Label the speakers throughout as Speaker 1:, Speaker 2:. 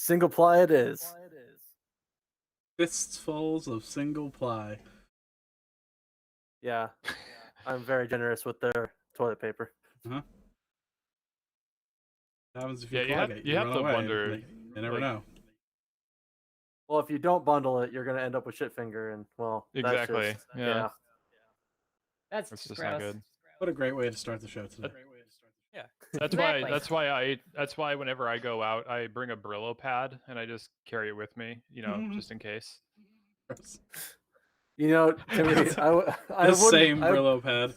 Speaker 1: Single ply it is.
Speaker 2: Fistfuls of single ply.
Speaker 1: Yeah, I'm very generous with their toilet paper.
Speaker 2: What happens if you
Speaker 3: Yeah,
Speaker 2: clog it?
Speaker 3: you have
Speaker 2: run
Speaker 3: to
Speaker 2: away.
Speaker 3: wonder.
Speaker 2: You never know.
Speaker 1: Well, if you don't bundle it, you're gonna end up with shit finger, and well,
Speaker 3: Exactly.
Speaker 1: That's just,
Speaker 3: Yeah.
Speaker 4: That's
Speaker 3: It's just
Speaker 4: gross.
Speaker 3: not good.
Speaker 2: What a great way to start the show today.
Speaker 5: Yeah.
Speaker 4: Exactly.
Speaker 3: That's why whenever I go out, I bring a Brillo pad and I just carry it with me, just in case.
Speaker 1: You know, Timothy, I
Speaker 2: the same Brillo pad.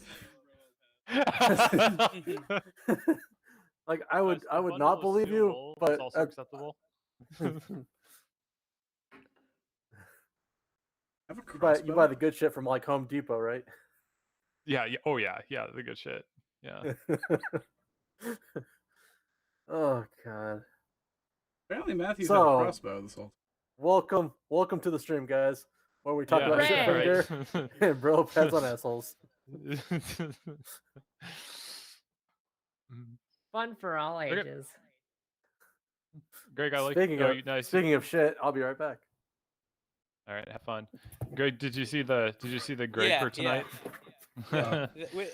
Speaker 1: Like I would not believe you, but
Speaker 3: it's also acceptable.
Speaker 1: You buy the good shit from like Home Depot, right?
Speaker 3: Yeah. Oh yeah. Yeah. The good shit. Yeah.
Speaker 1: Oh god.
Speaker 2: Apparently Matthew's had a crossbow this whole
Speaker 1: time. Welcome to the stream, guys, where we talk about shit
Speaker 4: Hooray!
Speaker 1: finger and Brillo pads on assholes.
Speaker 4: Fun for all ages.
Speaker 3: Greg, I like.
Speaker 1: Speaking of shit, I'll be right back.
Speaker 3: All right, have fun. Greg, did you see the Greg for tonight?
Speaker 5: Yeah.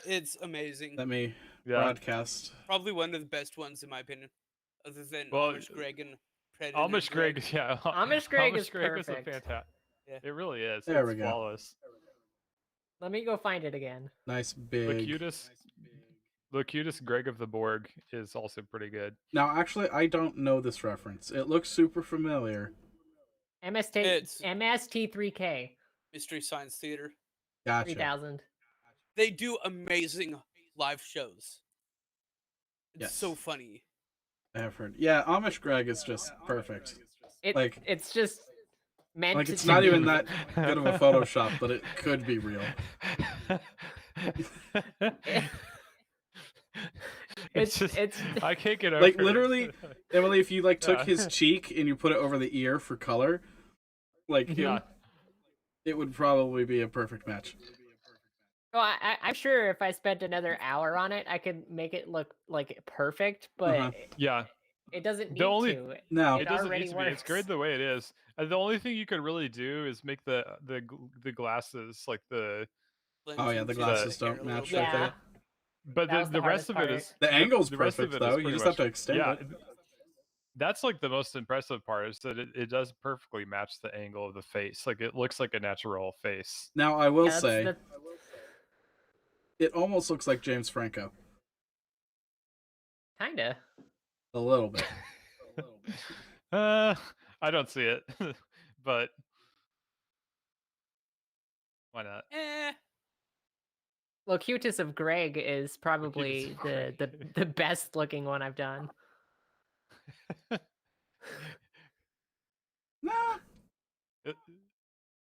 Speaker 5: It's amazing.
Speaker 2: Let me broadcast.
Speaker 5: Probably one of the best ones in my opinion, other than Amish Greg and Predator.
Speaker 3: Amish Greg, yeah.
Speaker 4: Amish Greg is
Speaker 3: Greg
Speaker 4: perfect.
Speaker 3: is a fantastic.
Speaker 5: Yeah.
Speaker 3: It really is.
Speaker 2: There
Speaker 3: it's
Speaker 2: we go.
Speaker 3: Flawless.
Speaker 4: Let me go find it again.
Speaker 2: Nice big.
Speaker 3: The cutest Greg of the Borg is also pretty good.
Speaker 2: Now, actually, I don't know this reference. It looks super familiar.
Speaker 4: MST3K.
Speaker 5: Mystery Science Theater.
Speaker 2: Gotcha.
Speaker 4: 3000.
Speaker 5: They do amazing live shows. It's so funny.
Speaker 2: I have heard. Yeah, Amish Greg is just perfect.
Speaker 4: It's just meant
Speaker 2: like
Speaker 4: to
Speaker 2: it's not even that good of a Photoshop, but it could be real.
Speaker 4: It's
Speaker 3: I can't get over
Speaker 2: like literally, Emily. If you took his cheek and you put it over the ear for color, it would probably be a perfect match.
Speaker 4: Well, I'm sure if I spent another hour on it, I could make it look like perfect, but it doesn't need to.
Speaker 2: No,
Speaker 3: it doesn't need to be. It's great the way it is. And the only thing you could really do is make the glasses like the.
Speaker 2: Oh yeah, the glasses don't match right there.
Speaker 3: But the rest of it is
Speaker 2: the angle's perfect though. You just have to extend it.
Speaker 3: That's like the most impressive part is that it does perfectly match the angle of the face. Like it looks like a natural face.
Speaker 2: Now I will say, it almost looks like James Franco.
Speaker 4: Kinda.
Speaker 2: A little bit.
Speaker 3: I don't see it, but why not?
Speaker 4: Locutus of Greg is probably the best looking one I've done.
Speaker 2: No.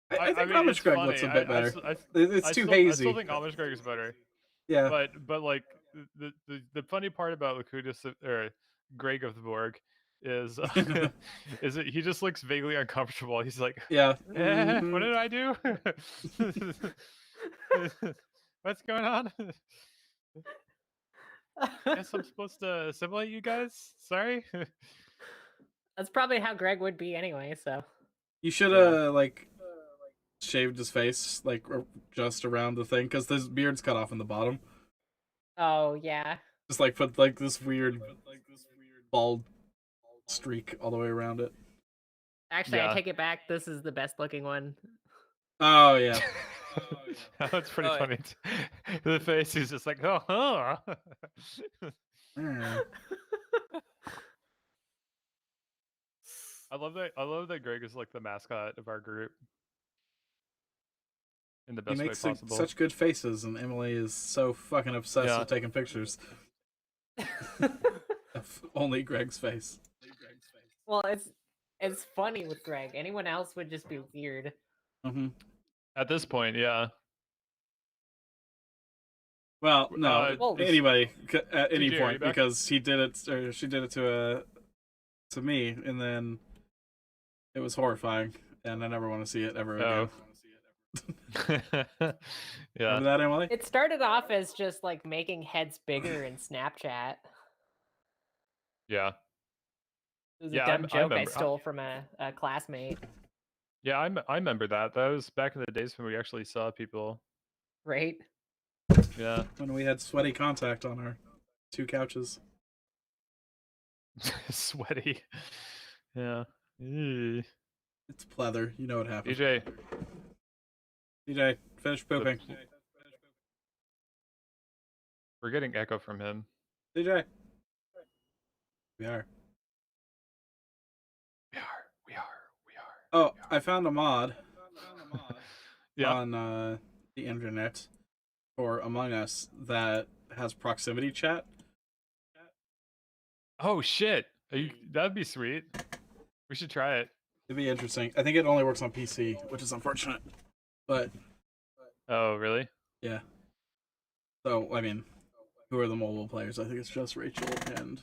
Speaker 2: I think Amish Greg looks a bit better. It's too hazy.
Speaker 3: I still think Amish Greg is better.
Speaker 2: Yeah.
Speaker 3: But like the funny part about Locutus or Greg of the Borg is is that he just looks vaguely uncomfortable. He's like, what did I do? What's going on? Guess I'm supposed to assimilate you guys? Sorry.
Speaker 4: That's probably how Greg would be anyway, so.
Speaker 2: You should have shaved his face just around the thing because his beard's cut off in the bottom.
Speaker 4: Oh yeah.
Speaker 2: Just put this weird bald streak all the way around it.
Speaker 4: Actually, I take it back. This is the best looking one.
Speaker 2: Oh yeah.
Speaker 3: That's pretty funny. The face is just like, oh. I love that Greg is like the mascot of our group. In the best way possible.
Speaker 2: Such good faces, and Emily is so fucking obsessed with taking pictures. Of only Greg's face.
Speaker 4: Well, it's funny with Greg. Anyone else would just be weird.
Speaker 2: Mm-hmm.
Speaker 3: At this point, yeah.
Speaker 2: Well, no, anybody at any
Speaker 3: TJ,
Speaker 2: point because he did it or she did it to me, and then it was horrifying, and I never want to see it ever again.
Speaker 3: Yeah.
Speaker 2: Remember that, Emily?
Speaker 4: It started off as just making heads bigger in Snapchat.
Speaker 3: Yeah.
Speaker 4: It was a dumb joke I stole from a classmate.
Speaker 3: Yeah, I remember that. That was back in the days when we actually saw people.
Speaker 4: Right?
Speaker 3: Yeah.
Speaker 2: When we had sweaty contact on our 2 couches.
Speaker 3: Sweaty. Yeah. Eee.
Speaker 2: It's pleather. You know what happened.
Speaker 3: DJ,
Speaker 2: finish pooping.
Speaker 3: We're getting echo from him.
Speaker 2: DJ. We are. Oh, I found a mod on the internet for Among Us that has proximity chat.
Speaker 3: Oh shit! That'd be sweet. We should try it.
Speaker 2: It'd be interesting. I think it only works on PC, which is unfortunate. But
Speaker 3: oh, really?
Speaker 2: Yeah. So I mean, who are the mobile players? I think it's just Rachel and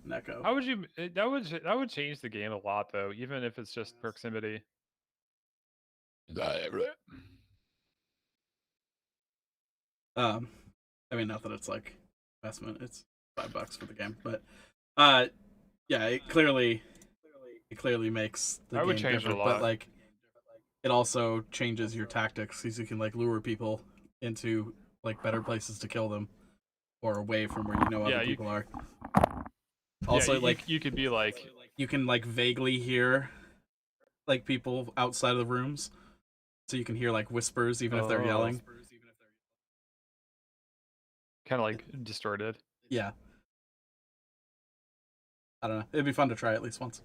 Speaker 2: Neko.
Speaker 3: How would you? That would change the game a lot, though. Even if it's just proximity.
Speaker 2: I mean, not that it's like investment. It's $5 for the game, but yeah, it clearly makes the game different. But like, it also changes your tactics because you can like lure people into like better places to kill them, or away from where you know other people are. Also, like
Speaker 3: you could be like
Speaker 2: you can like vaguely hear like people outside of the rooms, so you can hear like whispers even if they're yelling.
Speaker 3: Kind of like distorted.
Speaker 2: Yeah. I don't know. It'd be fun to try at least once.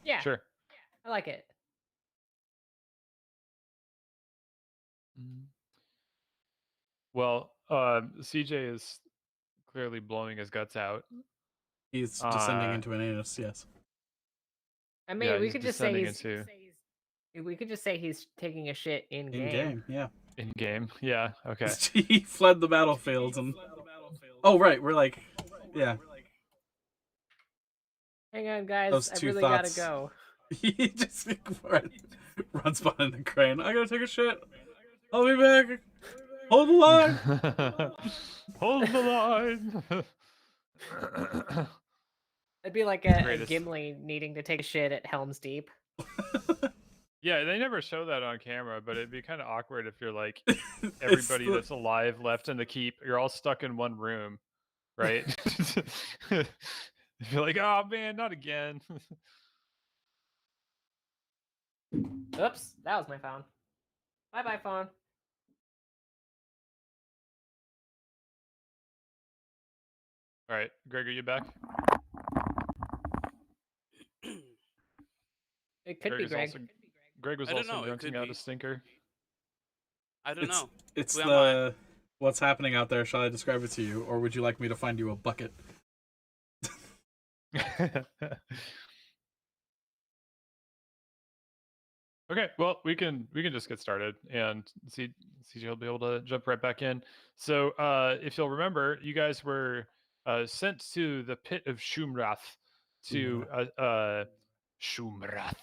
Speaker 4: Yeah.
Speaker 3: Sure.
Speaker 4: I like it.
Speaker 3: Well, CJ is clearly blowing his guts out.
Speaker 2: He's descending into an anus, yes.
Speaker 4: I mean, we could just say we could just say he's taking a shit in game.
Speaker 2: In game, yeah.
Speaker 3: In game, yeah. Okay.
Speaker 2: He fled the battlefield and. Oh right, we're like, yeah.
Speaker 4: Hang on, guys.
Speaker 2: Those
Speaker 4: I
Speaker 2: two
Speaker 4: really
Speaker 2: thoughts.
Speaker 4: gotta go.
Speaker 2: He just runs behind the crane. I gotta take a shit. I'll be back. Hold the line.
Speaker 3: Hold the line.
Speaker 4: It'd be like a Gimli needing to take a shit at Helm's Deep.
Speaker 3: Yeah, they never show that on camera, but it'd be kind of awkward if you're like everybody that's alive left in the keep. You're all stuck in one room, right? You're like, oh man, not again.
Speaker 4: Oops, that was my phone. Bye-bye, phone.
Speaker 3: All right, Greg, are you back?
Speaker 4: It could be Greg.
Speaker 3: Greg was also grunting out a stinker.
Speaker 5: I don't know.
Speaker 2: It's what's happening out there. Shall I describe it to you, or would you like me to find you a bucket?
Speaker 3: Okay, well, we can just get started, and CJ will be able to jump right back in. So, if you'll remember, you guys were sent to the pit of Shumrath to Shumrath.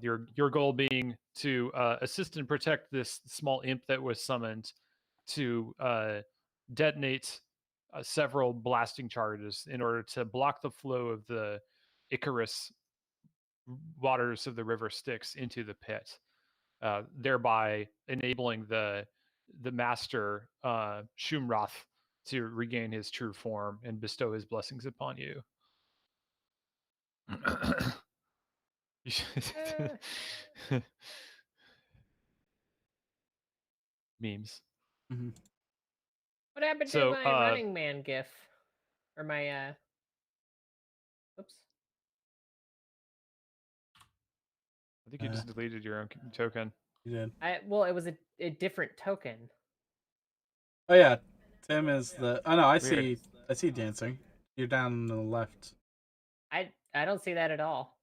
Speaker 3: Your goal being to assist and protect this small imp that was summoned to detonate several blasting charges in order to block the flow of the Icarus waters of the river Styx into the pit, thereby enabling the master Shumrath to regain his true form and bestow his blessings upon you. Memes.
Speaker 2: Mm-hmm.
Speaker 4: What happened to my Running Man gif? Or my oops.
Speaker 3: I think you just deleted your own token.
Speaker 2: You did.
Speaker 4: Well, it was a different token.
Speaker 2: Oh yeah, Tim is the. Oh no, I see dancing. You're down on the left.
Speaker 4: I don't see that at all.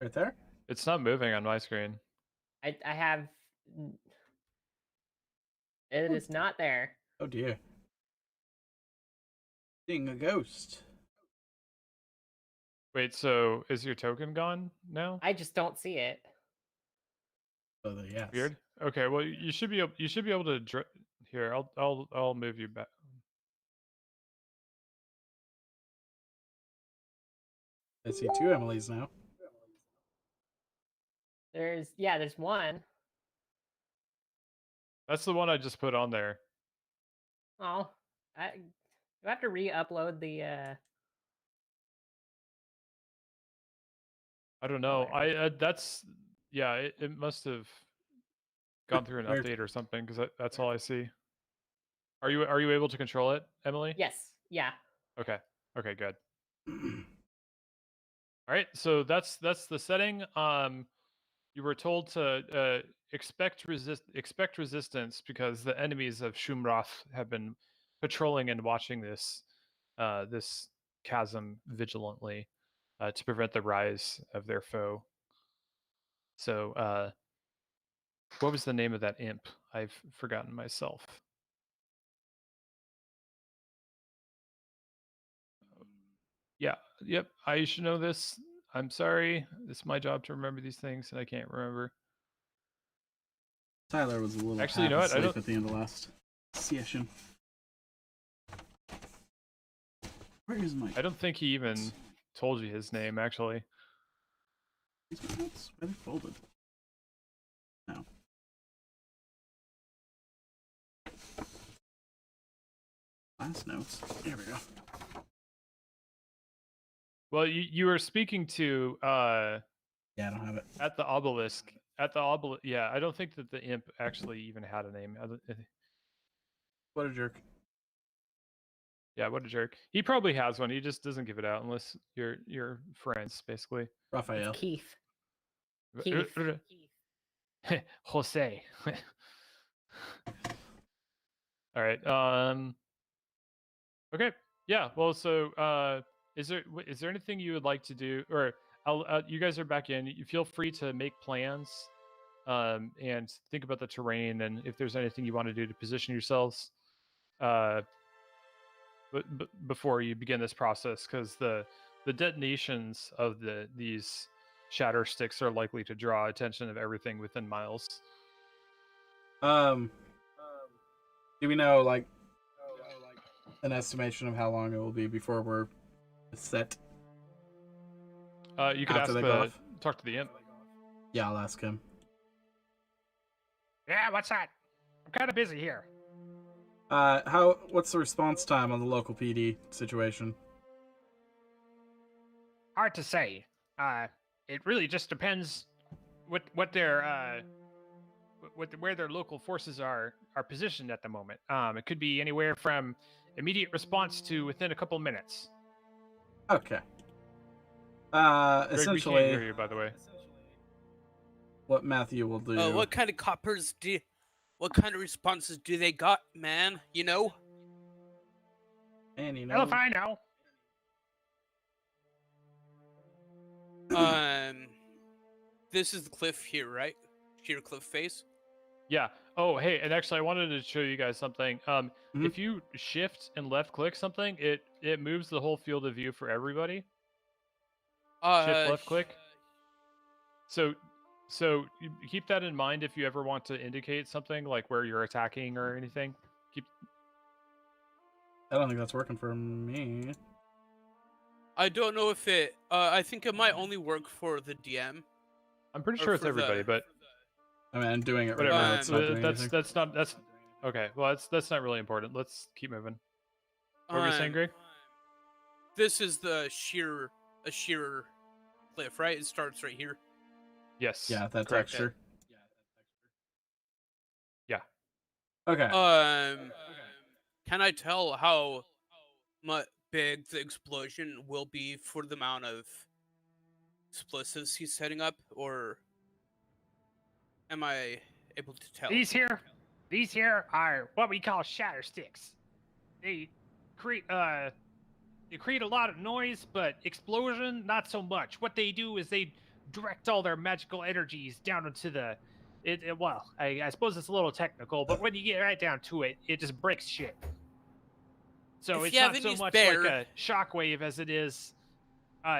Speaker 2: Right there.
Speaker 3: It's not moving on my screen.
Speaker 4: I have. It is not there.
Speaker 2: Oh dear. Seeing a ghost.
Speaker 3: Wait, so is your token gone now?
Speaker 4: I just don't see it.
Speaker 2: Oh, yes.
Speaker 3: Weird. Okay, well you should be able to. Here, I'll move you back.
Speaker 2: I see 2 Emilys now.
Speaker 4: There's one.
Speaker 3: That's the one I just put on there.
Speaker 4: Oh, you have to re-upload the.
Speaker 3: I don't know. That's It must have gone through an update or something because that's all I see. Are you able to control it, Emily?
Speaker 4: Yes. Yeah.
Speaker 3: Okay. Okay. Good. All right. So that's the setting. You were told to expect resistance because the enemies of Shumrath have been patrolling and watching this chasm vigilantly to prevent the rise of their foe. So, what was the name of that imp? I've forgotten myself. Yeah. Yep. I should know this. I'm sorry. It's my job to remember these things, and I can't remember.
Speaker 2: Tyler was a little
Speaker 3: actually, you know what?
Speaker 2: asleep at the end of last session. Where is my?
Speaker 3: I don't think he even told you his name, actually.
Speaker 2: Is my notes? Where are they folded? No. Last notes. There we go.
Speaker 3: Well, you were speaking to
Speaker 2: yeah, I don't have it.
Speaker 3: At the obelisk. Yeah, I don't think that the imp actually even had a name.
Speaker 2: What a jerk.
Speaker 3: Yeah, what a jerk. He probably has one. He just doesn't give it out unless you're friends, basically.
Speaker 2: Raphael.
Speaker 4: It's Keith.
Speaker 3: Jose. All right. Okay. Yeah. Well, so is there anything you would like to do, or you guys are back in? You feel free to make plans, and think about the terrain and if there's anything you want to do to position yourselves, but before you begin this process, because the detonations of these shatter sticks are likely to draw attention of everything within miles.
Speaker 2: Do we know like an estimation of how long it will be before we're set?
Speaker 3: You could talk to the imp.
Speaker 2: Yeah, I'll ask him.
Speaker 6: Yeah, what's that? I'm kind of busy here.
Speaker 2: What's the response time on the local PD situation?
Speaker 6: Hard to say. It really just depends what their where their local forces are positioned at the moment. It could be anywhere from immediate response to within a couple minutes.
Speaker 2: Okay.
Speaker 3: Greg,
Speaker 2: essentially,
Speaker 3: we can't hear you, by the way.
Speaker 2: What Matthew will do.
Speaker 5: What kind of coppers what kind of responses do they got, man? You know?
Speaker 2: And you know.
Speaker 6: Well, if I know.
Speaker 5: This is the cliff here, right? Sheer cliff face.
Speaker 3: Yeah. Oh, hey, and actually, I wanted to show you guys something. If you shift and left click something, it moves the whole field of view for everybody. Shift left click. So you keep that in mind if you ever want to indicate something like where you're attacking or anything.
Speaker 2: I don't think that's working for me.
Speaker 5: I don't know if it. I think it might only work for the DM.
Speaker 3: I'm pretty sure it's everybody, but
Speaker 2: I mean, I'm doing it right
Speaker 3: whatever.
Speaker 2: now. It's not doing anything.
Speaker 3: That's okay. Well, that's not really important. Let's keep moving. What were you saying, Greg?
Speaker 5: This is a sheer cliff, right? It starts right here.
Speaker 3: Yes.
Speaker 2: Yeah, that
Speaker 3: correct.
Speaker 2: texture.
Speaker 3: Yeah.
Speaker 2: Okay.
Speaker 5: Can I tell how big the explosion will be for the amount of explosives he's setting up, or am I able to tell?
Speaker 6: These here are what we call shatter sticks. They create a lot of noise, but explosion not so much. What they do is they direct all their magical energies down into the. Well, I suppose it's a little technical, but when you get right down to it, it just breaks shit. So it's not so much like a shockwave as it is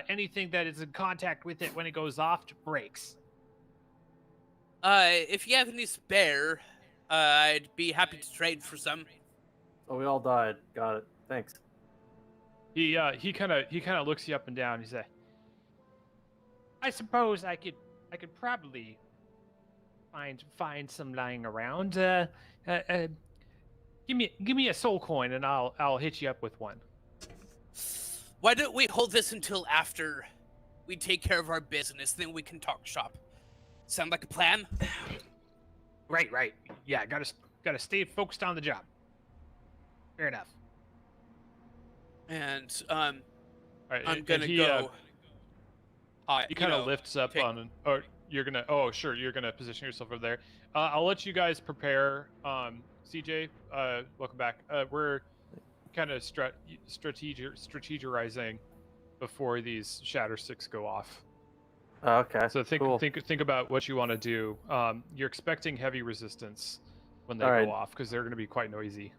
Speaker 6: anything that is in contact with it when it goes off breaks.
Speaker 5: If you have any spare, I'd be happy to trade for some.
Speaker 1: Oh, we all died. Got it. Thanks.
Speaker 3: He kind of looks you up and down. He said,
Speaker 6: I suppose I could probably find some lying around. Give me a soul coin and I'll hit you up with one.
Speaker 5: Why don't we hold this until after we take care of our business, then we can talk shop. Sound like a plan?
Speaker 6: Right. Yeah, gotta stay focused on the job. Fair enough.
Speaker 5: And
Speaker 3: right,
Speaker 5: I'm gonna
Speaker 3: he,
Speaker 5: go.
Speaker 3: He kind of lifts up on. Oh, you're gonna. Oh, sure. You're gonna position yourself over there. I'll let you guys prepare. CJ, welcome back. We're kind of strategizing before these shatter sticks go off.
Speaker 1: Okay.
Speaker 3: So think about what you want to do. You're expecting heavy resistance when they go off because they're going to be quite noisy.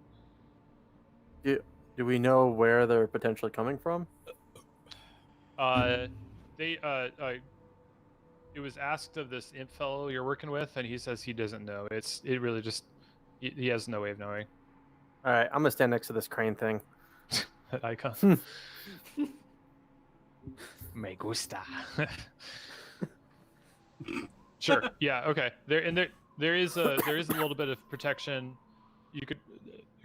Speaker 1: Do we know where they're potentially coming from?
Speaker 3: It was asked of this imp fellow you're working with, and he says he doesn't know. It really just he has no way of knowing.
Speaker 1: All right, I'm gonna stand next to this crane thing.
Speaker 3: Icon.
Speaker 6: Me gusta.
Speaker 3: Sure. Yeah. Okay. There is a little bit of protection you could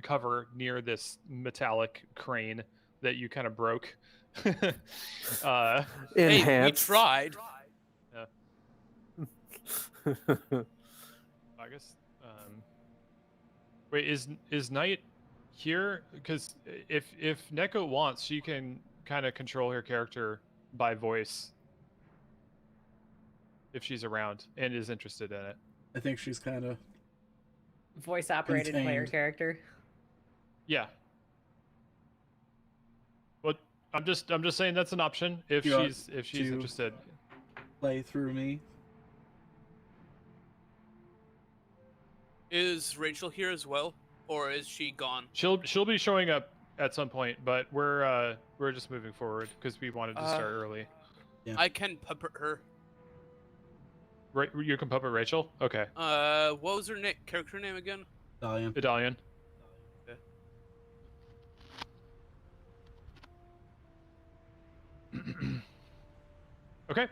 Speaker 3: cover near this metallic crane that you kind of broke.
Speaker 5: Hey, we tried.
Speaker 3: Yeah. I guess. Wait, is Knight here? Because if Neko wants, she can kind of control her character by voice. If she's around and is interested in it.
Speaker 2: I think she's kind of
Speaker 4: voice operated player character.
Speaker 3: Yeah. But I'm just saying that's an option if she's interested.
Speaker 2: Play through me.
Speaker 5: Is Rachel here as well, or is she gone?
Speaker 3: She'll be showing up at some point, but we're just moving forward because we wanted to start early.
Speaker 5: Yeah. I can puppet her.
Speaker 3: Right, you can puppet Rachel? Okay.
Speaker 5: What was her character name again?
Speaker 3: Idalian. Okay. Okay.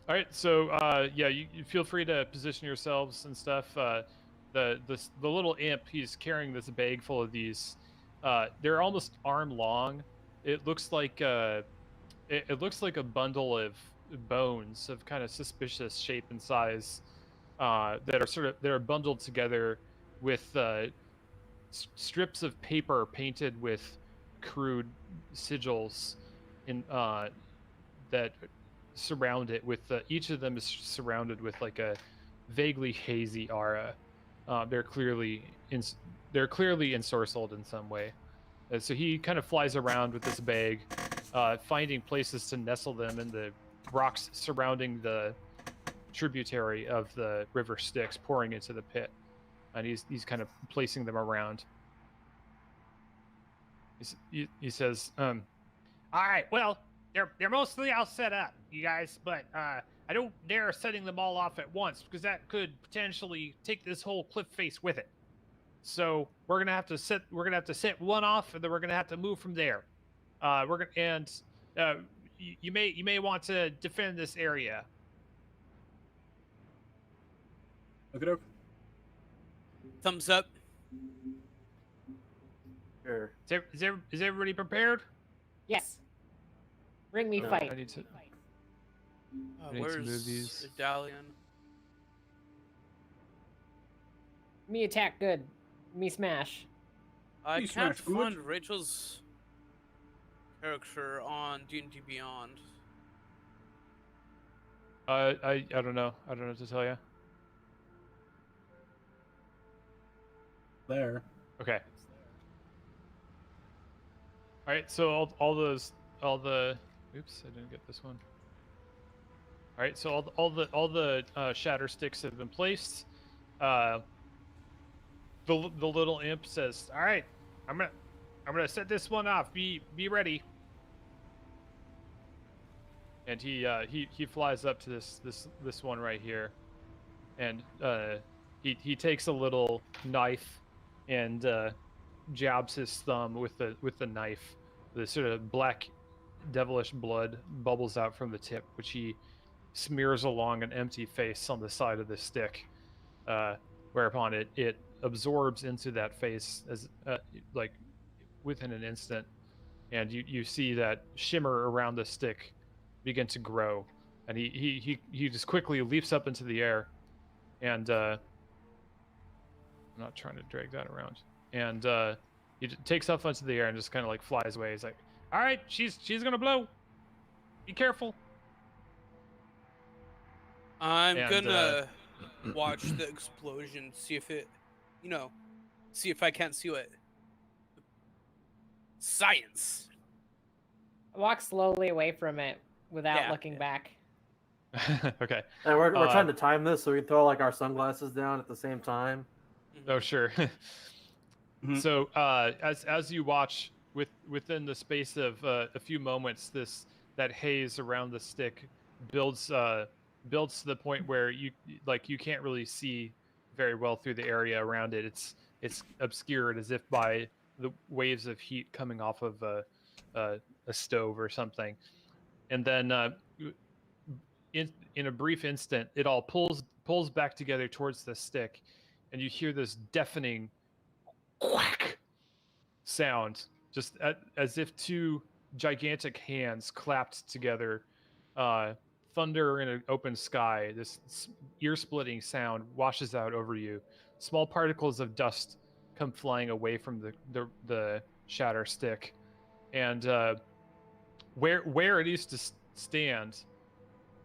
Speaker 3: All right. So, yeah, you feel free to position yourselves and stuff. The little imp, he's carrying this bag full of these. They're almost arm long. It looks like it looks like a bundle of bones of kind of suspicious shape and size that are bundled together with strips of paper painted with crude sigils in that surround it with each of them is surrounded with like a vaguely hazy aura. They're clearly ensorcelled in some way. So he kind of flies around with this bag, finding places to nestle them in the rocks surrounding the tributary of the river Styx pouring into the pit, and he's kind of placing them around. He says,
Speaker 6: all right, well, they're mostly all set up, you guys, but I don't dare setting them all off at once because that could potentially take this whole cliff face with it. So we're gonna have to set one off, and then we're gonna have to move from there. You may want to defend this area.
Speaker 2: Okay.
Speaker 5: Thumbs up.
Speaker 1: Sure.
Speaker 6: Is everybody prepared?
Speaker 4: Yes. Bring me fight.
Speaker 3: I need to
Speaker 5: Where's
Speaker 3: move these.
Speaker 5: Medallion?
Speaker 4: Me attack good. Me smash.
Speaker 5: I
Speaker 2: You
Speaker 5: can't
Speaker 2: smash good.
Speaker 5: find Rachel's character on D&D Beyond.
Speaker 3: I don't know. I don't know what to tell you.
Speaker 2: There.
Speaker 3: Okay. All right. So all the. Oops, I didn't get this one. All right. So all the shatter sticks have been placed. The little imp says,
Speaker 6: "All right, I'm gonna set this one off. Be ready."
Speaker 3: And he flies up to this one right here, and he takes a little knife and jabs his thumb with the knife. The sort of black devilish blood bubbles out from the tip, which he smears along an empty face on the side of the stick, whereupon it absorbs into that face as like within an instant, and you see that shimmer around the stick begin to grow, and he just quickly leaps up into the air, and I'm not trying to drag that around, and he takes off into the air and just kind of like flies away. He's like, "All right, she's gonna blow. Be careful."
Speaker 5: I'm gonna watch the explosion, see if it, see if I can't see what. Science.
Speaker 4: Walk slowly away from it without looking back.
Speaker 3: Okay.
Speaker 1: And we're trying to time this so we can throw like our sunglasses down at the same time.
Speaker 3: Oh sure. So as you watch within the space of a few moments, that haze around the stick builds to the point where you can't really see very well through the area around it. It's obscured as if by the waves of heat coming off of a stove or something, and then in a brief instant, it all pulls back together towards the stick, and you hear this deafening quack sound, just as if two gigantic hands clapped together. Thunder in an open sky. This ear-splitting sound washes out over you. Small particles of dust come flying away from the shatter stick, and where it used to stand,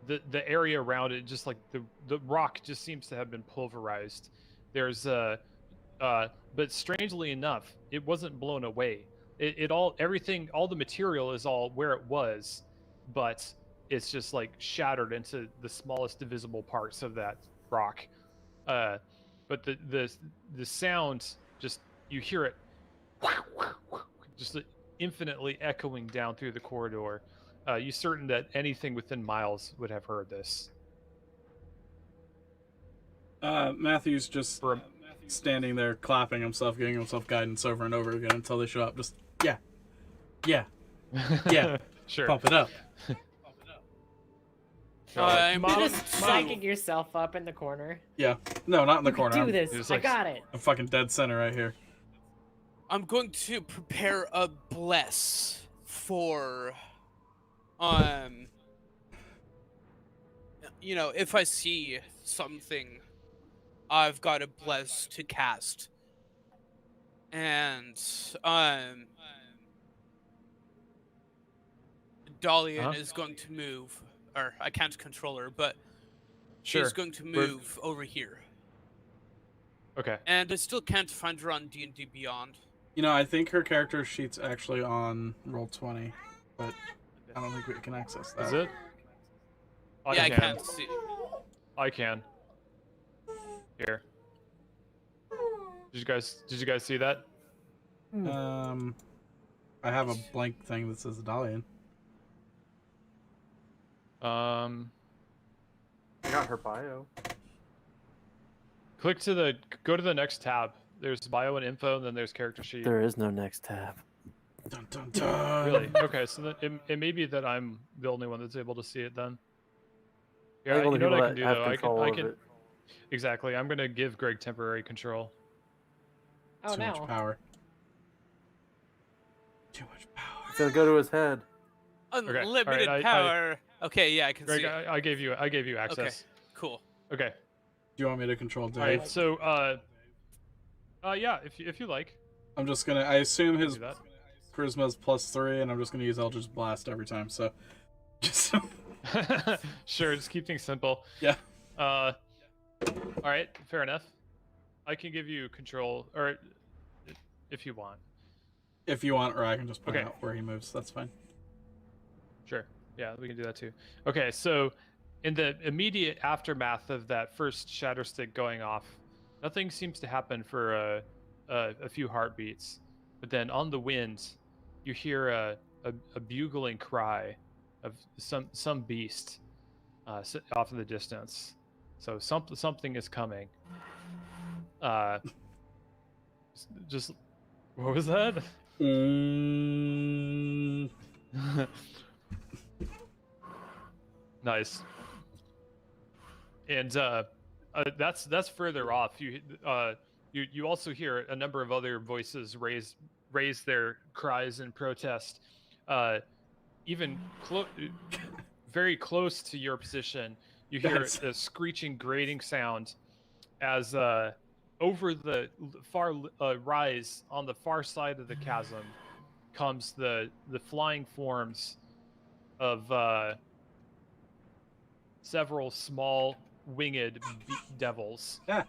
Speaker 3: the area around it, just like the rock, just seems to have been pulverized. There's but strangely enough, it wasn't blown away. All the material is all where it was, but it's just like shattered into the smallest divisible parts of that rock. But the sound, just you hear it, just infinitely echoing down through the corridor. You're certain that anything within miles would have heard this.
Speaker 2: Matthew's just standing there, clapping himself, giving himself guidance over and over again until they show up. Just yeah,
Speaker 3: sure,
Speaker 2: pump it up.
Speaker 4: I'm just psyching yourself up in the corner.
Speaker 2: Yeah, no, not in the corner.
Speaker 4: Do this. I got it.
Speaker 2: I'm fucking dead center right here.
Speaker 5: I'm going to prepare a bless for, if I see something, I've got a bless to cast. And, Dalian is going to move, or I can't control her, but she's going to move over here.
Speaker 3: Okay.
Speaker 5: And I still can't find her on D&D Beyond.
Speaker 2: I think her character sheet's actually on Roll20, but I don't think we can access that.
Speaker 3: Is it?
Speaker 5: I can't see.
Speaker 3: I can. Here. Did you guys see that?
Speaker 2: I have a blank thing that says Dalian.
Speaker 1: I got her bio.
Speaker 3: Go to the next tab. There's bio and info, and then there's character sheet.
Speaker 1: There is no next tab.
Speaker 2: Dun, dun, dun.
Speaker 3: Really? Okay, so then it may be that I'm the only one that's able to see it then. Yeah, you know what I can do though? I can. Exactly. I'm gonna give Greg temporary control.
Speaker 4: Oh no.
Speaker 2: Too much power. Too much power.
Speaker 1: It's gonna go to his head.
Speaker 5: Unlimited power. Okay, yeah, I can
Speaker 3: Greg,
Speaker 5: see it.
Speaker 3: I gave you access.
Speaker 5: Okay, cool.
Speaker 3: Okay.
Speaker 2: Do you want me to control Dave?
Speaker 3: All right. So, yeah, if you like.
Speaker 2: I'm just gonna. I assume his charisma's +3, and I'm just gonna use Eldritch Blast every time. So, just.
Speaker 3: Sure. Just keep things simple.
Speaker 2: Yeah.
Speaker 3: All right. Fair enough. I can give you control, or if you want.
Speaker 2: If you want, or I can just point out where he moves. That's fine.
Speaker 3: Sure. Yeah, we can do that too. Okay, so in the immediate aftermath of that first shatter stick going off, nothing seems to happen for a few heartbeats. But then on the wind, you hear a bugling cry of some beast off in the distance. So something is coming. Just what was that? Nice. and that's further off. You also hear a number of other voices raise their cries in protest. Even very close to your position, you hear a screeching, grating sound as over the far rise on the far side of the chasm comes the flying forms of several small winged devils that,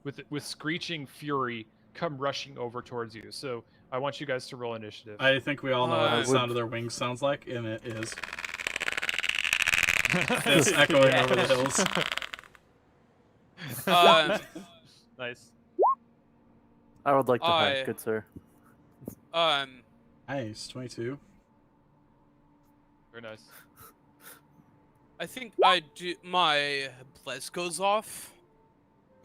Speaker 3: with screeching fury, come rushing over towards you. So I want you guys to roll initiative.
Speaker 2: I think we all know what the sound of their wings sounds like, and it is. It's echoing over the hills.
Speaker 3: Nice.
Speaker 1: I would like to hide, good sir.
Speaker 2: Nice, 22.
Speaker 3: Very nice.
Speaker 5: I think my bless goes off.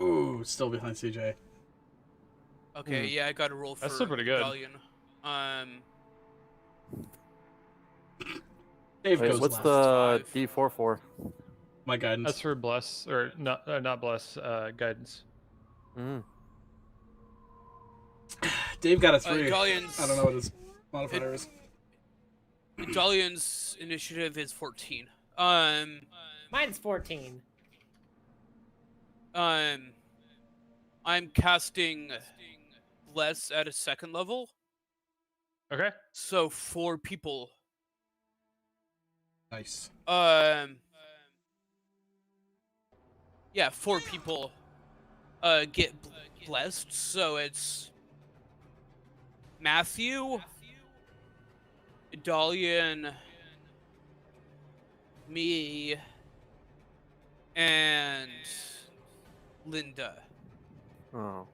Speaker 2: Ooh, still behind CJ.
Speaker 5: Okay, yeah, I got to roll for
Speaker 3: That's still pretty good.
Speaker 5: Galleon.
Speaker 2: Dave
Speaker 1: Wait,
Speaker 2: goes
Speaker 1: what's
Speaker 2: last.
Speaker 1: the D4 for?
Speaker 2: My guidance.
Speaker 3: That's for bless, or not bless, guidance.
Speaker 1: Mm.
Speaker 2: Dave got a 3.
Speaker 5: Galleon's,
Speaker 2: I don't know what his modifier is.
Speaker 5: Galleon's initiative is 14.
Speaker 4: Mine's 14.
Speaker 5: I'm casting bless at a 2nd level.
Speaker 3: Okay.
Speaker 5: So 4 people.
Speaker 2: Nice.
Speaker 5: Yeah, 4 people get blessed. So it's Matthew, Dalian, me, and Linda.
Speaker 1: Oh.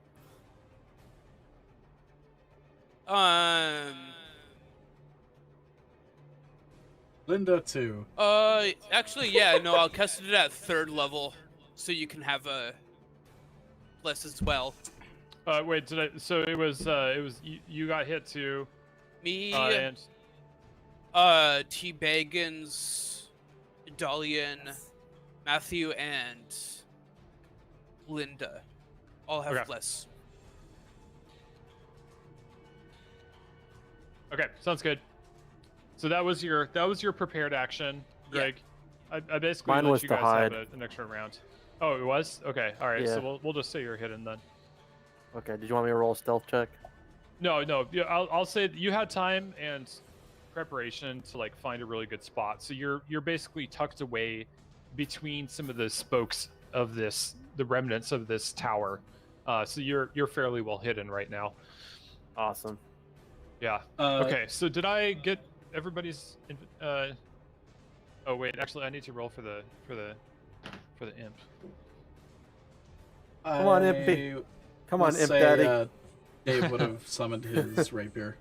Speaker 2: Linda too.
Speaker 5: Actually, yeah, no, I'll cast it at 3rd level, so you can have a bless as well.
Speaker 3: Wait, so it was you got hit too.
Speaker 5: Me,
Speaker 3: and
Speaker 5: T. Bagans, Dalian, Matthew, and Linda all have bless.
Speaker 3: Okay, sounds good. So that was your prepared action, Greg. Yeah. I basically
Speaker 1: Mine
Speaker 3: let
Speaker 1: was
Speaker 3: you
Speaker 1: to
Speaker 3: guys
Speaker 1: hide.
Speaker 3: have an extra round. Oh, it was? Okay, all right.
Speaker 1: Yeah.
Speaker 3: So we'll just say you're hidden then.
Speaker 1: Okay. Did you want me to roll a stealth check?
Speaker 3: No. Yeah, I'll say that you had time and preparation to like find a really good spot. So you're basically tucked away between some of the spokes of the remnants of this tower. So you're fairly well hidden right now.
Speaker 1: Awesome.
Speaker 3: Yeah. Okay. So did I get everybody's? Oh wait, actually, I need to roll for the imp.
Speaker 1: Come on, Impy. Come on, Imp Daddy.
Speaker 2: Dave would have summoned his rapier.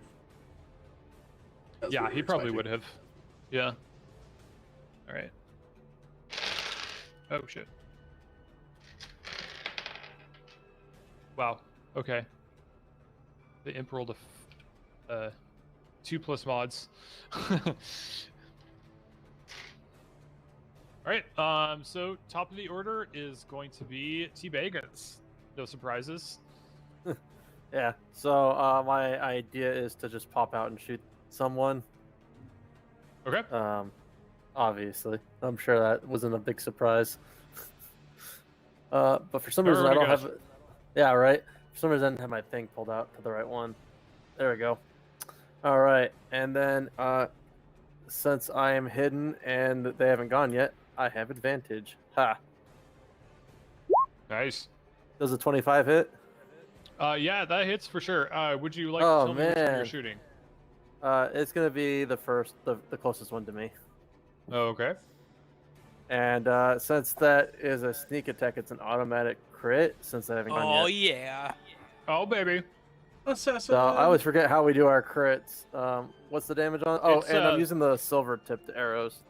Speaker 3: Yeah, he probably would have. Yeah. All right. Oh shit. Wow. Okay. The imp rolled a 2+ mods. All right. So top of the order is going to be T. Bagans. No surprises.
Speaker 1: Yeah. So my idea is to just pop out and shoot someone.
Speaker 3: Okay.
Speaker 1: Obviously, I'm sure that wasn't a big surprise. But for some reason I don't have. Yeah, right. For some reason I didn't have my thing pulled out to the right one. There we go. All right, and then since I am hidden and they haven't gone yet, I have advantage. Ha.
Speaker 3: Nice.
Speaker 1: Does a 25 hit?
Speaker 3: Yeah, that hits for sure. Would you like to tell me which one you're shooting?
Speaker 1: It's gonna be the closest one to me.
Speaker 3: Oh, okay.
Speaker 1: And since that is a sneak attack, it's an automatic crit since I haven't gone yet.
Speaker 5: Oh yeah.
Speaker 3: Oh baby.
Speaker 1: So I always forget how we do our crits. What's the damage on? Oh, and I'm using the silver-tipped arrows.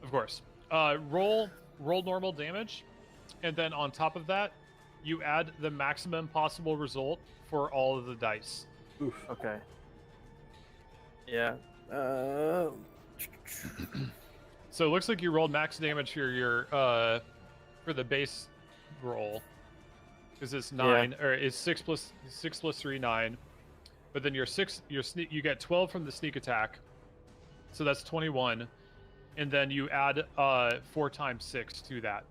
Speaker 3: Of course. Roll normal damage, and then on top of that, you add the maximum possible result for all of the dice.
Speaker 1: Oof. Okay. Yeah.
Speaker 3: So it looks like you rolled max damage for your for the base roll, because it's 9 or it's 6 plus 3 9, but then you get 12 from the sneak attack, so that's 21, and then you add 4 times 6 to that,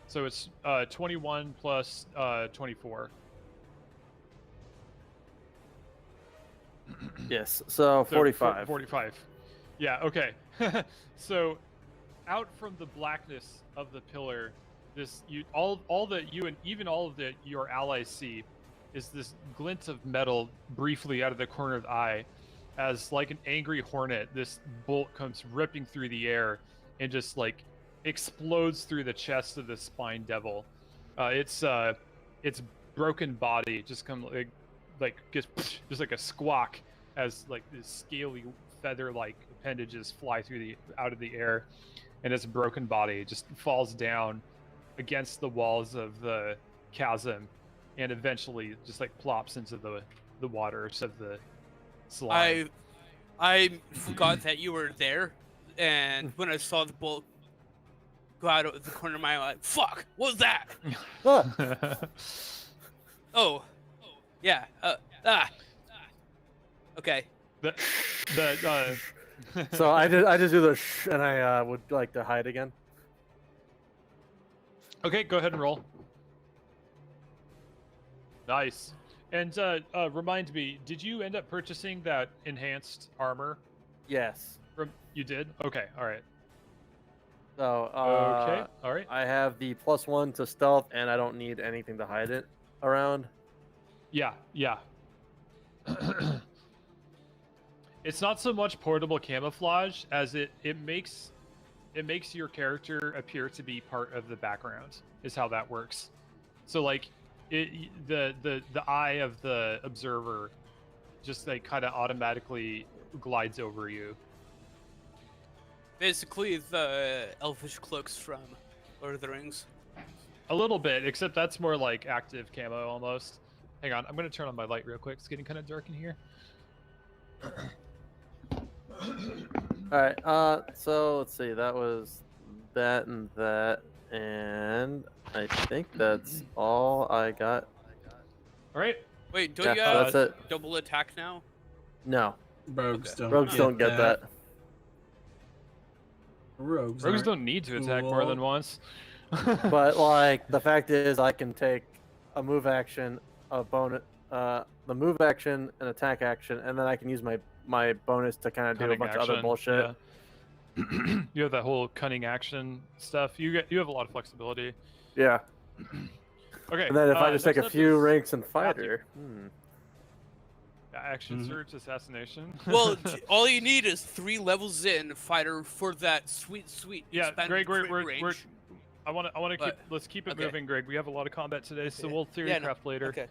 Speaker 3: so it's 21 plus 24.
Speaker 1: Yes, so 45.
Speaker 3: 45. Yeah, okay. So out from the blackness of the pillar, all that you and even all of your allies see is this glint of metal briefly out of the corner of the eye, as like an angry hornet, this bolt comes ripping through the air and just like explodes through the chest of the spine devil. Its broken body just comes like gets just like a squawk as like these scaly feather-like appendages fly out of the air, and its broken body just falls down against the walls of the chasm, and eventually just like plops into the waters of the slime.
Speaker 5: I forgot that you were there, and when I saw the bolt go out of the corner of my eye, like, fuck, what was that? Oh, yeah. Okay.
Speaker 1: So I just do the shh, and I would like to hide again.
Speaker 3: Okay, go ahead and roll. Nice. And remind me, did you end up purchasing that enhanced armor?
Speaker 1: Yes.
Speaker 3: You did? Okay, all right.
Speaker 1: So
Speaker 3: okay, all right.
Speaker 1: I have the +1 to stealth, and I don't need anything to hide it around.
Speaker 3: Yeah. It's not so much portable camouflage as it makes your character appear to be part of the background, is how that works. So like the eye of the observer just like kind of automatically glides over you.
Speaker 5: Basically the elfish cloaks from Lord of the Rings.
Speaker 3: A little bit, except that's more like active camo almost. Hang on, I'm gonna turn on my light real quick. It's getting kind of dark in here.
Speaker 1: Alright, so let's see, that was that and that, and I think that's all I got.
Speaker 3: Alright.
Speaker 5: Wait, don't you have
Speaker 1: that's it.
Speaker 5: double attack now?
Speaker 1: No.
Speaker 2: Rogues
Speaker 1: don't get that.
Speaker 2: Rogues
Speaker 3: don't need to attack more than once.
Speaker 1: But like the fact is, I can take a move action, a bonus, the move action, an attack action, and then I can use my bonus to kind of do a bunch of other bullshit.
Speaker 3: Yeah. You have that whole cunning action stuff. You have a lot of flexibility.
Speaker 1: Yeah.
Speaker 3: Okay.
Speaker 1: And then if I just take a few ranks in fighter.
Speaker 3: Action surge assassination.
Speaker 5: Well, all you need is 3 levels in fighter for that sweet.
Speaker 3: Yeah, Greg, I want to keep. Let's keep it moving, Greg. We have a lot of combat today, so we'll theorycraft later.
Speaker 5: Okay.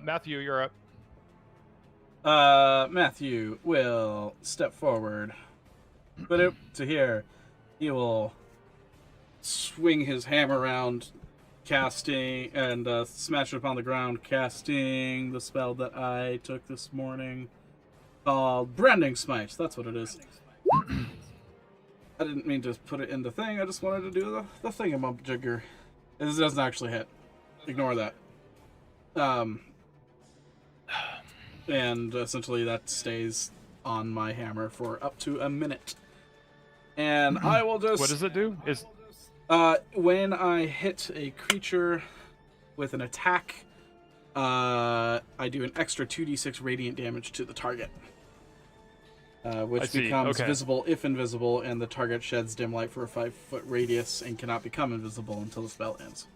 Speaker 3: Matthew, you're up.
Speaker 2: Matthew will step forward, to here. He will swing his hammer around, casting, and smash it upon the ground, casting the spell that I took this morning, called Branding Smite. That's what it is. I didn't mean to put it in the thing, I just wanted to do the thingamajigger. This doesn't actually hit. Ignore that. And essentially that stays on my hammer for up to a minute. And I will just...
Speaker 3: What does it do?
Speaker 2: When I hit a creature with an attack, I do an extra 2d6 radiant damage to the target. Which becomes visible if invisible, and the target sheds dim light for a 5-foot radius and cannot become invisible until the spell ends.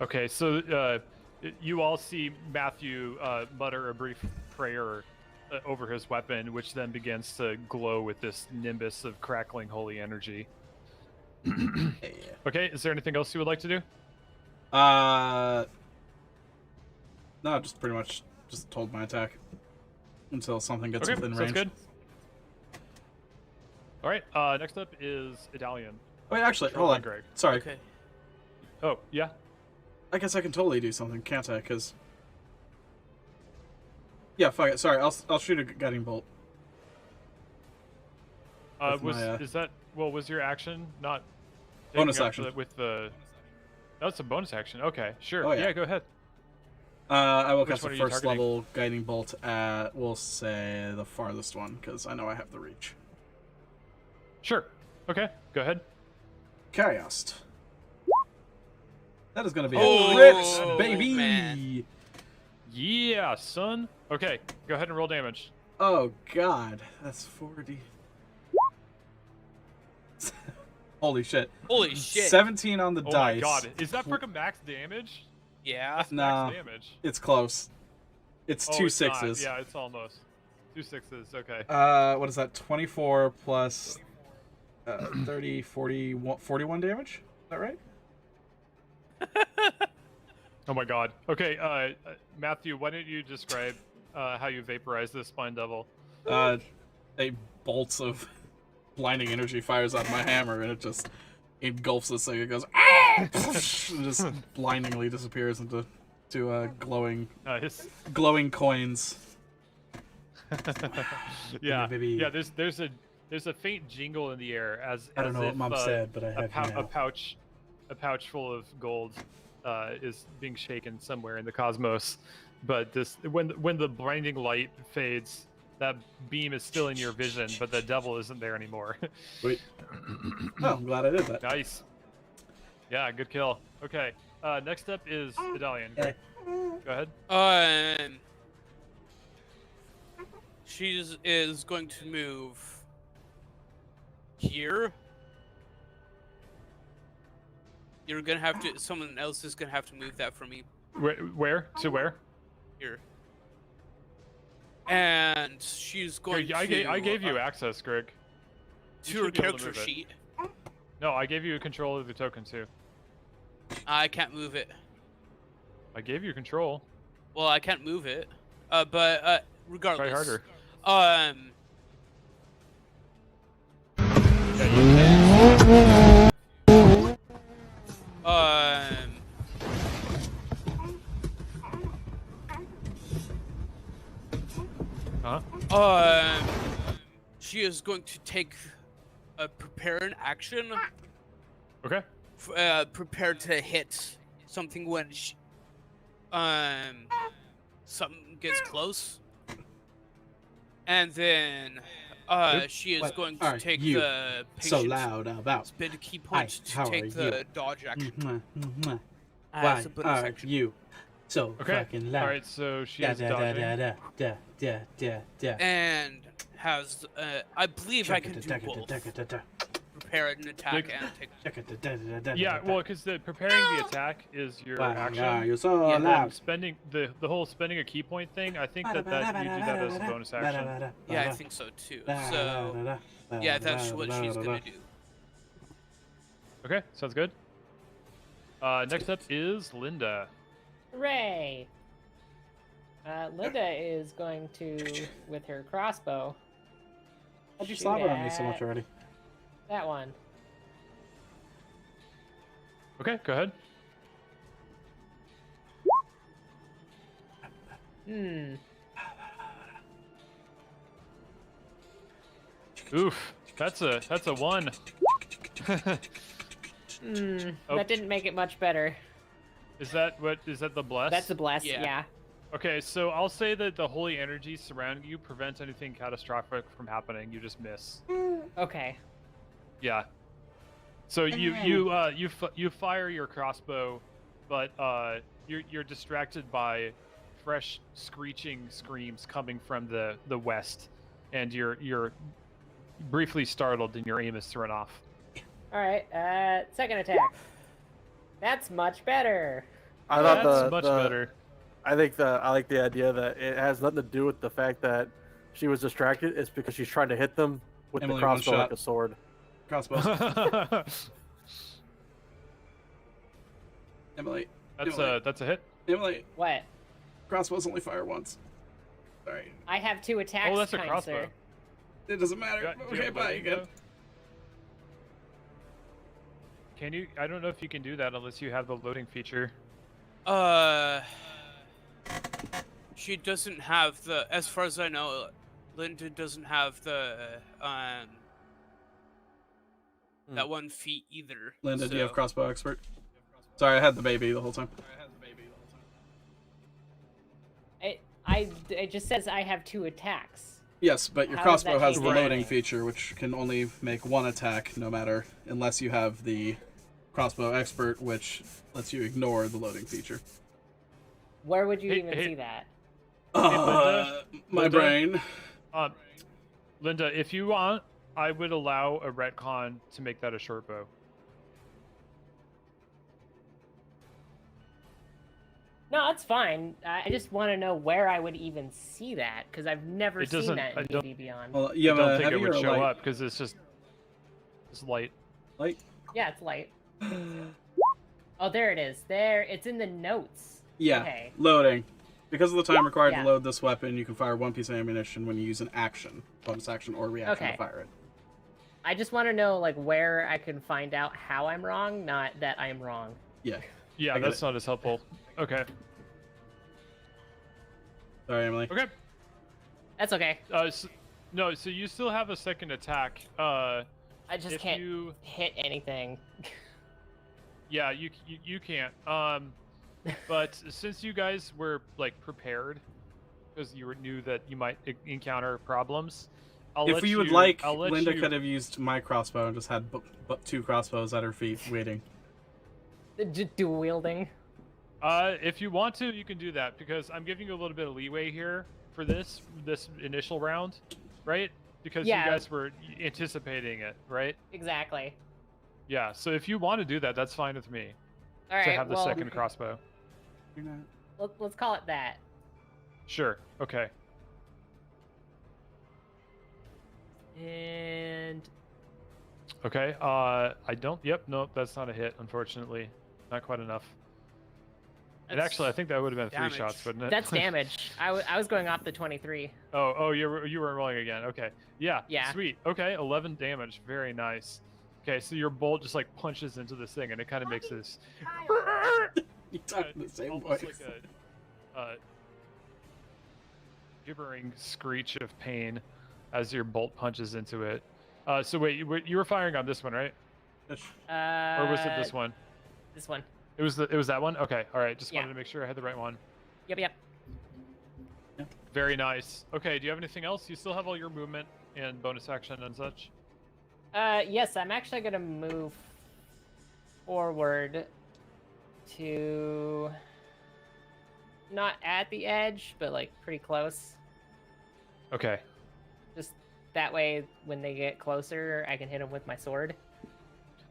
Speaker 3: Okay, so you all see Matthew mutter a brief prayer over his weapon, which then begins to glow with this nimbus of crackling holy energy. Okay, is there anything else you would like to do?
Speaker 2: No, just pretty much just hold my attack until something gets within range.
Speaker 3: Sounds good. All right, next up is Idalian.
Speaker 2: Wait, actually, hold on.
Speaker 3: Greg.
Speaker 2: Sorry.
Speaker 5: Okay.
Speaker 3: Oh, yeah?
Speaker 2: I guess I can totally do something, can't I? Because... Yeah, fuck it. Sorry, I'll shoot a guiding bolt.
Speaker 3: Was your action not
Speaker 2: Bonus action.
Speaker 3: With the... That's a bonus action. Okay, sure.
Speaker 2: Oh, yeah.
Speaker 3: Go ahead.
Speaker 2: I will cast a first level guiding bolt at, we'll say, the farthest one, because I know I have the reach.
Speaker 3: Sure. Okay, go ahead.
Speaker 2: Chaos. That is going to be a crit, baby!
Speaker 5: Man.
Speaker 3: Yeah, son. Okay, go ahead and roll damage.
Speaker 2: Oh, God. That's 40. Holy shit.
Speaker 5: Holy shit.
Speaker 2: 17 on the dice.
Speaker 3: Oh my god. Is that freaking max damage?
Speaker 5: Yeah.
Speaker 3: That's
Speaker 2: nah,
Speaker 3: max damage.
Speaker 2: It's close. It's 2 sixes.
Speaker 3: Yeah, it's almost. 2 sixes, okay.
Speaker 2: What is that? 24 plus 30, 41 damage? Is that right?
Speaker 3: Oh my god. Okay, Matthew, why don't you describe how you vaporize this spine devil?
Speaker 2: A bolt of blinding energy fires out of my hammer, and it just engulfs this thing. It goes, ah! And just blindingly disappears into glowing coins.
Speaker 3: Yeah, yeah. There's a faint jingle in the air as
Speaker 2: I don't know
Speaker 3: if,
Speaker 2: what Mom said, but I have
Speaker 3: a pouch full of gold is being shaken somewhere in the cosmos. But when the blinding light fades, that beam is still in your vision, but the devil isn't there anymore.
Speaker 2: Wait. Oh, I'm glad I did that.
Speaker 3: Nice. Yeah, good kill. Okay. Next up is Vidalian. Go ahead.
Speaker 5: She is going to move here. You're gonna have to. Someone else is gonna have to move that for me.
Speaker 3: Where? To where?
Speaker 5: Here. And she's going
Speaker 3: I gave you access, Greg.
Speaker 5: To her character sheet.
Speaker 3: No, I gave you control of the token too.
Speaker 5: I can't move it.
Speaker 3: I gave you control.
Speaker 5: Well, I can't move it. But regardless.
Speaker 3: Try harder.
Speaker 5: She is going to take prepare an action.
Speaker 3: Okay.
Speaker 5: Prepare to hit something when something gets close, and then she is going to take the
Speaker 2: so loud about
Speaker 5: spend a key point to take the dodge action.
Speaker 2: Why are you so fucking loud?
Speaker 3: All right, so she is dodging.
Speaker 5: And has I believe I can do both. Prepare an attack and take.
Speaker 3: Yeah, well, because preparing the attack is your action.
Speaker 2: Why are you so loud?
Speaker 3: Spending the whole spending a key point thing. I think that you do that as a bonus action.
Speaker 5: Yeah, I think so too. So yeah, that's what she's gonna do.
Speaker 3: Okay, sounds good. Next up is Linda.
Speaker 4: Hooray! Linda is going to, with her crossbow.
Speaker 2: How'd you slobber on me so much already?
Speaker 4: That one.
Speaker 3: Okay, go ahead. Oof, that's a 1.
Speaker 4: That didn't make it much better.
Speaker 3: Is that the bless?
Speaker 4: That's the bless, yeah.
Speaker 3: Okay, so I'll say that the holy energy surrounding you prevents anything catastrophic from happening. You just miss.
Speaker 4: Okay.
Speaker 3: Yeah. So you fire your crossbow, but you're distracted by fresh screeching screams coming from the west, and you're briefly startled, and your aim is thrown off.
Speaker 4: All right. Second attack. That's much better.
Speaker 1: I thought
Speaker 3: that's much better.
Speaker 1: I like the idea that it has nothing to do with the fact that she was distracted. It's because she's trying to hit them with the crossbow like a sword.
Speaker 2: Crossbow. Emily.
Speaker 3: That's a hit.
Speaker 2: Emily.
Speaker 4: What?
Speaker 2: Crossbows only fire once. Sorry.
Speaker 4: I have 2 attacks.
Speaker 3: Oh, that's a crossbow.
Speaker 4: Sir.
Speaker 2: It doesn't matter. Okay, bye again.
Speaker 3: Can you? I don't know if you can do that unless you have the loading feature.
Speaker 5: She doesn't have the. As far as I know, Linda doesn't have the that 1 feat either.
Speaker 2: Linda,
Speaker 5: so...
Speaker 2: do you have crossbow expert? Sorry, I had the baby the whole time.
Speaker 4: It just says I have 2 attacks.
Speaker 2: Yes, but your
Speaker 4: How
Speaker 2: crossbow has
Speaker 4: does
Speaker 2: the
Speaker 4: that change
Speaker 2: loading
Speaker 4: anything?
Speaker 2: feature, which can only make 1 attack, no matter, unless you have the crossbow expert, which lets you ignore the loading feature.
Speaker 4: Where would you even see that?
Speaker 3: Linda?
Speaker 2: My
Speaker 3: Linda?
Speaker 2: brain.
Speaker 3: Linda, if you want, I would allow a retcon to make that a short bow.
Speaker 4: No, that's fine. I just want to know where I would even see that, because I've never seen that in D&D Beyond.
Speaker 2: Well, you
Speaker 3: I
Speaker 2: have
Speaker 3: don't think it
Speaker 2: heavy
Speaker 3: would
Speaker 2: or
Speaker 3: show
Speaker 2: light?
Speaker 3: up because it's light.
Speaker 2: Light?
Speaker 4: Yeah, it's light. Oh, there it is. There, it's in the notes.
Speaker 2: Yeah,
Speaker 4: Okay.
Speaker 2: loading. Because of the time required
Speaker 4: Yeah.
Speaker 2: to load this weapon, you can fire 1 piece of ammunition when you use an action, bonus action, or reaction to fire it.
Speaker 4: I just want to know, like, where I can find out how I'm wrong, not that I'm wrong.
Speaker 2: Yeah.
Speaker 3: Yeah, that's not as helpful. Okay.
Speaker 2: Sorry, Emily.
Speaker 3: Okay.
Speaker 4: That's okay.
Speaker 3: So you still have a second attack.
Speaker 4: I just can't
Speaker 3: you...
Speaker 4: hit anything.
Speaker 3: Yeah, you can't. But since you guys were like prepared, because you knew that you might encounter problems,
Speaker 2: if you would like, Linda could have used my crossbow and just had 2 crossbows at her feet waiting.
Speaker 4: Dual wielding.
Speaker 3: If you want to, you can do that, because I'm giving you a little bit of leeway here for this initial round, right? Because you guys were anticipating it, right?
Speaker 4: Exactly.
Speaker 3: Yeah, so if you want to do that, that's fine with me.
Speaker 4: All right,
Speaker 3: to have the second crossbow.
Speaker 4: Let's call it that.
Speaker 3: Sure. Okay.
Speaker 4: And
Speaker 3: okay. I don't. Yep. Nope. That's not a hit. Unfortunately, not quite enough. And actually, I think that would have been 3 shots, wouldn't it?
Speaker 4: That's damage. I was going off the 23.
Speaker 3: Oh, you were rolling again. Okay. Yeah.
Speaker 4: Yeah.
Speaker 3: Sweet. Okay. 11 damage. Very nice. Okay, so your bolt just like punches into this thing, and it kind of makes this.
Speaker 2: You talk in the same voice.
Speaker 3: Like a gibbering screech of pain as your bolt punches into it. So wait, you were firing on this one, right? Or was it this one?
Speaker 4: This one.
Speaker 3: It was that one. Okay, all right. Just wanted to make sure I had the right one.
Speaker 4: Yep.
Speaker 3: Very nice. Okay, do you have anything else? You still have all your movement and bonus action and such.
Speaker 4: Yes, I'm actually gonna move forward to not at the edge, but like pretty close.
Speaker 3: Okay.
Speaker 4: Just that way, when they get closer, I can hit them with my sword.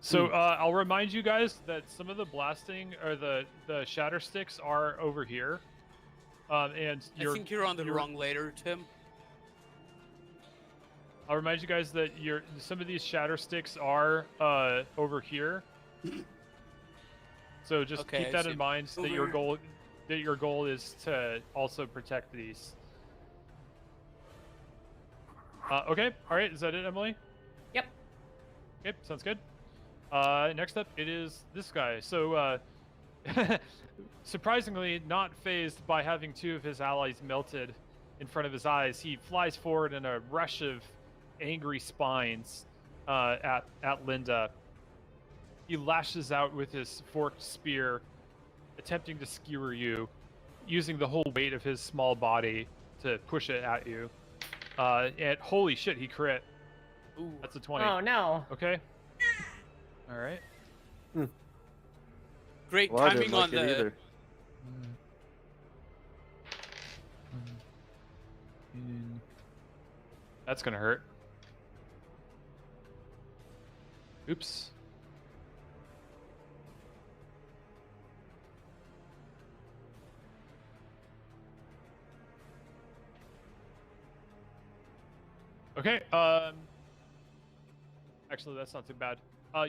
Speaker 3: So I'll remind you guys that some of the blasting or the shatter sticks are over here. And
Speaker 5: I think you're on the wrong layer, Tim.
Speaker 3: I'll remind you guys that some of these shatter sticks are over here. So just keep that in mind. That your goal is to also protect these. Okay. All right. Is that it, Emily?
Speaker 4: Yep.
Speaker 3: Okay. Sounds good. Next up, it is this guy. So, surprisingly, not fazed by having 2 of his allies melted in front of his eyes, he flies forward in a rush of angry spines at Linda. He lashes out with his forked spear, attempting to skewer you, using the whole weight of his small body to push it at you. And holy shit, he crit.
Speaker 5: Ooh.
Speaker 3: That's a 20.
Speaker 4: Oh no.
Speaker 3: Okay. All right.
Speaker 5: Great
Speaker 1: Well,
Speaker 5: timing on the.
Speaker 1: Either.
Speaker 3: That's gonna hurt. Oops. Okay. Actually, that's not too bad.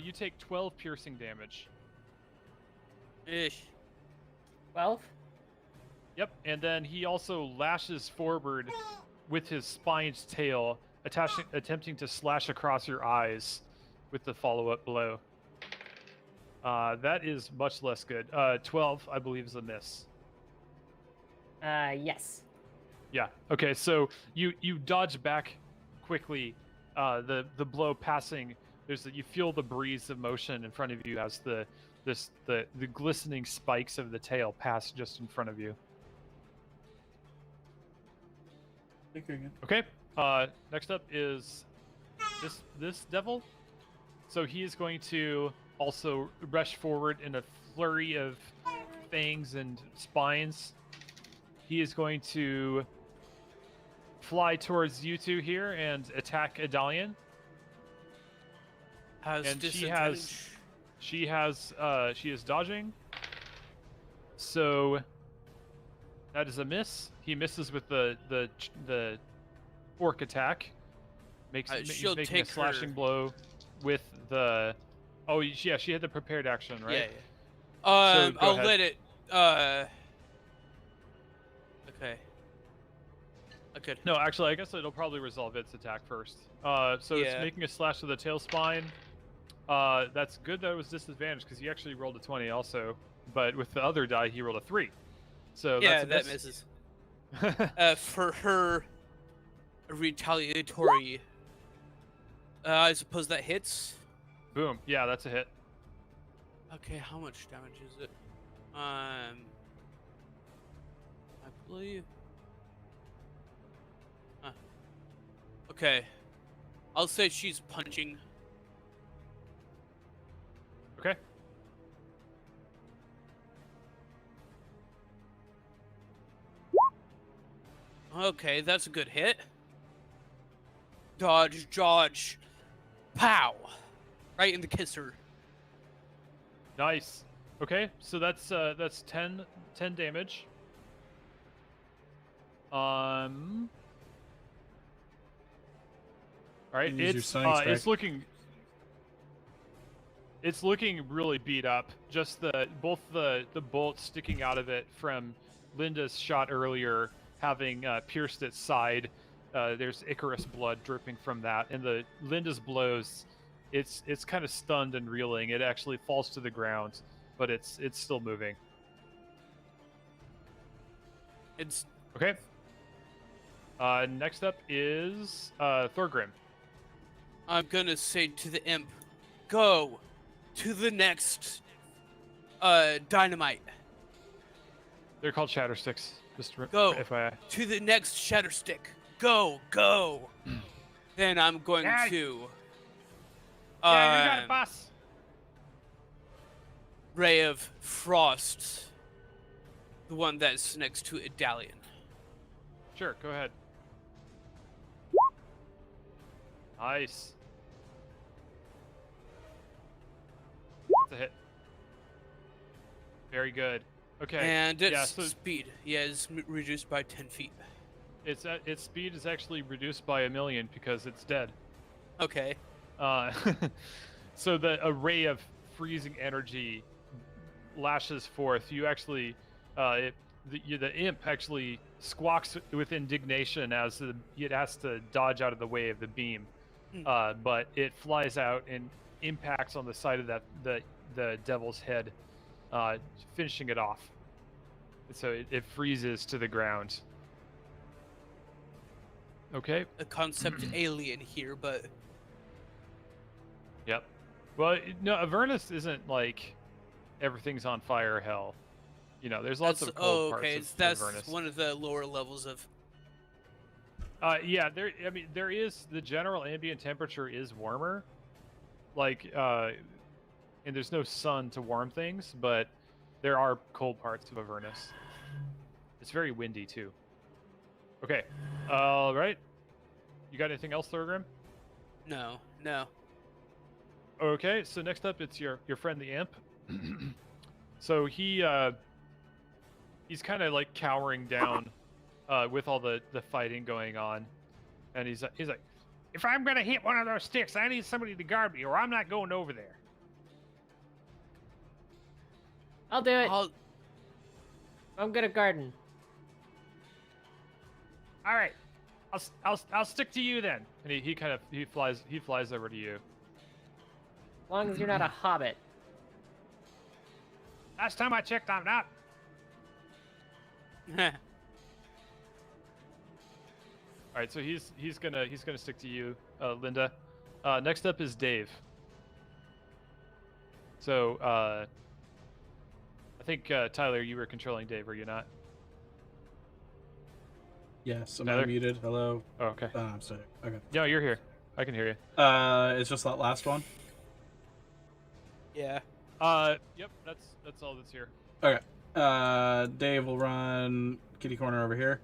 Speaker 3: You take 12 piercing damage.
Speaker 5: Ish.
Speaker 4: 12?
Speaker 3: Yep, and then he also lashes forward with his spine's tail, attempting to slash across your eyes with the follow-up blow. That is much less good. 12, I believe, is a miss.
Speaker 4: Yes.
Speaker 3: Yeah. Okay, so you dodge back quickly, the blow passing you feel the breeze of motion in front of you as the glistening spikes of the tail pass just in front of you. Okay. Next up is this devil. So he is going to also rush forward in a flurry of fangs and spines. He is going to fly towards you two here and attack Adalian. And she is dodging. So that is a miss. He misses with the fork attack. He's making a slashing blow with the. Oh yeah, she had the prepared action, right?
Speaker 5: Yeah.
Speaker 3: So
Speaker 5: I'll
Speaker 3: ahead.
Speaker 5: let it. Okay. Okay.
Speaker 3: No, actually, I guess it'll probably resolve its attack first. So it's making a slash to the tail spine. That's good that it was disadvantaged because he actually rolled a 20 also, but with the other die he rolled a 3. So
Speaker 5: yeah,
Speaker 3: that's
Speaker 5: that misses. For her retaliatory, I suppose that hits.
Speaker 3: Boom. Yeah, that's a hit.
Speaker 5: Okay, how much damage is it? I believe. Okay, I'll say she's punching.
Speaker 3: Okay.
Speaker 5: Okay, that's a good hit. Dodge, pow! Right in the kisser.
Speaker 3: Nice. Okay, so that's 10 damage. All right, it's looking really beat up. Just both the bolts sticking out of it from Linda's shot earlier having pierced its side. There's Icarus blood dripping from that, and Linda's blows. It's kind of stunned and reeling. It actually falls to the ground, but it's still moving.
Speaker 5: It's
Speaker 3: okay. Next up is Thorgrim.
Speaker 5: I'm gonna say to the imp, go to the next dynamite.
Speaker 3: They're called shatter sticks. Just
Speaker 5: go
Speaker 3: FYI.
Speaker 5: To the next shatter stick. Go. Then I'm going to.
Speaker 6: Yeah, you got it, boss.
Speaker 5: Ray of Frost. The one that's next to Adalian.
Speaker 3: Sure, go ahead. Nice. That's a hit. Very good. Okay.
Speaker 5: And its speed, is reduced by 10 feet.
Speaker 3: Its speed is actually reduced by 1,000,000 because it's dead.
Speaker 5: Okay.
Speaker 3: So the array of freezing energy lashes forth. You actually, the imp actually squawks with indignation as it has to dodge out of the way of the beam. But it flies out and impacts on the side of the devil's head, finishing it off. So it freezes to the ground. Okay.
Speaker 5: A concept alien here, but.
Speaker 3: Yep. Well, no, Avernus isn't like everything's on fire hell. You know, there's lots of cold parts of
Speaker 5: that's
Speaker 3: Avernus.
Speaker 5: One of the lower levels of.
Speaker 3: Yeah, there is the general ambient temperature is warmer, like, and there's no sun to warm things, but there are cold parts of Avernus. It's very windy too. Okay, all right. You got anything else, Thorgrim?
Speaker 5: No.
Speaker 3: Okay, so next up it's your friend the imp. So he's kind of like cowering down. With all the fighting going on, and he's like,
Speaker 6: if I'm gonna hit one of those sticks, I need somebody to guard me, or I'm not going over there.
Speaker 4: I'll do it. I'm gonna garden.
Speaker 6: All right, I'll stick to you then.
Speaker 3: And he flies over to you.
Speaker 4: As long as you're not a hobbit.
Speaker 6: Last time I checked, I'm not.
Speaker 3: All right, so he's gonna stick to you, Linda. Next up is Dave. So, I think, Tyler, you were controlling Dave, were you not?
Speaker 2: Yes, am I muted? Hello?
Speaker 3: Oh, okay.
Speaker 2: I'm sorry. Okay.
Speaker 3: No, you're here. I can hear you.
Speaker 2: It's just that last one?
Speaker 5: Yeah.
Speaker 3: Yep, that's all that's here.
Speaker 2: Okay. Dave will run kitty corner over here.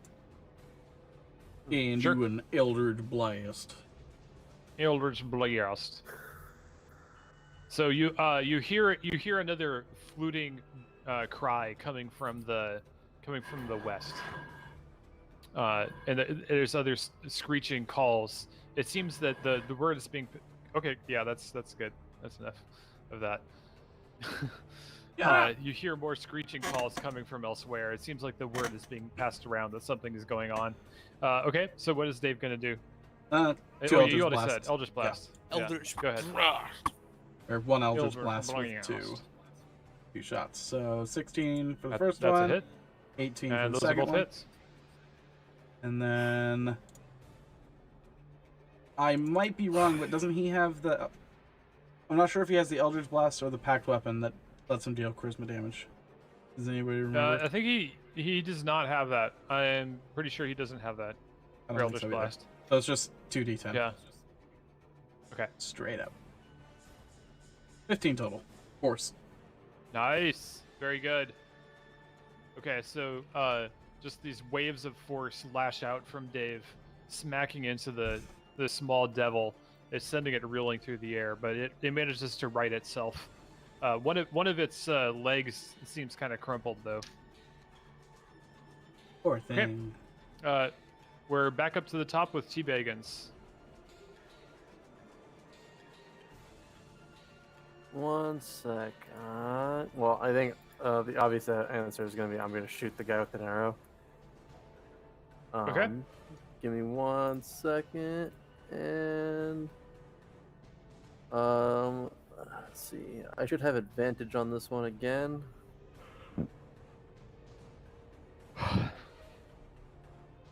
Speaker 2: And do an Eldritch Blast.
Speaker 3: Eldritch Blast. So you hear another fluting cry coming from the west. And there's other screeching calls. It seems that the word is being. Okay, yeah, that's good. That's enough of that.
Speaker 2: Yeah.
Speaker 3: You hear more screeching calls coming from elsewhere. It seems like the word is being passed around that something is going on. Okay, so what is Dave gonna do? You already said Eldritch Blast.
Speaker 5: Yeah. Eldritch
Speaker 3: Go ahead.
Speaker 2: Or one Eldritch Blast with two shots. So 16 for the first
Speaker 3: one.
Speaker 2: That's
Speaker 3: a hit.
Speaker 2: 18
Speaker 3: and
Speaker 2: for the
Speaker 3: those
Speaker 2: second
Speaker 3: are both
Speaker 2: one.
Speaker 3: Hits.
Speaker 2: And then I might be wrong, but doesn't he have the? I'm not sure if he has the Eldritch Blast or the Pact Weapon that lets him deal charisma damage. Does anybody remember?
Speaker 3: I think he does not have that. I'm pretty sure he doesn't have that.
Speaker 2: I don't
Speaker 3: Eldritch
Speaker 2: think so
Speaker 3: Blast.
Speaker 2: So it's just 2d10.
Speaker 3: Yeah. Okay.
Speaker 2: Straight up. 15 total. Force.
Speaker 3: Nice. Very good. Okay, so just these waves of force lash out from Dave, smacking into the small devil. It's sending it reeling through the air, but it manages to right itself. One of its legs seems kind of crumpled though.
Speaker 2: Poor thing.
Speaker 3: Okay. We're back up to the top with T-Bagans.
Speaker 1: One sec. Well, I think the obvious answer is going to be I'm going to shoot the guy with an arrow.
Speaker 3: Okay.
Speaker 1: Give me 1 second. And let's see. I should have advantage on this one again.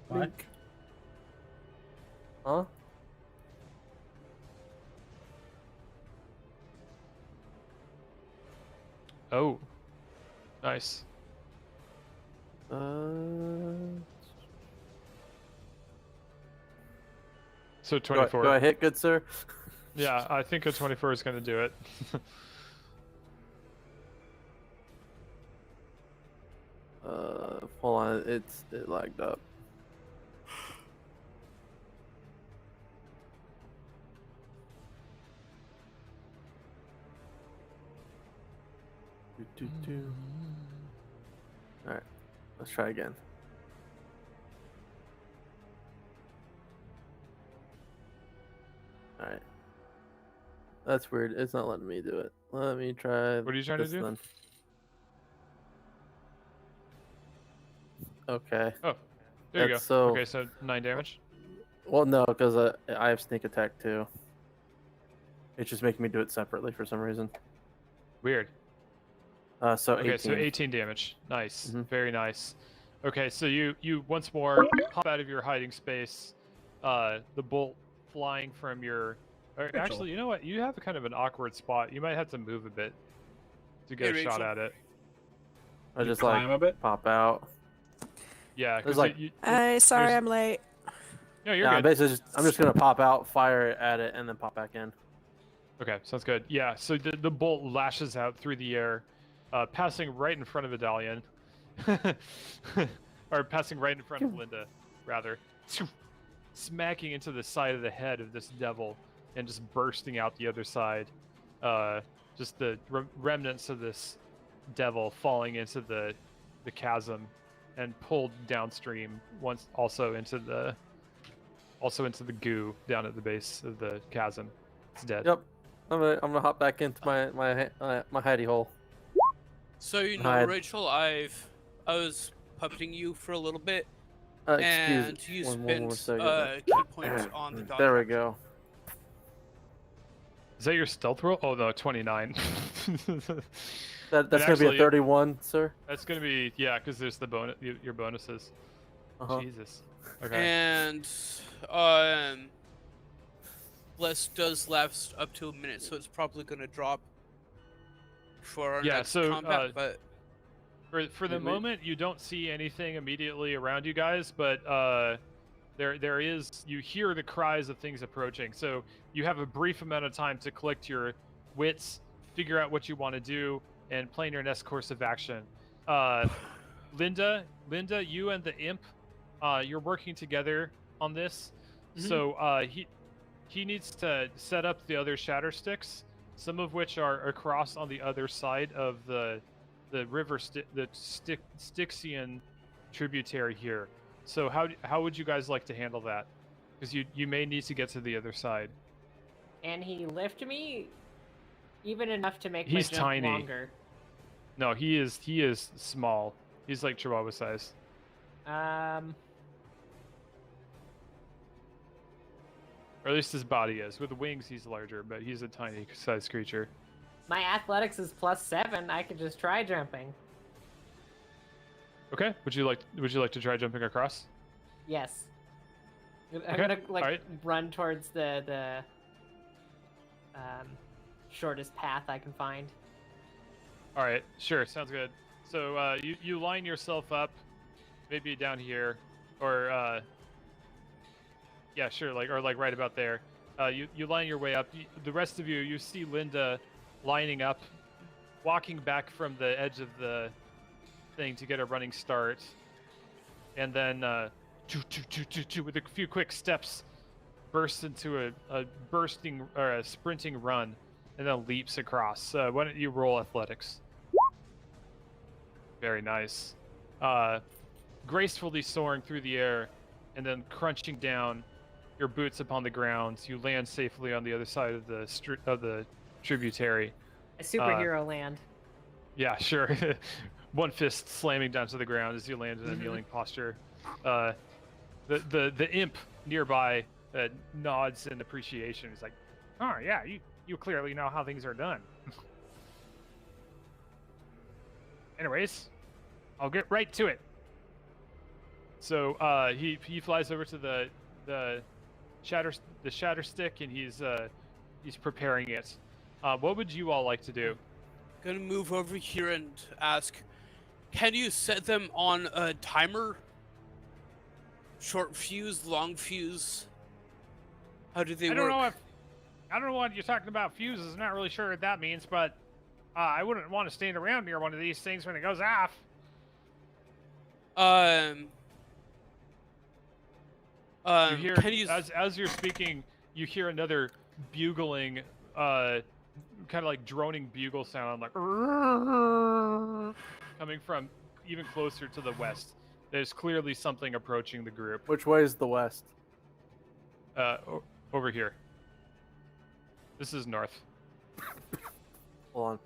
Speaker 2: What?
Speaker 1: Huh?
Speaker 3: Oh. Nice. So 24.
Speaker 1: Do I hit, good sir?
Speaker 3: Yeah, I think a 24 is going to do it.
Speaker 1: Hold on, it lagged up. Alright, let's try again. Alright. That's weird. It's not letting me do it. Let me try.
Speaker 3: What are you trying to do?
Speaker 1: Then. Okay.
Speaker 3: Oh, there you go.
Speaker 1: So,
Speaker 3: okay, so 9 damage.
Speaker 1: Well, no, because I have sneak attack too. It's just making me do it separately for some reason.
Speaker 3: Weird.
Speaker 1: So
Speaker 3: okay,
Speaker 1: 18.
Speaker 3: so 18 damage. Nice.
Speaker 1: Mm-hmm.
Speaker 3: Very nice. Okay, so you once more pop out of your hiding space. The bolt flying from your. Actually, you know what? You have kind of an awkward spot. You might have to move a bit to get a shot at it.
Speaker 1: I just like a bit? Pop out.
Speaker 3: Yeah,
Speaker 1: because like.
Speaker 7: Sorry, I'm late.
Speaker 3: No, you're good.
Speaker 1: Basically, I'm just gonna pop out, fire at it, and then pop back in.
Speaker 3: Okay, sounds good. Yeah, so the bolt lashes out through the air, passing right in front of Vidalian. Or passing right in front of Linda, rather. Smacking into the side of the head of this devil and just bursting out the other side. Just the remnants of this devil falling into the chasm and pulled downstream, once also into the goo down at the base of the chasm. It's dead.
Speaker 1: Yep. I'm gonna hop back into my hidey hole.
Speaker 5: So you know, Rachel, I was puppeting you for a little bit, and you spent key points on the dog.
Speaker 1: There we go.
Speaker 3: Is that your stealth roll? Oh no, 29.
Speaker 1: That's gonna be a 31, sir.
Speaker 3: That's gonna be because there's the bonus, your bonuses. Jesus. Okay.
Speaker 5: And Bless does last up to a minute, so it's probably gonna drop for our next combat, but
Speaker 3: for the moment you don't see anything immediately around you guys, but there is, you hear the cries of things approaching. So you have a brief amount of time to collect your wits, figure out what you want to do, and plan your next course of action. Linda, you and the imp, you're working together on this. Mm-hmm. So he needs to set up the other shatter sticks, some of which are across on the other side of the river, the Styxian tributary here. So how would you guys like to handle that? Because you may need to get to the other side.
Speaker 4: And he lift me even enough to make
Speaker 3: He's
Speaker 4: my jump
Speaker 3: tiny.
Speaker 4: longer.
Speaker 3: No, he is small. He's like Chihuahua size. Or at least his body is. With wings, he's larger, but he's a tiny sized creature.
Speaker 4: My athletics is +7. I could just try jumping.
Speaker 3: Okay. Would you like to try jumping across?
Speaker 4: Yes. I'm gonna run towards the shortest path I can find.
Speaker 3: All right. Sure. Sounds good. So you line yourself up, maybe down here, or yeah, sure, like right about there. You line your way up. The rest of you see Linda lining up, walking back from the edge of the thing to get a running start, and then with a few quick steps, bursts into a bursting or a sprinting run, and then leaps across. Why don't you roll athletics? Very nice. Gracefully soaring through the air, and then crunching down, your boots upon the ground. You land safely on the other side of the tributary.
Speaker 4: A superhero land.
Speaker 3: Yeah, sure. One fist slamming down to the ground as you land in a kneeling posture. The imp nearby nods in appreciation. He's like,
Speaker 6: "Oh yeah, you clearly know how things are done." Anyways, I'll get right to it.
Speaker 3: So he flies over to the shatter stick, and he's preparing it. What would you all like to do?
Speaker 5: Gonna move over here and ask, can you set them on a timer? Short fuse, long fuse? How do they work?
Speaker 6: I don't know what you're talking about fuses. I'm not really sure what that means, but I wouldn't want to stand around near one of these things when it goes off.
Speaker 3: You hear, as you're speaking, you hear another bugling, kind of like droning bugle sound, like coming from even closer to the west. There's clearly something approaching the group.
Speaker 1: Which way is the west?
Speaker 3: Over here. This is north.
Speaker 1: Hold on.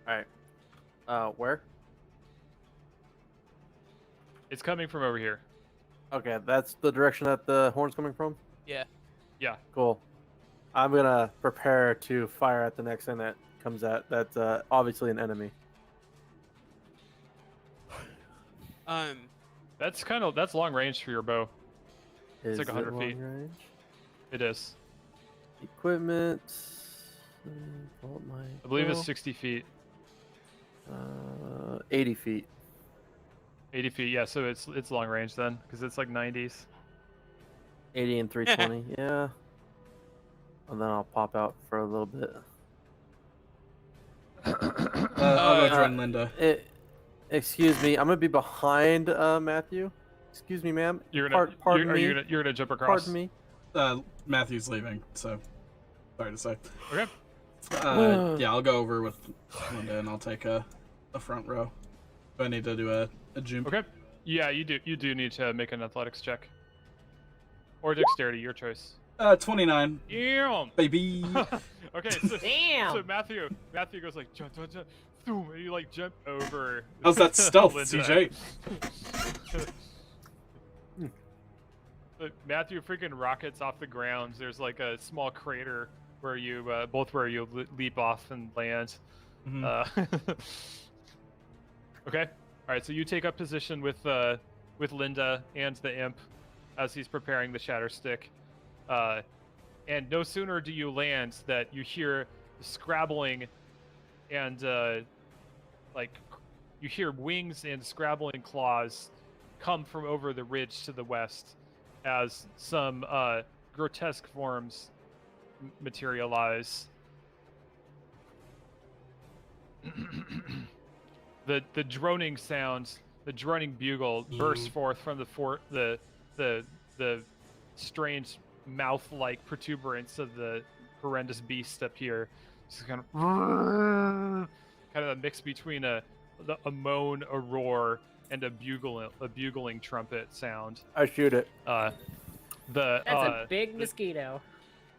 Speaker 1: All right. Where?
Speaker 3: It's coming from over here.
Speaker 1: Okay, that's the direction that the horn's coming from?
Speaker 5: Yeah.
Speaker 3: Yeah.
Speaker 1: Cool. I'm gonna prepare to fire at the next thing that comes at. That's obviously an enemy.
Speaker 3: That's long range for your bow. It's like 100 feet.
Speaker 1: Range?
Speaker 3: It is.
Speaker 1: Equipment.
Speaker 3: I believe it's 60 feet.
Speaker 1: 80 feet.
Speaker 3: 80 feet, yeah, so it's long range then, because it's like 90s.
Speaker 1: 80 and 320, yeah. And then I'll pop out for a little bit.
Speaker 2: I'll go join Linda.
Speaker 1: Excuse me, I'm gonna be behind Matthew. Excuse me, ma'am.
Speaker 3: You're gonna jump across.
Speaker 1: Pardon me.
Speaker 2: Matthew's leaving, so sorry to say.
Speaker 3: Okay.
Speaker 2: Yeah, I'll go over with Linda and I'll take a front row. Do I need to do a jump?
Speaker 3: Okay. Yeah, you do need to make an athletics check. Or dexterity, your choice.
Speaker 2: 29.
Speaker 3: Damn.
Speaker 2: Baby.
Speaker 3: Okay, so,
Speaker 4: damn.
Speaker 3: So Matthew goes like jump, boom, and you like jump over.
Speaker 2: How's that stealth, CJ?
Speaker 3: Matthew freaking rockets off the ground. There's like a small crater where you leap off and land.
Speaker 2: Mm-hmm.
Speaker 3: Okay. All right. So you take up position with Linda and the imp as he's preparing the shatter stick. And no sooner do you land that you hear the scrabbling and like you hear wings and scrabbling claws come from over the ridge to the west as some grotesque forms materialize. The droning sounds, the droning bugle bursts forth from the strange mouth-like protuberance of the horrendous beast up here. It's kind of a mix between a moan, a roar, and a bugling trumpet sound.
Speaker 1: I shoot it.
Speaker 4: That's a big mosquito.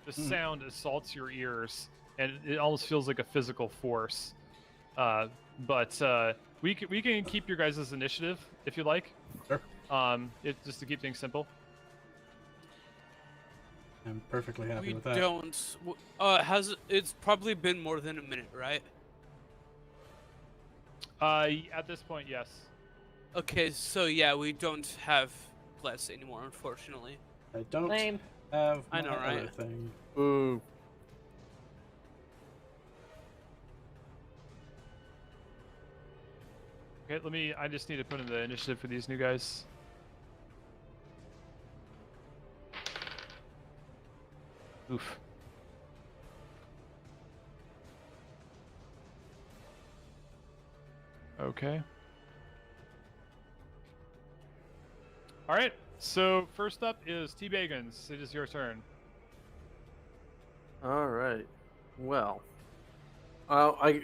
Speaker 3: The sound assaults your ears, and it almost feels like a physical force. But we can keep your guys' initiative if you like.
Speaker 2: Sure.
Speaker 3: Just to keep things simple.
Speaker 2: I'm perfectly happy with that.
Speaker 5: We don't. It's probably been more than a minute, right?
Speaker 3: At this point, yes.
Speaker 5: Okay, so yeah, we don't have bless anymore, unfortunately.
Speaker 2: I don't
Speaker 4: Lame.
Speaker 2: have
Speaker 5: I know, right?
Speaker 2: other thing.
Speaker 1: Ooh.
Speaker 3: Okay, I just need to put in the initiative for these new guys. Oof. Okay. All right. So first up is T. Bagans. It is your turn.
Speaker 1: All right. Well, I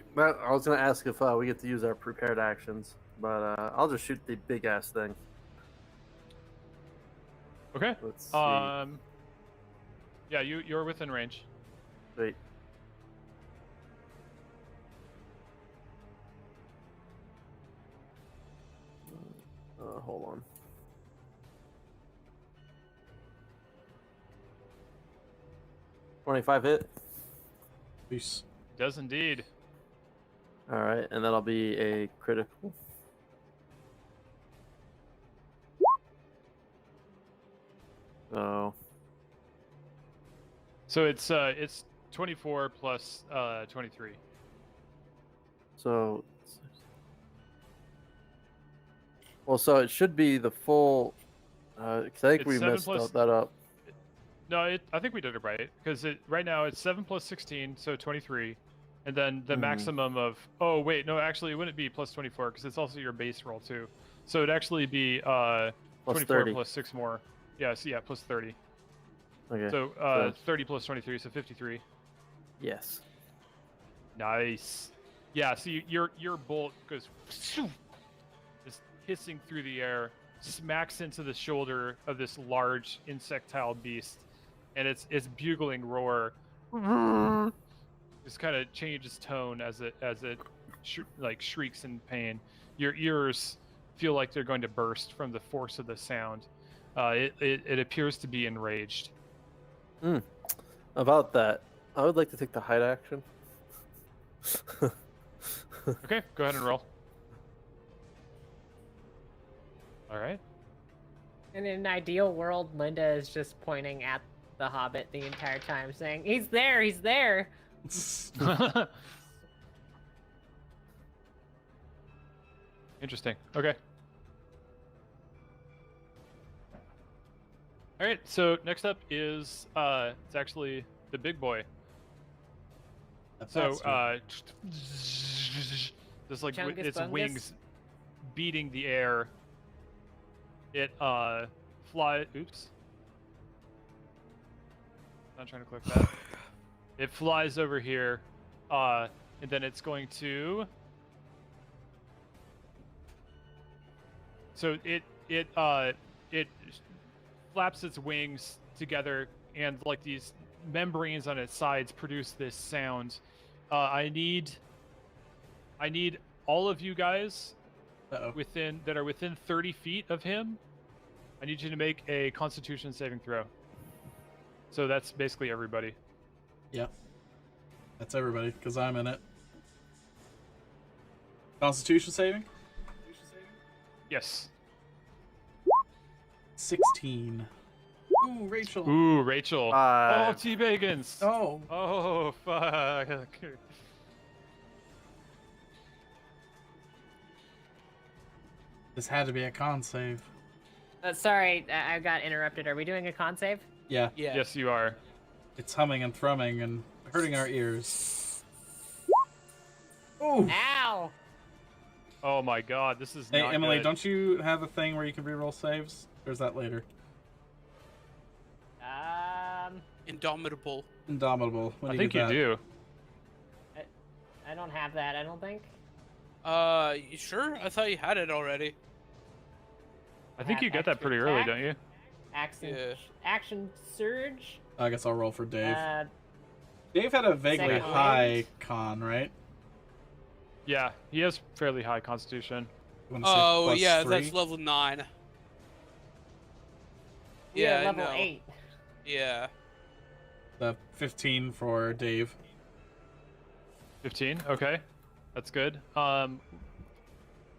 Speaker 1: was gonna ask if we get to use our prepared actions, but I'll just shoot the big ass thing.
Speaker 3: Okay.
Speaker 1: Let's see.
Speaker 3: Yeah, you're within range.
Speaker 1: Wait. Hold on. $25 hit.
Speaker 2: Peace.
Speaker 3: Does indeed.
Speaker 1: All right, and that'll be a critical.
Speaker 3: So it's 24 plus 23.
Speaker 1: So, well, so it should be the full. Because I think we messed that up.
Speaker 3: No, I think we did it right because right now it's 7 plus 16, so 23, and then the maximum of. Oh wait, no, actually it wouldn't be plus 24 because it's also your base roll too. So it'd actually be 24
Speaker 1: 30.
Speaker 3: plus 6 more. Yeah, so yeah, plus 30.
Speaker 1: Okay.
Speaker 3: So 30 plus 23, so 53.
Speaker 1: Yes.
Speaker 3: Nice. Yeah, so your bolt goes just hissing through the air, smacks into the shoulder of this large insectile beast, and its bugling roar just kind of changes tone as it shrieks in pain. Your ears feel like they're going to burst from the force of the sound. It appears to be enraged.
Speaker 1: About that, I would like to take the hide action.
Speaker 3: Okay, go ahead and roll. All right.
Speaker 4: In an ideal world, Linda is just pointing at the Hobbit the entire time, saying, "He's there! He's there!"
Speaker 3: Interesting. Okay. All right. So next up is it's actually the big boy. So just like
Speaker 4: Chungus
Speaker 3: its
Speaker 4: Bungus?
Speaker 3: wings beating the air, it fly. Oops. Not trying to click that. It flies over here, and then it's going to. So it flaps its wings together, and like these membranes on its sides produce this sound. I need all of you guys that are within 30 feet of him. I need you to make a Constitution saving throw. So that's basically everybody.
Speaker 2: Yeah. That's everybody, because I'm in it. Constitution saving?
Speaker 3: Yes.
Speaker 2: 16. Ooh, Rachel.
Speaker 3: Ooh, Rachel. Oh, T. Bagans.
Speaker 2: Oh.
Speaker 3: Oh, fuck.
Speaker 2: This had to be a con save.
Speaker 4: Sorry, I got interrupted. Are we doing a con save?
Speaker 2: Yeah.
Speaker 3: Yes, you are.
Speaker 2: It's humming and thrumming and hurting our ears. Ooh.
Speaker 4: Ow!
Speaker 3: Oh my god, this is
Speaker 2: Hey,
Speaker 3: not
Speaker 2: Emily,
Speaker 3: good.
Speaker 2: don't you have a thing where you can reroll saves? Or is that later?
Speaker 5: Indomitable.
Speaker 2: Indomitable. When
Speaker 3: I
Speaker 2: do
Speaker 3: think
Speaker 2: get
Speaker 3: you
Speaker 2: that?
Speaker 3: do.
Speaker 4: I don't have that, I don't think.
Speaker 5: You sure? I thought you had it already.
Speaker 3: I think you get that pretty early, don't you?
Speaker 4: Action surge.
Speaker 2: I guess I'll roll for Dave. Dave had a vaguely high con, right?
Speaker 3: Yeah, he has fairly high constitution.
Speaker 5: Oh, yeah,
Speaker 2: 3?
Speaker 5: that's level 9.
Speaker 4: Yeah, level 8.
Speaker 5: Yeah.
Speaker 2: The 15 for Dave.
Speaker 3: 15, okay. That's good. So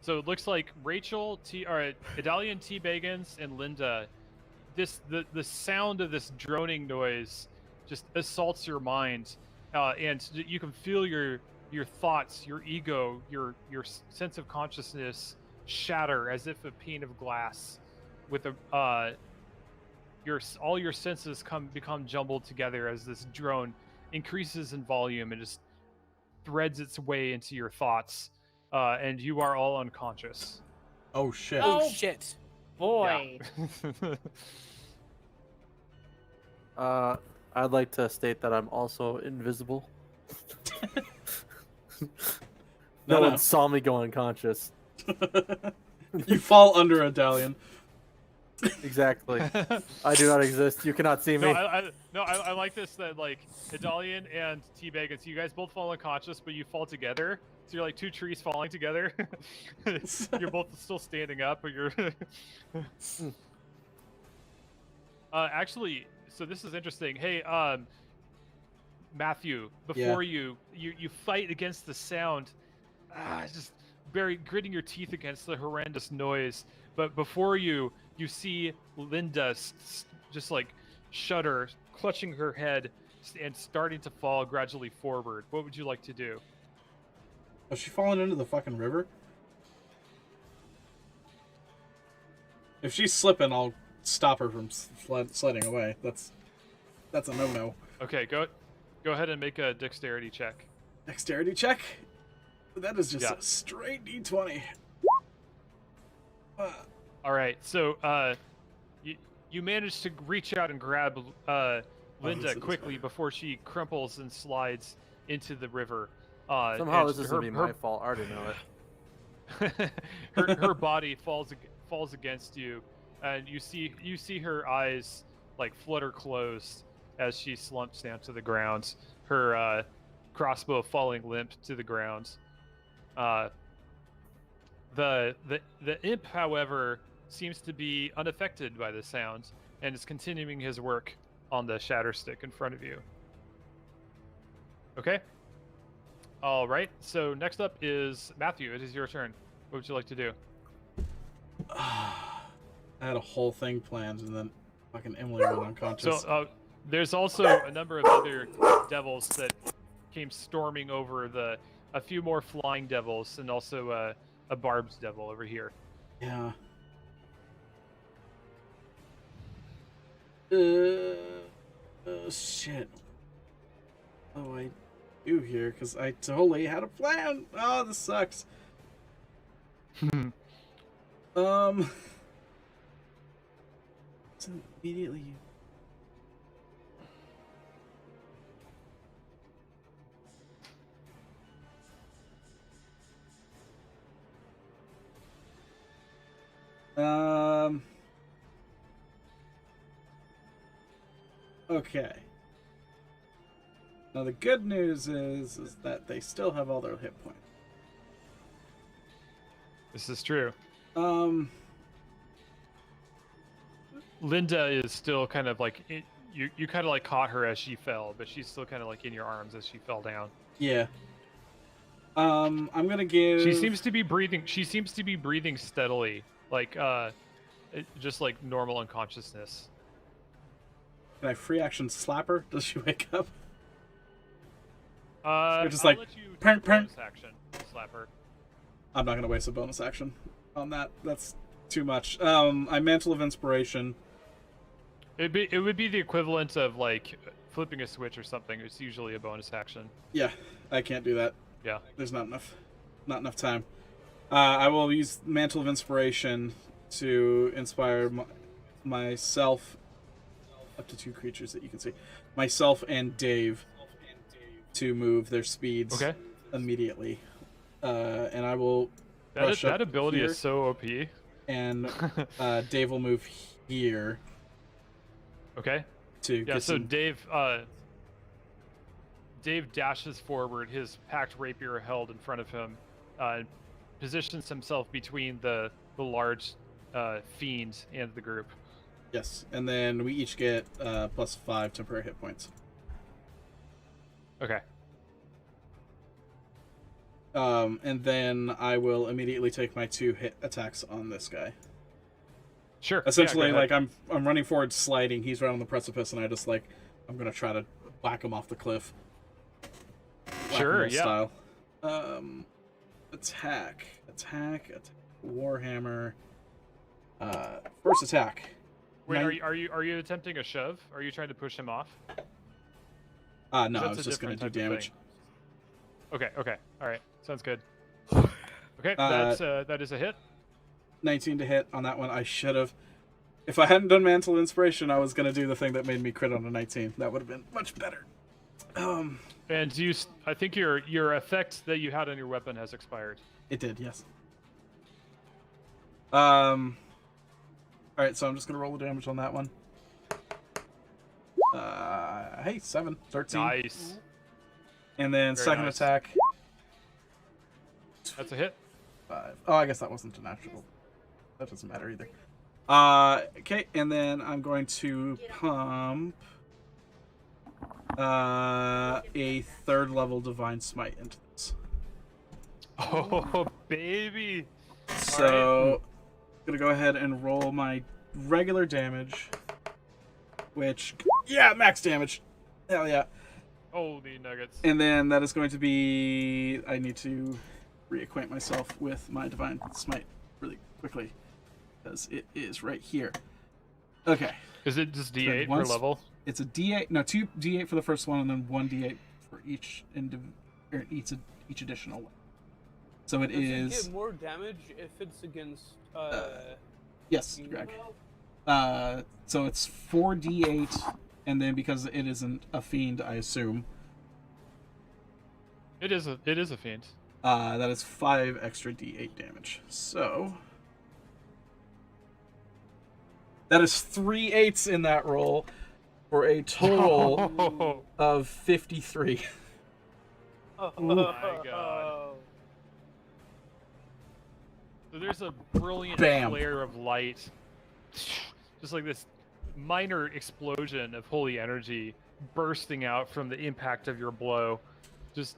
Speaker 3: it looks like Rachel, Idalian, T. Bagans, and Linda, the sound of this droning noise just assaults your mind, and you can feel your thoughts, your ego, your sense of consciousness shatter as if a pane of glass, with all your senses become jumbled together as this drone increases in volume and just threads its way into your thoughts, and you are all unconscious.
Speaker 2: Oh shit!
Speaker 5: Oh shit!
Speaker 4: Boy.
Speaker 1: Yeah. I'd like to state that I'm also invisible. No one saw me go unconscious.
Speaker 2: You fall under a Dalian.
Speaker 1: Exactly. I do not exist. You cannot see me.
Speaker 3: I like this, that like Idalian and T-Bag, so you guys both fall unconscious, but you fall together. So you're like two trees falling together. You're both still standing up, but you're actually, so this is interesting. Hey, Matthew, before you fight against the sound, just gritting your teeth against the horrendous noise. But before you see Linda just like shudder, clutching her head and starting to fall gradually forward. What would you like to do?
Speaker 2: Was she falling into the fucking river? If she's slipping, I'll stop her from sledding away. That's a no-no.
Speaker 3: Okay, go ahead and make a dexterity check.
Speaker 2: Dexterity check? That is just a straight D20.
Speaker 3: All right, so you managed to reach out and grab Linda quickly before she crumples and slides into the river.
Speaker 1: Somehow this is gonna be my fault. I already know
Speaker 3: it. her body falls against you, and you see her eyes like flutter closed as she slumps down to the ground. Her crossbow falling limp to the ground. The imp, however, seems to be unaffected by the sound and is continuing his work on the shatter stick in front of you. Okay. All right. So next up is Matthew. It is your turn. What would you like to do?
Speaker 2: I had a whole thing planned, and then fucking Emily went unconscious.
Speaker 3: So there's also a number of other devils that came storming over a few more flying devils, and also a barbed devil over here.
Speaker 2: Yeah. Shit. Oh, I do here, because I totally had a plan. Oh, this sucks. So immediately. Okay. Now the good news is that they still have all their hit points.
Speaker 3: This is true. Linda is still kind of like you kind of like caught her as she fell, but she's still kind of like in your arms as she fell down.
Speaker 2: Yeah. I'm gonna give.
Speaker 3: She seems to be breathing. She seems to be breathing steadily, like just like normal unconsciousness.
Speaker 2: Can I free action slap her? Does she wake up?
Speaker 3: Or
Speaker 2: just like
Speaker 3: let you
Speaker 2: parent.
Speaker 3: Action slap her.
Speaker 2: I'm not gonna waste a bonus action. on that. That's too much. I Mantle of Inspiration.
Speaker 3: It would be the equivalent of like flipping a switch or something. It's usually a bonus action.
Speaker 2: Yeah, I can't do that.
Speaker 3: Yeah,
Speaker 2: there's not enough time. I will use Mantle of Inspiration to inspire myself, up to 2 creatures that you can see, myself and Dave, to move their speeds immediately. And I will
Speaker 3: that ability
Speaker 2: here,
Speaker 3: is so OP.
Speaker 2: And Dave will move here.
Speaker 3: Okay. So Dave dashes forward, his packed rapier held in front of him, positions himself between the large fiend and the group.
Speaker 2: Yes, and then we each get +5 temporary hit points.
Speaker 3: Okay.
Speaker 2: And then I will immediately take my 2 hit attacks on this guy.
Speaker 3: Sure.
Speaker 2: Essentially, like I'm running forward, sliding. He's right on the precipice, and I just I'm gonna try to whack him off the cliff.
Speaker 3: Sure. Yeah.
Speaker 2: Style. Attack. Warhammer. First attack.
Speaker 3: Wait, are you attempting a shove? Are you trying to push him off?
Speaker 2: No, I was just gonna do damage.
Speaker 3: Okay. All right. Sounds good. Okay, that is a hit.
Speaker 2: 19 to hit on that one. I should have. If I hadn't done Mantle Inspiration, I was gonna do the thing that made me crit on a 19. That would have been much better.
Speaker 3: And I think your effect that you had on your weapon has expired.
Speaker 2: It did, yes. All right, so I'm just gonna roll the damage on that one. Hey, 7, 13.
Speaker 3: Nice.
Speaker 2: And then
Speaker 3: Very
Speaker 2: second
Speaker 3: nice.
Speaker 2: attack.
Speaker 3: That's a hit.
Speaker 2: 5. Oh, I guess that wasn't a natural. That doesn't matter either. Okay, and then I'm going to pump a 3rd level Divine Smite into this.
Speaker 3: Oh, baby!
Speaker 2: So, I'm gonna go ahead and roll my regular damage, which, yeah, max damage. Hell yeah.
Speaker 3: Holy nuggets.
Speaker 2: And then that is going to be, I need to reacquaint myself with my Divine Smite really quickly, because it is right here. Okay.
Speaker 3: Is it just D8 per level?
Speaker 2: It's a D8, no, 2 D8 for the first one, and then 1 D8 for each additional one. So it is.
Speaker 5: Does it get more damage if it's against?
Speaker 2: Yes, Greg. So it's 4 D8, and then because it isn't a fiend, I assume.
Speaker 3: It is a fiend.
Speaker 2: That is 5 extra D8 damage. So that is 3 8s in that roll for a total of 53.
Speaker 3: Oh my god. So there's a brilliant flare of light. Just like this minor explosion of holy energy bursting out from the impact of your blow. Just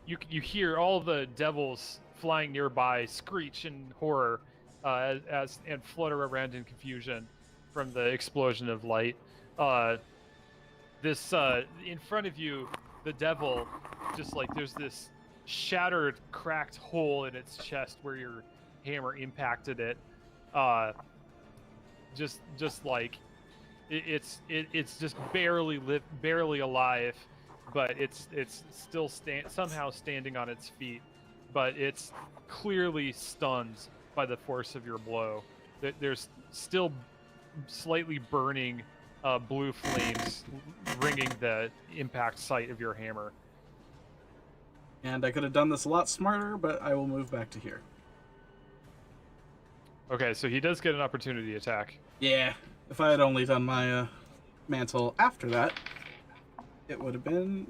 Speaker 3: you hear all the devils flying nearby screech in horror and flutter around in confusion from the explosion of light. This in front of you, the devil, just like there's this shattered, cracked hole in its chest where your hammer impacted it. Just like it's just barely alive, but it's still somehow standing on its feet, but it's clearly stunned by the force of your blow. There's still slightly burning blue flames ringing the impact site of your hammer.
Speaker 2: And I could have done this a lot smarter, but I will move back to here.
Speaker 3: Okay, so he does get an opportunity attack.
Speaker 2: Yeah, if I had only done my mantle after that, it would have been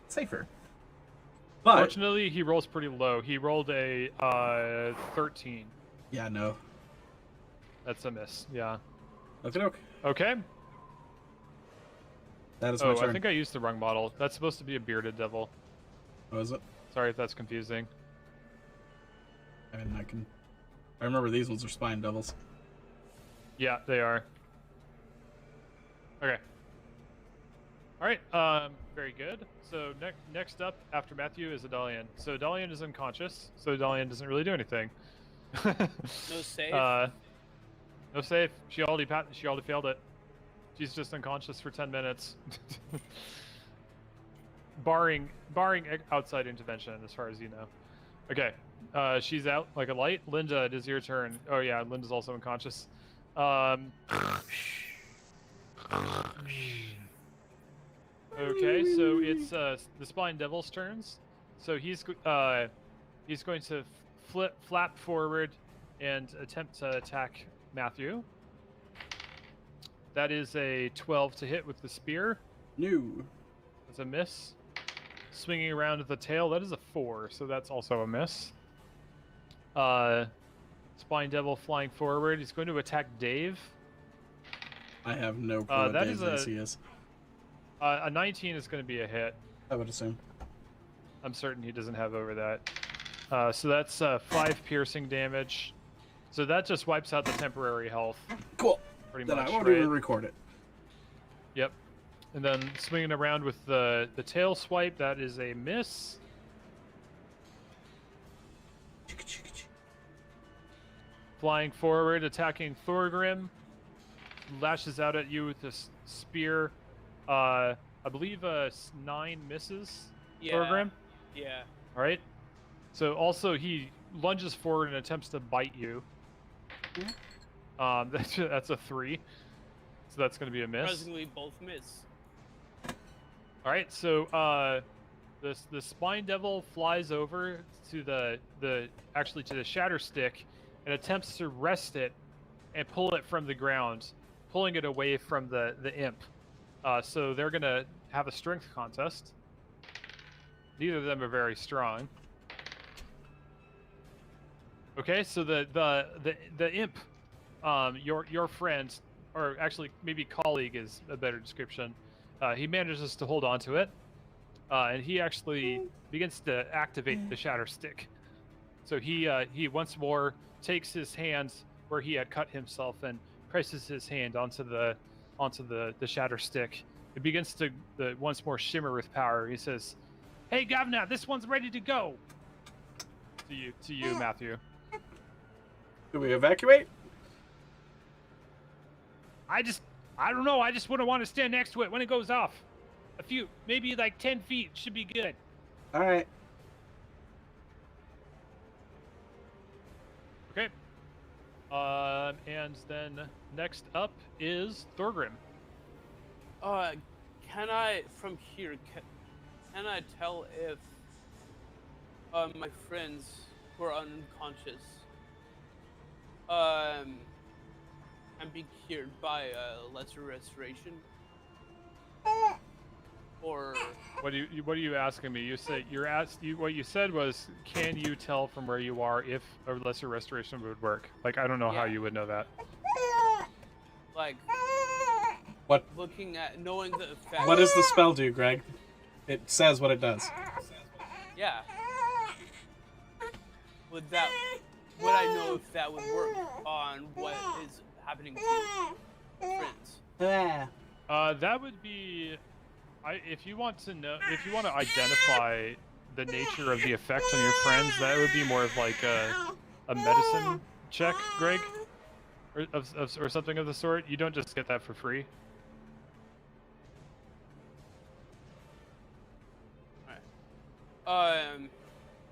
Speaker 2: safer. But
Speaker 3: fortunately, he rolls pretty low. He rolled a 13.
Speaker 2: Yeah, no.
Speaker 3: That's a miss. Yeah.
Speaker 2: Okay. That is my turn.
Speaker 3: I think I used the wrong model. That's supposed to be a bearded devil.
Speaker 2: Oh, is it?
Speaker 3: Sorry if that's confusing.
Speaker 2: I mean, I remember these ones are spine devils.
Speaker 3: Yeah, they are. Okay. All right. Very good. So next up after Matthew is Adalian. So Adalian is unconscious. So Adalian doesn't really do anything.
Speaker 5: No save.
Speaker 3: No save. She already failed it. She's just unconscious for 10 minutes. barring outside intervention, as far as you know. Okay. She's out like a light. Linda, it is your turn. Oh yeah, Linda's also unconscious. Okay, so it's the Spine Devil's turns. So he's going to flap forward and attempt to attack Matthew. That is a 12 to hit with the spear.
Speaker 2: No.
Speaker 3: That's a miss. Swinging around with the tail, that is a 4, so that's also a miss. Spine Devil flying forward. He's going to attack Dave.
Speaker 2: I have no clue what Dave's AC is.
Speaker 3: A 19 is going to be a hit.
Speaker 2: I would assume.
Speaker 3: I'm certain he doesn't have over that. So that's 5 piercing damage. So that just wipes out the temporary health.
Speaker 2: Cool.
Speaker 3: Pretty
Speaker 2: then
Speaker 3: much,
Speaker 2: I won't
Speaker 3: right?
Speaker 2: even record it.
Speaker 3: Yep. And then swinging around with the tail swipe, that is a miss. Flying forward, attacking Thorgrim. Lashes out at you with this spear. I believe 9 misses.
Speaker 5: Yeah.
Speaker 3: Thorgrim.
Speaker 5: Yeah.
Speaker 3: All right. So also he lunges forward and attempts to bite you. That's a 3. So that's going to be a miss.
Speaker 5: Surprisingly, both miss.
Speaker 3: All right. So the Spine Devil flies over to the Shatter Stick and attempts to wrest it and pull it from the ground, pulling it away from the imp. So they're going to have a strength contest. Neither of them are very strong. Okay, so the imp, your friend, or actually maybe colleague is a better description. He manages to hold on to it, and he actually begins to activate the Shatter Stick. So he once more takes his hand where he had cut himself and presses his hand onto the Shatter Stick. It begins to once more shimmer with power. He says, "Hey, Governor, this one's ready to go." To you, Matthew.
Speaker 2: Do we evacuate?
Speaker 6: I don't know. I just wouldn't want to stand next to it when it goes off. Maybe like 10 feet should be good.
Speaker 2: All right.
Speaker 3: Okay. And then next up is Thorgrim.
Speaker 5: Can I from here? Can I tell if my friends who are unconscious can be cured by lesser restoration? Or
Speaker 3: what are you asking me? What you said was, can you tell from where you are if a lesser restoration would work? Like, I don't know how you would know that.
Speaker 5: Like,
Speaker 2: what?
Speaker 5: Looking at knowing the effect.
Speaker 2: What does the spell do, Greg? It says what it does.
Speaker 5: Yeah. Would I know if that would work on what is happening to friends?
Speaker 3: That would be, if you want to identify the nature of the effect on your friends, that would be more of like a medicine check, Greg, or something of the sort. You don't just get that for free.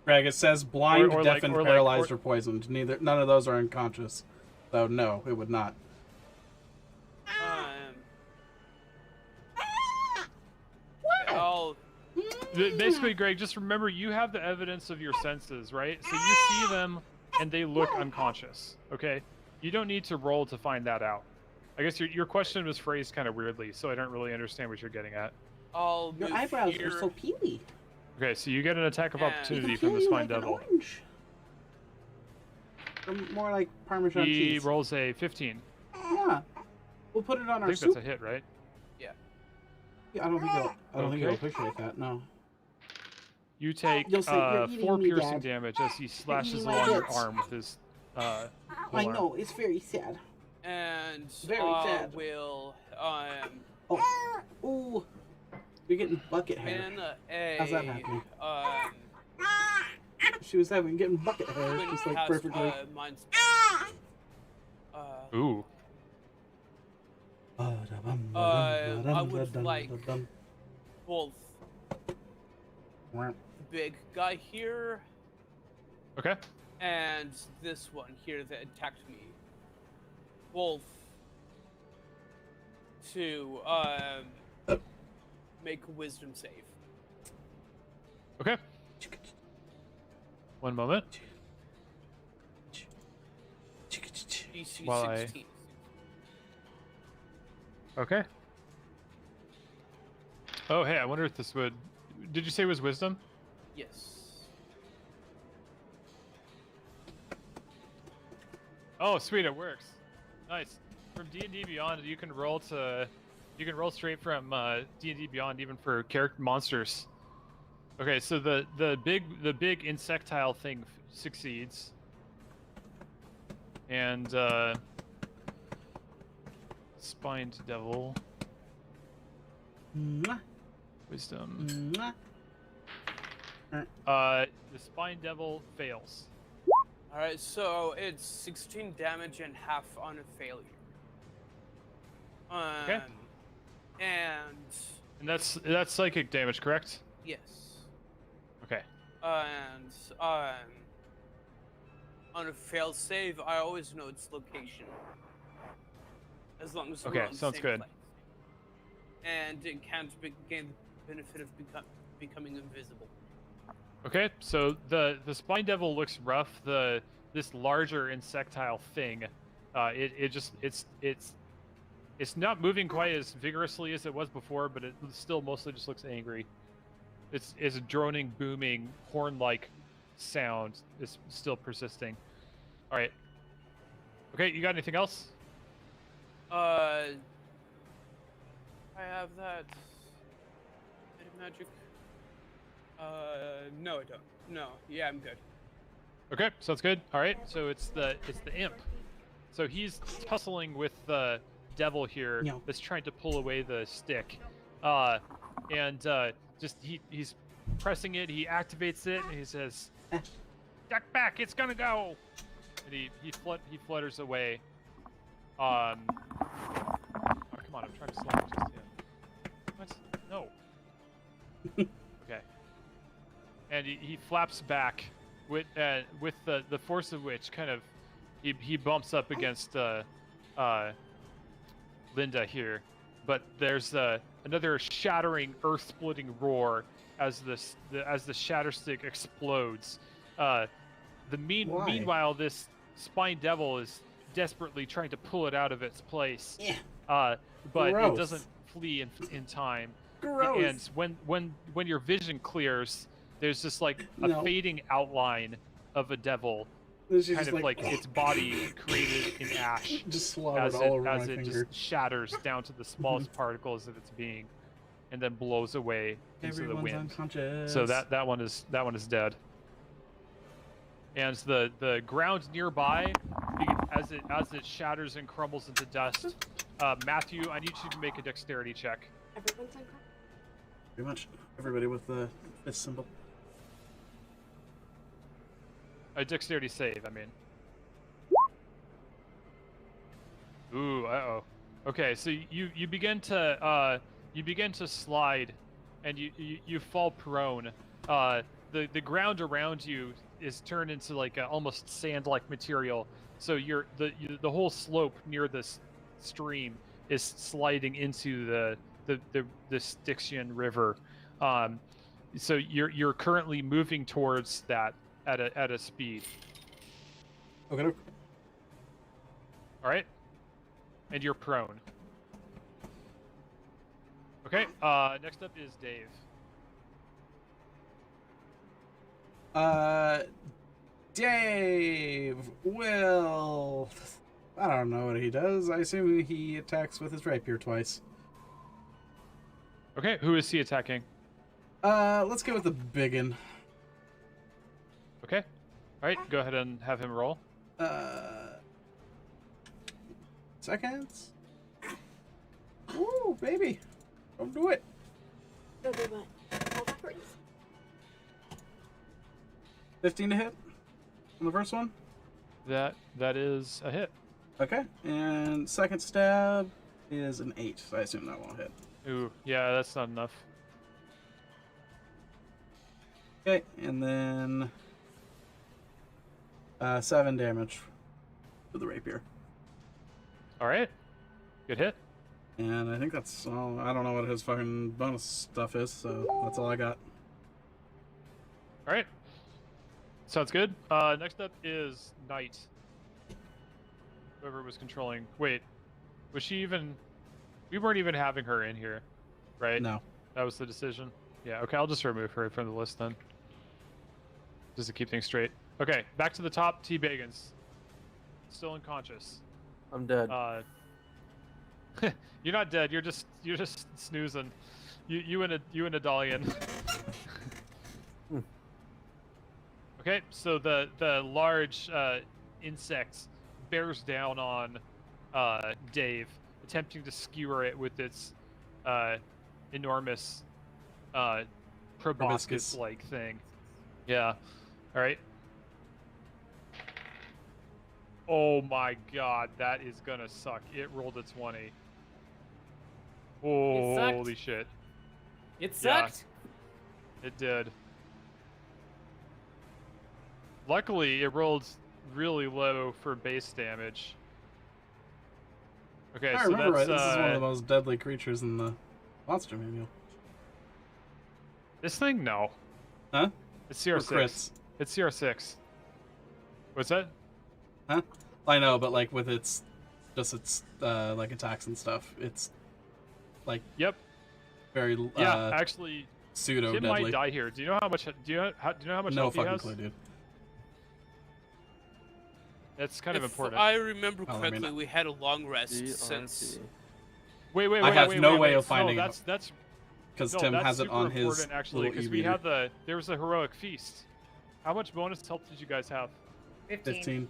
Speaker 2: Greg, it says blind, deafened, paralyzed, or poisoned. None of those are unconscious. So no, it would not.
Speaker 3: Basically, Greg, just remember you have the evidence of your senses, right? So you see them and they look unconscious, okay? You don't need to roll to find that out. I guess your question was phrased kind of weirdly, so I don't really understand what you're getting at.
Speaker 7: Your eyebrows are so peely.
Speaker 3: Okay, so you get an attack of opportunity from the Spine Devil.
Speaker 2: More like Parmesan cheese.
Speaker 3: He rolls a 15.
Speaker 2: Yeah. We'll put it on our
Speaker 3: soup. I think that's a hit, right?
Speaker 5: Yeah.
Speaker 2: I don't think it'll appreciate that, no.
Speaker 3: You take 4 piercing damage as he slashes along your arm with his
Speaker 7: I know, it's very sad.
Speaker 5: And
Speaker 7: very sad.
Speaker 5: will
Speaker 7: Ooh. You're getting bucket hair. How's that happening? She was getting bucket hair, just like perfectly.
Speaker 3: Ooh.
Speaker 5: I would like both the big guy here.
Speaker 3: Okay.
Speaker 5: And this one here that attacked me. Both to make a wisdom save.
Speaker 3: Okay. One moment.
Speaker 5: DC
Speaker 3: While
Speaker 5: 16.
Speaker 3: Okay. Oh, hey, I wonder if this would... Did you say it was wisdom?
Speaker 5: Yes.
Speaker 3: Oh, sweet, it works. Nice. From D&D Beyond, you can roll straight from D&D Beyond, even for character monsters. Okay, so the big insectile thing succeeds, and spined devil. Wisdom. The spine devil fails.
Speaker 5: Alright, so it's 16 damage and half on a failure.
Speaker 3: Okay.
Speaker 5: And
Speaker 3: that's psychic damage, correct?
Speaker 5: yes.
Speaker 3: Okay.
Speaker 5: And on a failed save, I always know its location. As long as we're on the
Speaker 3: sounds
Speaker 5: same
Speaker 3: good.
Speaker 5: place. And it can't gain the benefit of becoming invisible.
Speaker 3: Okay, so the spine devil looks rough. This larger insectile thing, it's not moving quite as vigorously as it was before, but it still mostly just looks angry. It's a droning, booming, horn-like sound is still persisting. All right. Okay, you got anything else?
Speaker 5: I have that bit of magic. No, I don't. No, yeah, I'm good.
Speaker 3: Okay, sounds good. All right, so it's the imp. So he's tussling with the devil here that's trying to pull away the stick, just he's pressing it. He activates it and he says,
Speaker 6: "Duck back! It's gonna go!"
Speaker 3: And he flutters away. Oh, come on! I'm trying to slow it just yet. What? No. Okay. And he flaps back with the force of which kind of he bumps up against Linda here, but there's another shattering, earth-splitting roar as the shatter stick explodes. Meanwhile, this spine devil is desperately trying to pull it out of its place.
Speaker 7: Yeah.
Speaker 3: But
Speaker 7: Gross.
Speaker 3: it doesn't flee in time.
Speaker 7: Gross.
Speaker 3: And when your vision clears, there's just like a fading outline of a devil, kind of like its body created in ash,
Speaker 7: just slaughtered all over my
Speaker 3: as it
Speaker 7: finger.
Speaker 3: just shatters down to the smallest particles of its being, and then blows away into the wind.
Speaker 7: Unconscious.
Speaker 3: So that one is dead. And the ground nearby, as it shatters and crumbles into dust, Matthew, I need you to make a dexterity check.
Speaker 7: Everyone's unconscious. Pretty much everybody with the fist symbol.
Speaker 3: A dexterity save, I mean. Ooh, uh-oh. Okay, so you begin to slide, and you fall prone. The ground around you is turned into like a almost sand-like material. So the whole slope near this stream is sliding into the Styxian River. So you're currently moving towards that at a speed.
Speaker 7: Okay.
Speaker 3: All right. And you're prone. Okay. Next up is Dave.
Speaker 7: Dave will... I don't know what he does. I assume he attacks with his rapier twice.
Speaker 3: Okay, who is he attacking?
Speaker 7: Let's go with the biggin.
Speaker 3: Okay. Alright, go ahead and have him roll.
Speaker 7: Seconds. Ooh, baby. Don't do it.
Speaker 8: Go do what? All backwards.
Speaker 7: 15 to hit on the first one.
Speaker 3: That is a hit.
Speaker 7: Okay, and second stab is an 8, so I assume that won't hit.
Speaker 3: Ooh, yeah, that's not enough.
Speaker 7: Okay, and then 7 damage with the rapier.
Speaker 3: All right, good hit.
Speaker 7: And I think that's all. I don't know what his fucking bonus stuff is, so that's all I got.
Speaker 3: All right, sounds good. Next up is Knight. Whoever was controlling. Wait, was she even? We weren't even having her in here, right?
Speaker 7: No.
Speaker 3: That was the decision. Yeah. Okay, I'll just remove her from the list then, just to keep things straight. Okay, back to the top. T. Bagans, still unconscious.
Speaker 1: I'm dead.
Speaker 3: You're not dead. You're just snoozing. You and a Dalian. Okay, so the large insect bears down on Dave, attempting to skewer it with its enormous proboscis-like thing. Yeah. All right. Oh my god, that is gonna suck. It rolled a 20. Holy shit.
Speaker 4: It sucked.
Speaker 3: Yeah, it did. Luckily, it rolled really low for base damage. Okay,
Speaker 7: I
Speaker 3: so
Speaker 7: remember
Speaker 3: that's
Speaker 7: right. This is one of the most deadly creatures in the monster manual.
Speaker 3: This thing, no.
Speaker 7: Huh?
Speaker 3: It's CR6. It's CR6. What's that?
Speaker 7: Huh? I know, but like with its like attacks and stuff, it's like very
Speaker 3: actually
Speaker 7: pseudo
Speaker 3: Tim
Speaker 7: deadly.
Speaker 3: might die here. Do you know how much? Do you know how much
Speaker 7: No
Speaker 3: health he
Speaker 7: fucking
Speaker 3: has?
Speaker 7: clue, dude.
Speaker 3: That's kind of important.
Speaker 5: I remember correctly, we had a long rest since.
Speaker 3: Wait.
Speaker 7: I have no way of finding
Speaker 3: it. That's
Speaker 7: because Tim has it on his
Speaker 3: actually, because we had there was a heroic feast. How much bonus health did you guys have?
Speaker 7: 15.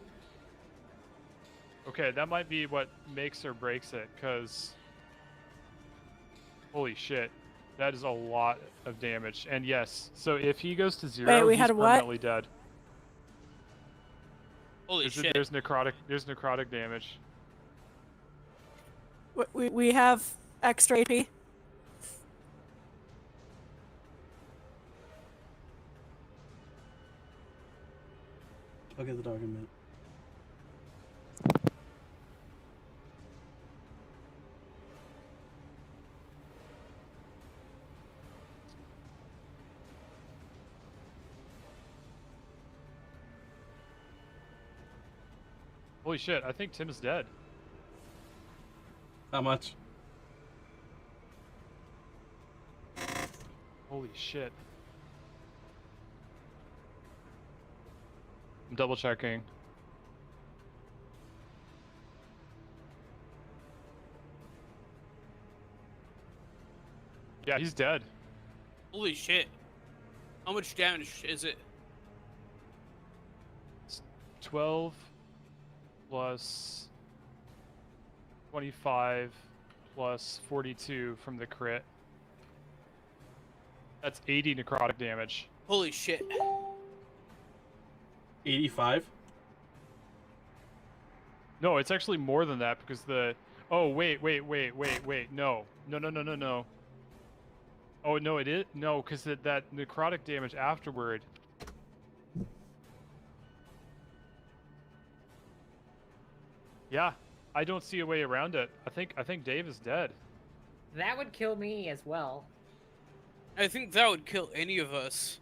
Speaker 3: Okay, that might be what makes or breaks it, because holy shit, that is a lot of damage. And yes, so if he goes to 0, he's permanently dead.
Speaker 5: Holy shit!
Speaker 3: There's necrotic damage.
Speaker 8: We have extra AP.
Speaker 7: I'll get the dog in a minute.
Speaker 3: Holy shit, I think Tim is dead.
Speaker 7: How much?
Speaker 3: Holy shit. I'm double checking. Yeah, he's dead.
Speaker 5: Holy shit. How much damage is it?
Speaker 3: It's 12 plus 25 plus 42 from the crit. That's 80 necrotic damage.
Speaker 5: Holy shit.
Speaker 7: 85?
Speaker 3: No, it's actually more than that because the... Oh, wait. No. Oh, no, it is? No, because that necrotic damage afterward... Yeah, I don't see a way around it. I think Dave is dead.
Speaker 4: That would kill me as well.
Speaker 5: I think that would kill any of us.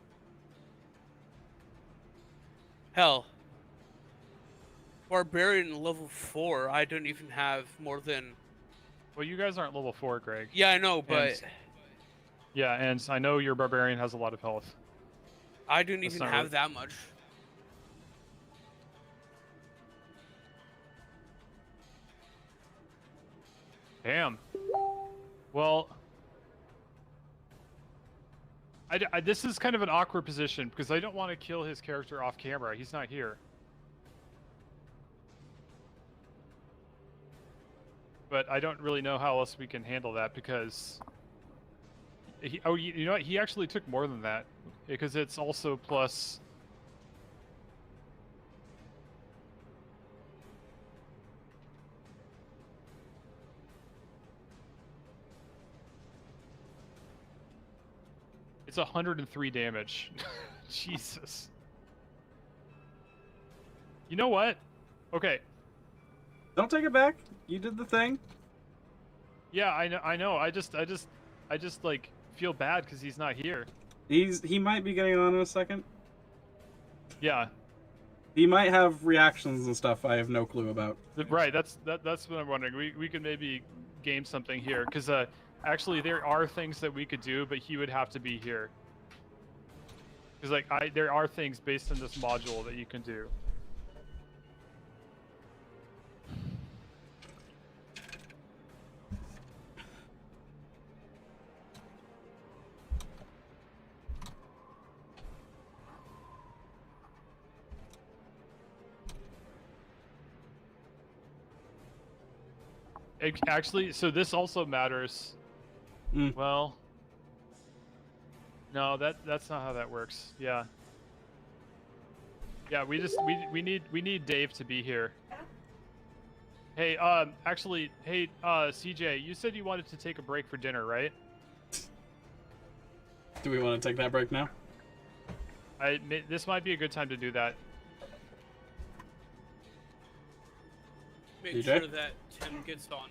Speaker 5: Hell. Barbarian level 4, I don't even have more than...
Speaker 3: Well, you guys aren't level 4, Greg.
Speaker 5: Yeah, I know, but...
Speaker 3: Yeah, and I know your barbarian has a lot of health.
Speaker 5: I don't even have that much.
Speaker 3: Damn. Well... this is kind of an awkward position because I don't want to kill his character off camera. He's not here. But I don't really know how else we can handle that because You know what? He actually took more than that because it's also plus. It's 103 damage. Jesus. You know what? Okay.
Speaker 2: Don't take it back. You did the thing.
Speaker 3: Yeah, I know. I just like feel bad because he's not here.
Speaker 2: He might be getting on in a second.
Speaker 3: Yeah.
Speaker 2: He might have reactions and stuff I have no clue about.
Speaker 3: Right, that's what I'm wondering. We could maybe game something here because actually there are things that we could do, but he would have to be here. Because like there are things based on this module that you can do. Actually, so this also matters. Well, no, that's not how that works. Yeah. Yeah, we need Dave to be here. Hey, actually, hey, CJ, you said you wanted to take a break for dinner, right?
Speaker 2: Do we want to take that break now?
Speaker 3: This might be a good time to do that.
Speaker 5: Make
Speaker 2: DJ?
Speaker 5: sure that Tim gets on.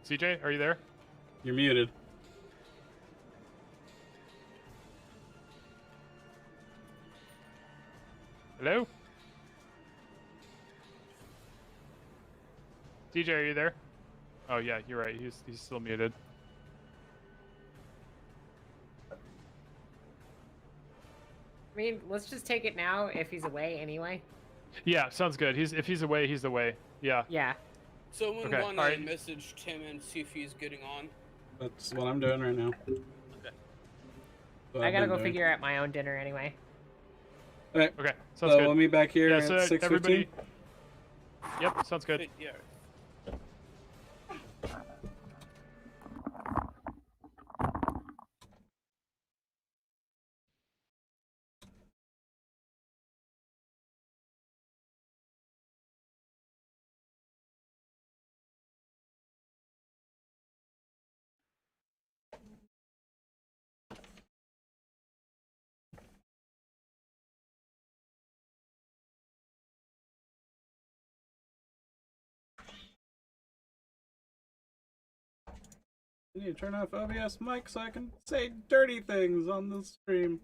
Speaker 3: CJ, are you there?
Speaker 2: You're muted.
Speaker 3: Hello? CJ, are you there? Oh yeah, you're right. He's still muted.
Speaker 4: I mean, let's just take it now if he's away anyway.
Speaker 3: Yeah, sounds good. If he's away, he's away. Yeah.
Speaker 4: Yeah.
Speaker 5: Someone
Speaker 3: Okay,
Speaker 5: want to
Speaker 3: alright.
Speaker 5: message Tim and see if he's getting on.
Speaker 2: That's what I'm doing right now.
Speaker 5: Okay.
Speaker 4: I gotta go figure out my own dinner anyway.
Speaker 2: Okay.
Speaker 3: Okay, sounds
Speaker 2: So
Speaker 3: good.
Speaker 2: we'll meet back here
Speaker 3: Yeah,
Speaker 2: at
Speaker 3: so
Speaker 2: 6:15.
Speaker 3: everybody. Yep, sounds good.
Speaker 5: Yeah.
Speaker 2: I need to turn off OBS mic so I can say dirty things on the stream.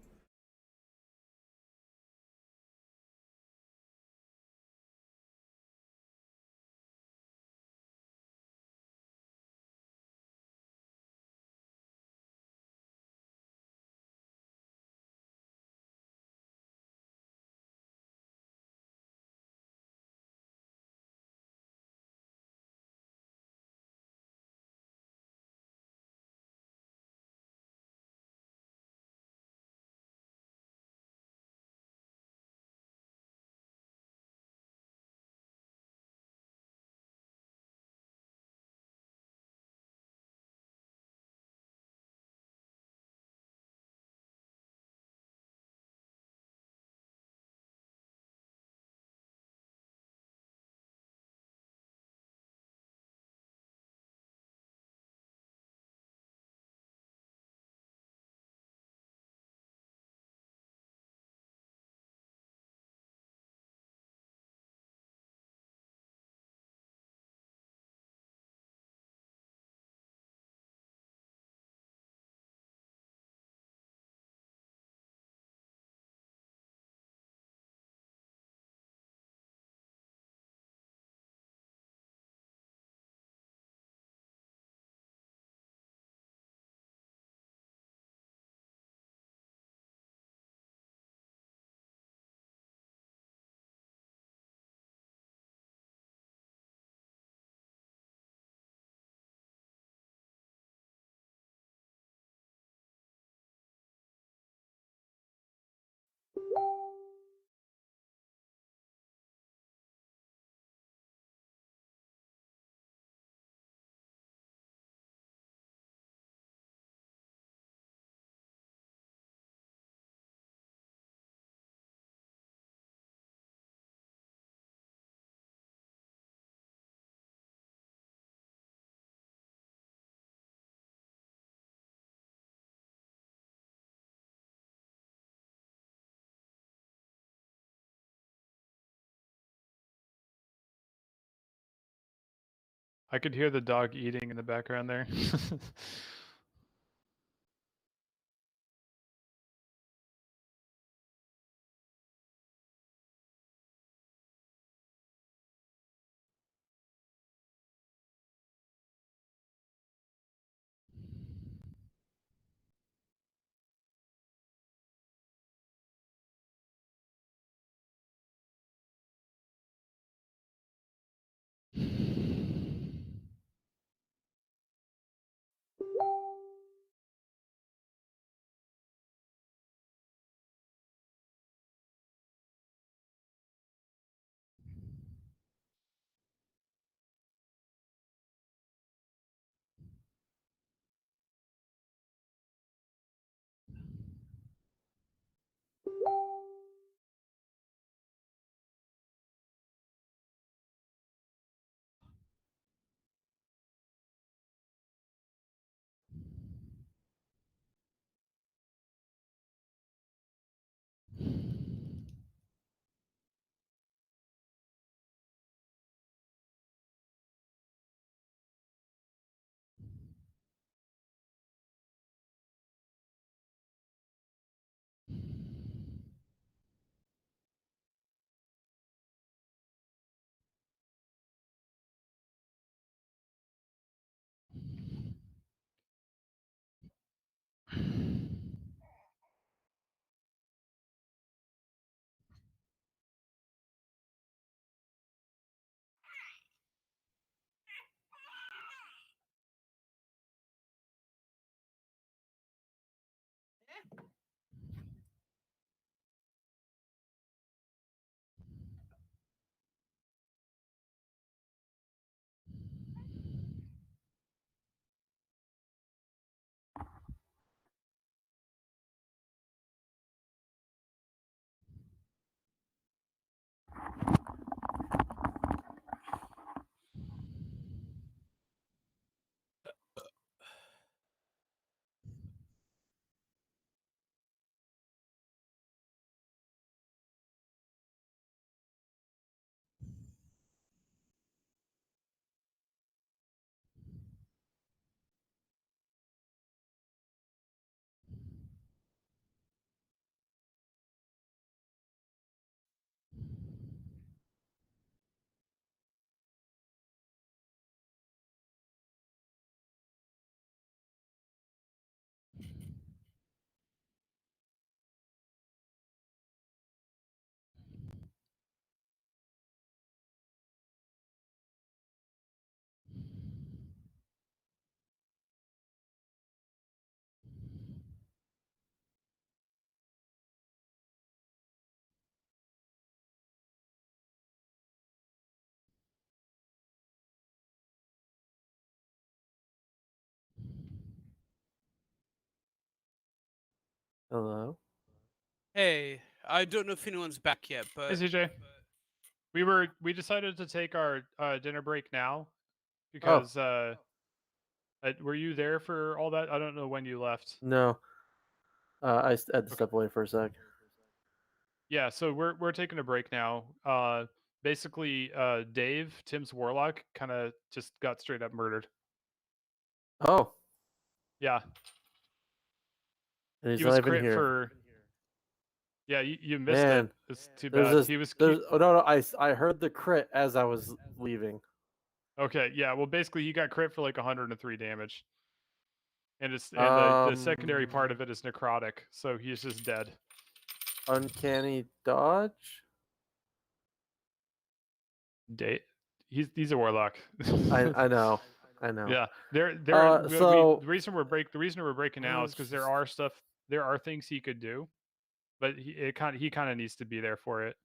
Speaker 3: I could hear the dog eating in the background there.
Speaker 1: Hello.
Speaker 5: Hey, I don't know if anyone's back yet,
Speaker 3: Hey,
Speaker 5: but
Speaker 3: CJ. We decided to take our dinner break now
Speaker 1: Oh
Speaker 3: because were you there for all that? I don't know when you left.
Speaker 1: no. I had to step away for a sec.
Speaker 3: Yeah, so we're taking a break now. Basically, Dave, Tim's warlock, kind of just got straight up murdered.
Speaker 1: Oh,
Speaker 3: Yeah,
Speaker 1: and he's
Speaker 3: he
Speaker 1: not
Speaker 3: was
Speaker 1: even
Speaker 3: crit
Speaker 1: here.
Speaker 3: for. Yeah, you missed
Speaker 1: Man,
Speaker 3: it. It's too
Speaker 1: there's
Speaker 3: bad.
Speaker 1: this.
Speaker 3: He was.
Speaker 1: There's oh no, I heard the crit as I was leaving.
Speaker 3: Okay, yeah. Well, basically, he got crit for like 103 damage, and the secondary part of it is necrotic, so he's just dead.
Speaker 1: Uncanny dodge.
Speaker 3: He's a warlock.
Speaker 1: I know.
Speaker 3: Yeah, there.
Speaker 1: So
Speaker 3: the reason we're breaking now is because there are things he could do, but he kind of needs to be there for it.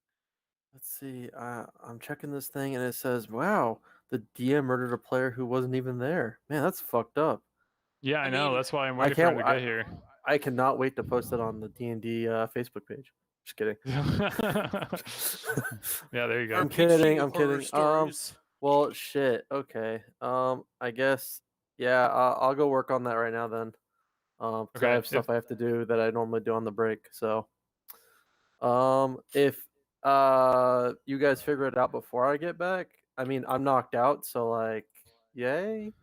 Speaker 1: let's see. I'm checking this thing and it says, "Wow, the DM murdered a player who wasn't even there." Man, that's fucked up.
Speaker 3: Yeah, I know.
Speaker 5: mean,
Speaker 3: That's why I'm waiting for him to get here.
Speaker 1: I cannot wait to post it on the D&D Facebook page. Just kidding.
Speaker 3: Yeah, there you go.
Speaker 1: I'm kidding. I'm
Speaker 5: horror
Speaker 1: kidding.
Speaker 5: stories.
Speaker 1: Well, shit. Okay. I guess. Yeah. I'll go work on that right now then. 'Cause I
Speaker 3: Okay,
Speaker 1: have stuff I have to do that I normally do on the break. So, if you guys figure it out before I get back, I mean, I'm knocked out, so like, Yay.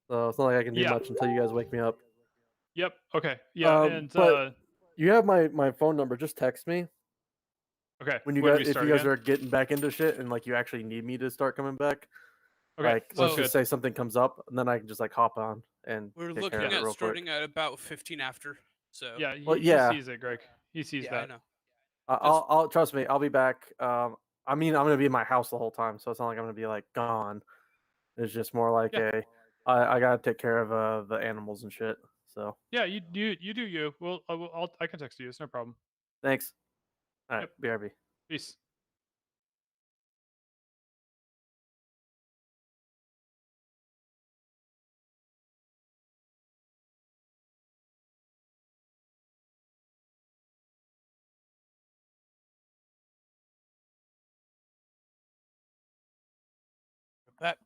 Speaker 1: So it's not like I can do much until you guys wake me up.
Speaker 3: Yep. Okay. Yeah.
Speaker 1: But you have my phone number. Just text me.
Speaker 3: Okay.
Speaker 1: When you guys, if you guys are getting back into shit and like you actually need me to start coming back,
Speaker 3: okay.
Speaker 1: Like let's just say something comes up, and then I can just like hop on and
Speaker 5: we're
Speaker 1: take
Speaker 5: looking
Speaker 1: care of it
Speaker 5: at
Speaker 1: real
Speaker 5: starting
Speaker 1: quick.
Speaker 5: at about 15 after. So
Speaker 3: yeah,
Speaker 1: yeah.
Speaker 3: he sees it, Greg. He sees that.
Speaker 5: I know.
Speaker 1: I'll trust me. I'll be back. I mean, I'm gonna be in my house the whole time, so it's not like I'm gonna be like gone. It's just more like I gotta take care of the animals and shit. So
Speaker 3: yeah, you do you. Well, I can text you. It's no problem.
Speaker 1: Thanks. All right, BRB.
Speaker 3: Peace.
Speaker 5: That.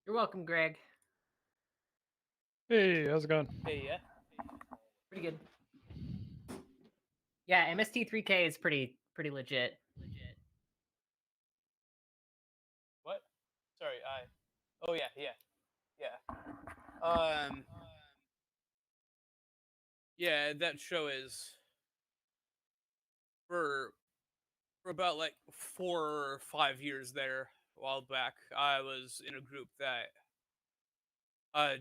Speaker 4: You're welcome, Greg.
Speaker 3: Hey, how's it going?
Speaker 5: Hey, yeah.
Speaker 4: Pretty good. Yeah, MST3K is pretty legit.
Speaker 5: What? Sorry, Oh yeah. Yeah, that show is for about like 4 or 5 years there. A while back, I was in a group that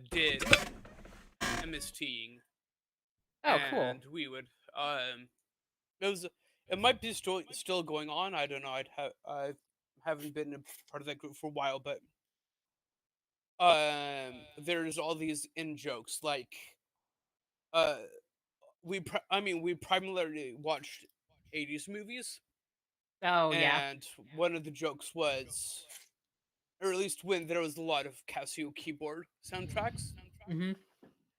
Speaker 5: did MSTing.
Speaker 4: Oh, cool.
Speaker 5: And we would it might be still going on. I don't know. I haven't been a part of that group for a while, but there's all these in jokes like uh we primarily watched 80s movies.
Speaker 4: Oh, yeah.
Speaker 5: And one of the jokes was, or at least when there was a lot of Casio keyboard soundtracks.
Speaker 4: Mm-hmm.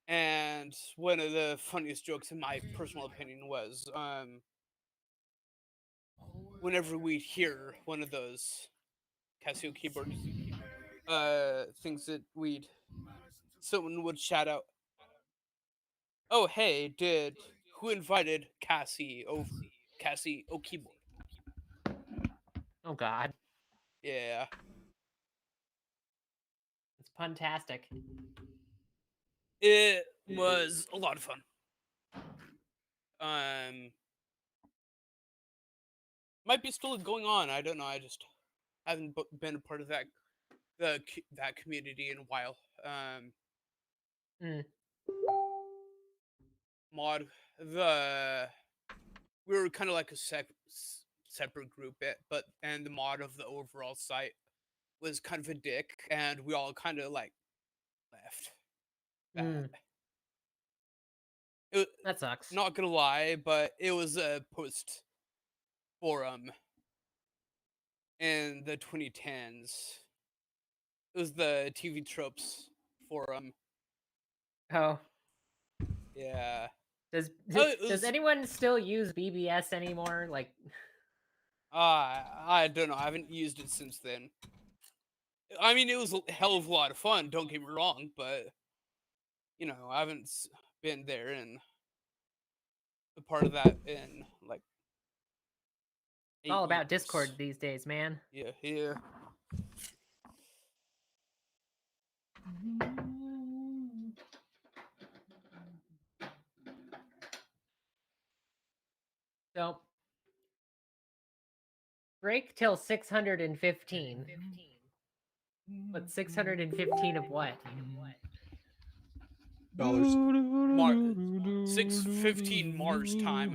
Speaker 5: And one of the funniest jokes, in my personal opinion, was whenever we'd hear one of those Casio keyboard things that someone would shout out, "Oh hey, who invited Cassie over? Cassie, oh keyboard."
Speaker 4: Oh God.
Speaker 5: Yeah.
Speaker 4: It's puntastic.
Speaker 5: It was a lot of fun. Might be still going on. I don't know. I just haven't been a part of that community in a while. Mod we were kind of like a separate group, and the mod of the overall site was kind of a dick, and we all kind of like left.
Speaker 4: That sucks.
Speaker 5: Not gonna lie, but it was a post forum in the 2010s. It was the TV tropes forum.
Speaker 4: Oh.
Speaker 5: Yeah.
Speaker 4: Does anyone still use BBS anymore? Like,
Speaker 5: I don't know. I haven't used it since then. I mean, it was a hell of a lot of fun. Don't get me wrong, but you know, I haven't been there and a part of that in like.
Speaker 4: It's all about Discord these days, man.
Speaker 5: Yeah.
Speaker 4: So, break till 615. But 615 of what?
Speaker 2: Dollars.
Speaker 5: 6:15 Mars time.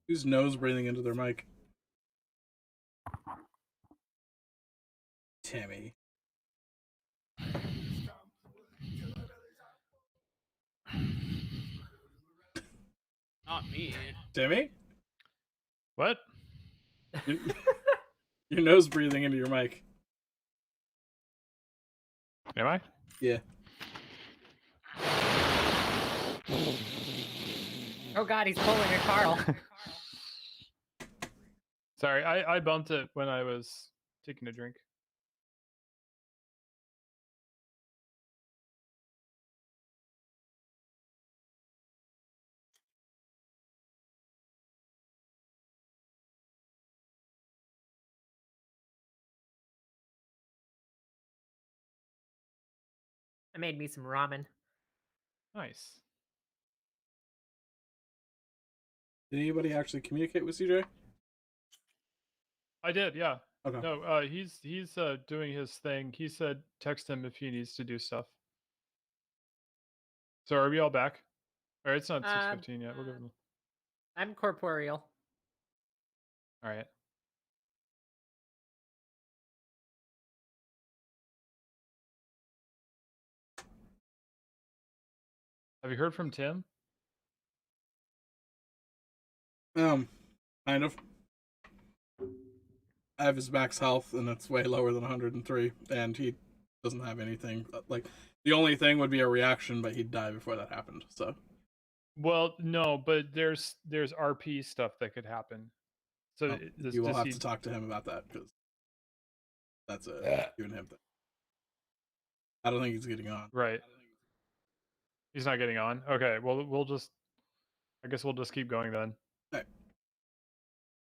Speaker 2: Who's nose breathing into their mic? Timmy.
Speaker 5: Not me.
Speaker 2: Timmy?
Speaker 3: What?
Speaker 2: Your nose breathing into your mic.
Speaker 3: Am I?
Speaker 2: Yeah.
Speaker 4: Oh God, he's pulling a Carl.
Speaker 3: Sorry, I bumped it when I was taking a drink.
Speaker 4: I made me some ramen.
Speaker 3: Nice.
Speaker 2: Did anybody actually communicate with CJ?
Speaker 3: I did, yeah.
Speaker 2: Okay.
Speaker 3: No, he's doing his thing. He said text him if he needs to do stuff. So are we all back? All right, it's not 6:15 yet. We'll give them.
Speaker 4: I'm corporeal.
Speaker 3: All right. Have you heard from Tim?
Speaker 2: Kind of. I have his max health, and it's way lower than 103, and he doesn't have anything. Like, the only thing would be a reaction, but he'd die before that happened, so.
Speaker 3: Well, no, but there's RP stuff that could happen. So
Speaker 2: you will have to talk to him about that because that's a you and him thing. I don't think he's getting on.
Speaker 3: Right. He's not getting on. Okay. Well, I guess we'll just keep going then.
Speaker 2: Okay.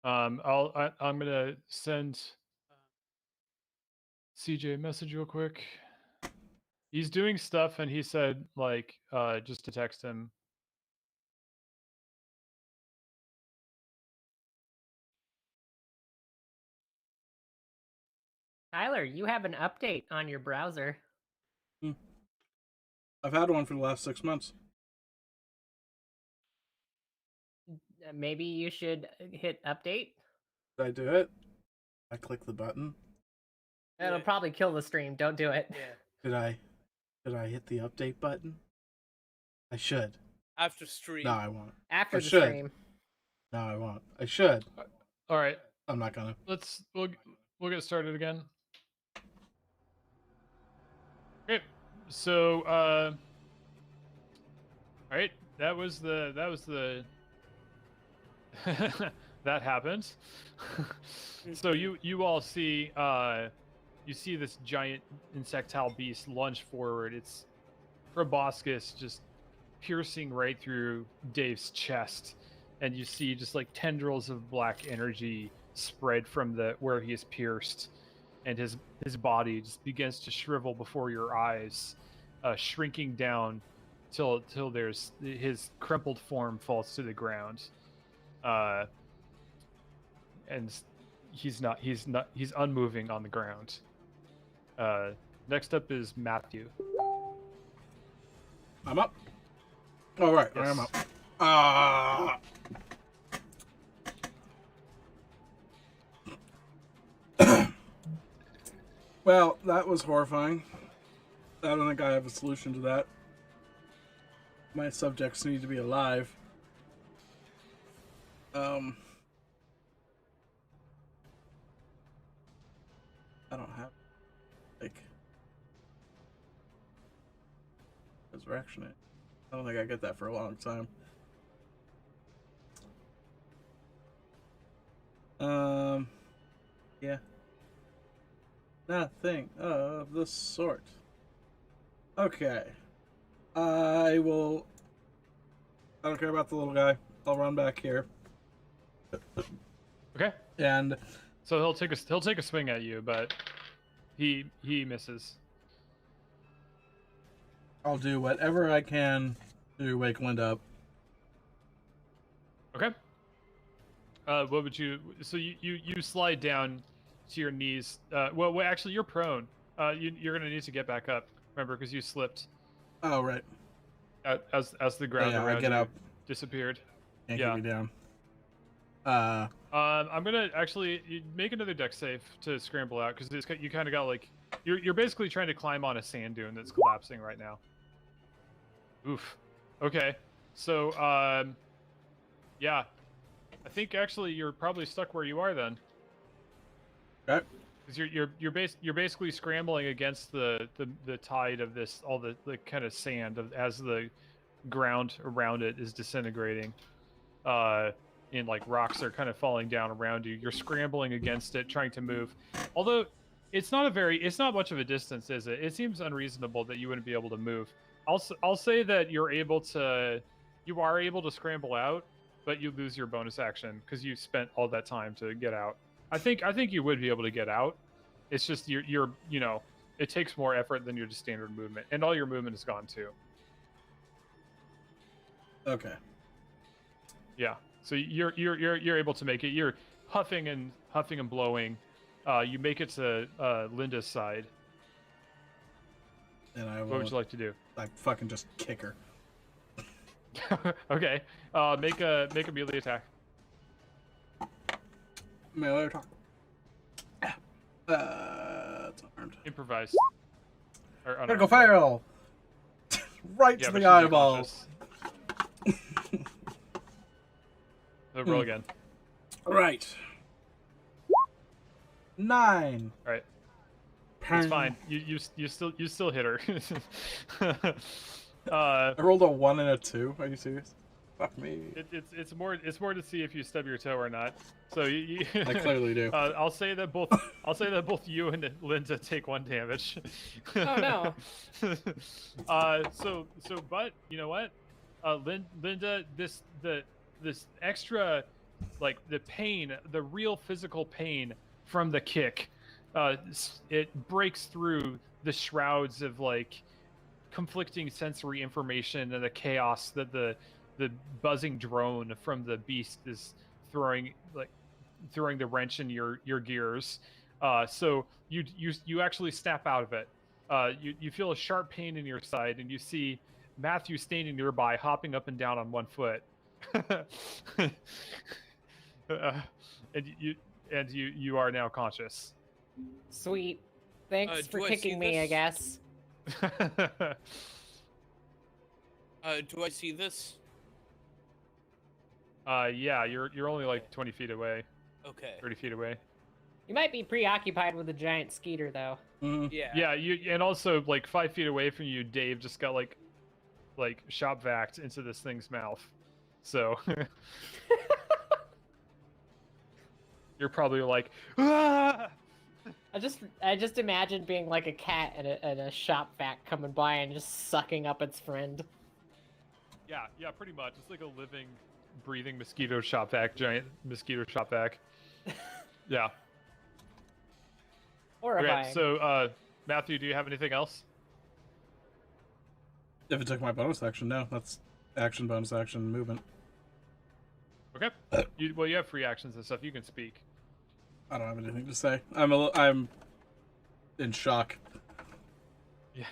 Speaker 3: I'm gonna send CJ a message real quick. He's doing stuff, and he said like just to text him.
Speaker 4: Tyler, you have an update on your browser.
Speaker 2: I've had one for the last 6 months.
Speaker 4: Maybe you should hit update.
Speaker 2: Did I do it? I click the button.
Speaker 4: It'll probably kill the stream. Don't do it.
Speaker 5: Yeah.
Speaker 2: Did I hit the update button? I should.
Speaker 5: After stream.
Speaker 2: No, I won't.
Speaker 4: After the stream.
Speaker 2: No, I won't. I should.
Speaker 3: All right.
Speaker 2: I'm not gonna.
Speaker 3: We'll get started again. Okay. So all right. That was the that happened. So you all see you see this giant insectile beast lunge forward. Its proboscis just piercing right through Dave's chest, and you see just like tendrils of black energy spread from the where he is pierced, and his body just begins to shrivel before your eyes, shrinking down till there's his crumpled form falls to the ground, and he's unmoving on the ground. Next up is Matthew.
Speaker 2: I'm up. All right, yes. I am up. Well, that was horrifying. I don't think I have a solution to that. My subjects need to be alive. I don't have like resurrection. I don't think I get that for a long time. Yeah. Nothing of the sort. Okay. I don't care about the little guy. I'll run back here.
Speaker 3: Okay.
Speaker 2: And
Speaker 3: so he'll take a swing at you, but he misses.
Speaker 2: I'll do whatever I can to wake Linda up.
Speaker 3: Okay. What would you? So you slide down to your knees. Well, actually, you're prone. You're gonna need to get back up. Remember, because you slipped.
Speaker 2: Oh right.
Speaker 3: As the ground around
Speaker 2: get
Speaker 3: you
Speaker 2: up.
Speaker 3: Disappeared.
Speaker 2: Can't keep me down.
Speaker 3: I'm gonna actually make another dex save to scramble out because you kind of got like you're basically trying to climb on a sand dune that's collapsing right now. Oof. Okay. So yeah, I think actually you're probably stuck where you are then.
Speaker 2: Okay.
Speaker 3: Because you're basically scrambling against the tide of this all the kind of sand as the ground around it is disintegrating. And like rocks are kind of falling down around you. You're scrambling against it, trying to move. Although it's not much of a distance, is it? It seems unreasonable that you wouldn't be able to move. I'll say that you are able to scramble out, but you lose your bonus action because you spent all that time to get out. I think you would be able to get out. It's just you're it takes more effort than your just standard movement, and all your movement is gone too.
Speaker 2: Okay.
Speaker 3: Yeah. So you're able to make it. You're huffing and blowing. You make it to Linda's side.
Speaker 2: And
Speaker 3: what would you like to do?
Speaker 2: I fucking just kick her.
Speaker 3: Okay. Make a melee attack.
Speaker 2: Melee attack. It's unarmed.
Speaker 3: Improvise.
Speaker 2: Critical fail. Right to the eyeballs.
Speaker 3: Roll again.
Speaker 2: Right. 9.
Speaker 3: All right. It's fine. You still hit her.
Speaker 2: I rolled a 1 and a 2. Are you serious? Fuck me.
Speaker 3: It's more to see if you stub your toe or not. So you
Speaker 2: I clearly do.
Speaker 3: I'll say that both you and Linda take 1 damage.
Speaker 4: Oh no.
Speaker 3: But you know what? Linda, this extra, like the pain, the real physical pain from the kick, it breaks through the shrouds of like conflicting sensory information and the chaos that the buzzing drone from the beast is throwing the wrench in your gears. So you actually snap out of it. You feel a sharp pain in your side, and you see Matthew standing nearby, hopping up and down on 1 foot. And you are now conscious.
Speaker 4: Sweet. Thanks for kicking me, I guess.
Speaker 5: Do I see this?
Speaker 3: Yeah, you're only like 20 feet away.
Speaker 5: Okay.
Speaker 3: 30 feet away.
Speaker 4: You might be preoccupied with a giant skeeter, though.
Speaker 5: Yeah.
Speaker 3: Yeah, and also like 5 feet away from you, Dave just got like shop vaxxed into this thing's mouth. So you're probably like, ah!
Speaker 4: I just imagine being like a cat at a shop vac coming by and just sucking up its friend.
Speaker 3: Yeah, pretty much. It's like a living, breathing mosquito shop vac, giant mosquito shop vac. Yeah.
Speaker 4: Horrifying.
Speaker 3: Okay, so Matthew, do you have anything else?
Speaker 2: If it took my bonus action, no. That's action, bonus action, movement.
Speaker 3: Okay. You have free actions and stuff. You can speak.
Speaker 2: I don't have anything to say. I'm in shock.
Speaker 3: Yeah.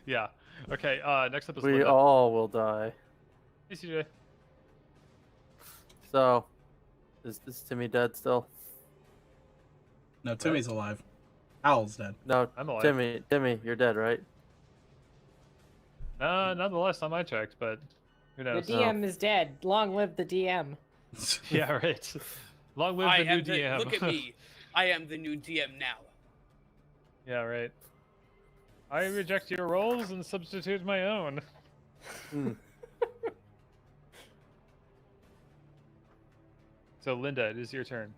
Speaker 3: Yeah. Okay. Next up is
Speaker 1: We
Speaker 3: Linda.
Speaker 1: all will die.
Speaker 3: Hey, CJ.
Speaker 1: So, is Timmy dead still?
Speaker 2: No, Timmy's alive. Owl's dead.
Speaker 1: No,
Speaker 3: I'm alive.
Speaker 1: Timmy, you're dead, right?
Speaker 3: Not the last time I checked, but who
Speaker 4: The
Speaker 3: knows?
Speaker 4: DM is dead. Long live the DM.
Speaker 3: Yeah, right. Long live the new DM.
Speaker 5: Look at me. I am the new DM now.
Speaker 3: Yeah, right. I reject your roles and substitute my own. So, Linda, it is your turn.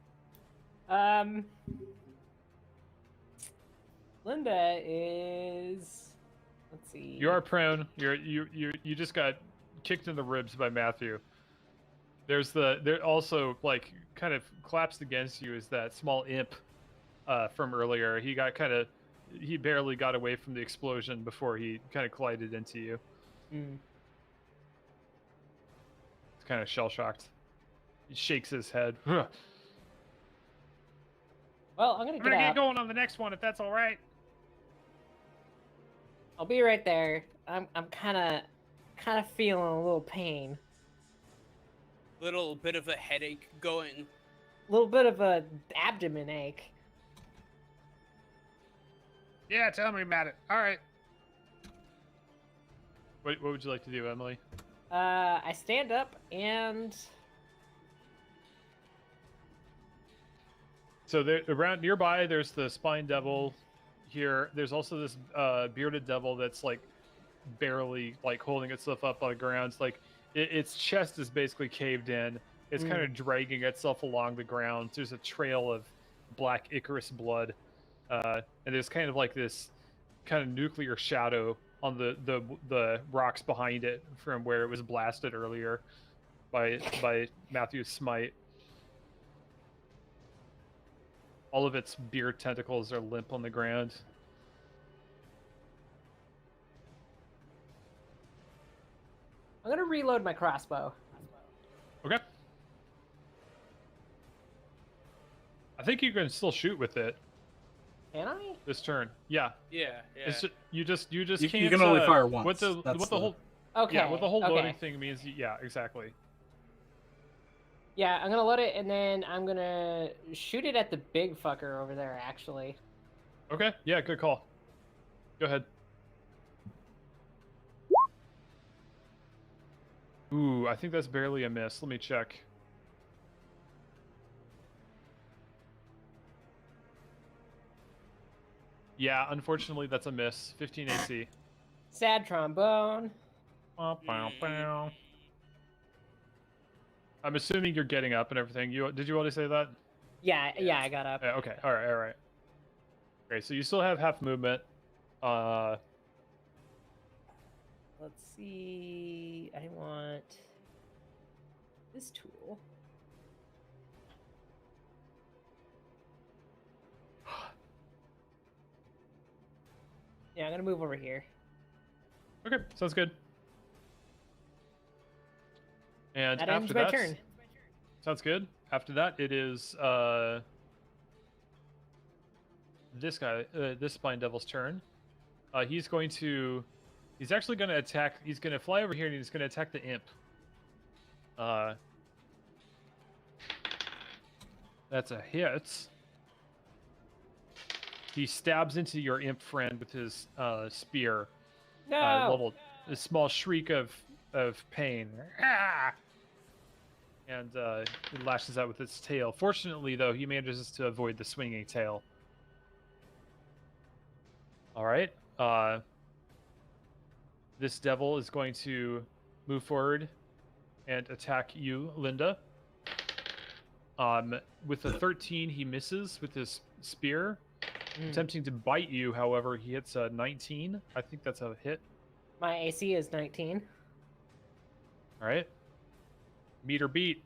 Speaker 4: Linda is. Let's see.
Speaker 3: You are prone. You just got kicked in the ribs by Matthew. There also like kind of collapsed against you is that small imp from earlier. He barely got away from the explosion before he kind of collided into you.
Speaker 4: Mm.
Speaker 3: He's kind of shell shocked. He shakes his head.
Speaker 4: Well, I'm gonna
Speaker 6: get going on the next one if that's all right.
Speaker 4: I'll be right there. I'm kind of feeling a little pain.
Speaker 5: Little bit of a headache going.
Speaker 4: A little bit of a abdomen ache.
Speaker 6: Yeah, tell me about it. All right.
Speaker 3: What would you like to do, Emily?
Speaker 4: I stand up and.
Speaker 3: So there, around nearby, there's the spine devil. Here, there's also this bearded devil that's like barely like holding itself up on the ground. It's like its chest is basically caved in. It's kind of dragging itself along the ground. There's a trail of black Icarus blood, and there's kind of like this kind of nuclear shadow on the rocks behind it from where it was blasted earlier by Matthew's smite. All of its beard tentacles are limp on the ground.
Speaker 4: I'm gonna reload my crossbow.
Speaker 3: Okay. I think you can still shoot with it.
Speaker 4: Can I?
Speaker 3: This turn, yeah.
Speaker 5: Yeah.
Speaker 3: It's just, you just can't.
Speaker 2: You can only fire once.
Speaker 3: What the whole
Speaker 4: Okay.
Speaker 3: Yeah, what the whole
Speaker 4: okay.
Speaker 3: loading thing means. Yeah, exactly.
Speaker 4: Yeah, I'm gonna load it and then I'm gonna shoot it at the big fucker over there. Actually.
Speaker 3: Okay. Yeah, good call. Go ahead. Ooh, I think that's barely a miss. Let me check. Yeah, unfortunately, that's a miss. 15 AC.
Speaker 4: Sad trombone.
Speaker 3: Bow, bow, bow. I'm assuming you're getting up and everything. Did you already say that?
Speaker 4: Yeah, I got up.
Speaker 3: Okay, all right. Okay, so you still have half movement.
Speaker 4: Let's see. I want this tool. Yeah, I'm gonna move over here.
Speaker 3: Okay, sounds good. And
Speaker 4: that
Speaker 3: after
Speaker 4: ends my
Speaker 3: that,
Speaker 4: turn.
Speaker 3: Sounds good. After that, it is this guy, this Spine Devil's turn. He's actually going to attack. He's going to fly over here and he's going to attack the imp. That's a hit. He stabs into your imp friend with his spear.
Speaker 4: No.
Speaker 3: A small shriek of pain. Ah! And it lashes out with its tail. Fortunately, though, he manages to avoid the swinging tail. All right. This devil is going to move forward and attack you, Linda. With a 13, he misses with his spear. Attempting to bite you, however, he hits a 19. I think that's a hit.
Speaker 4: My AC is 19.
Speaker 3: All right. Meet or beat.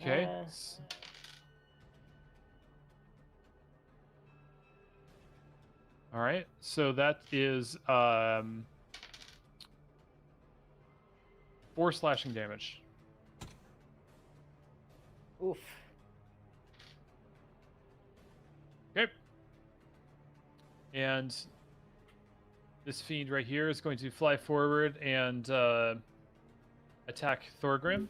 Speaker 3: Okay. All right. So that is 4 slashing damage.
Speaker 4: Oof.
Speaker 3: Okay. And this fiend right here is going to fly forward and attack Thorgrim.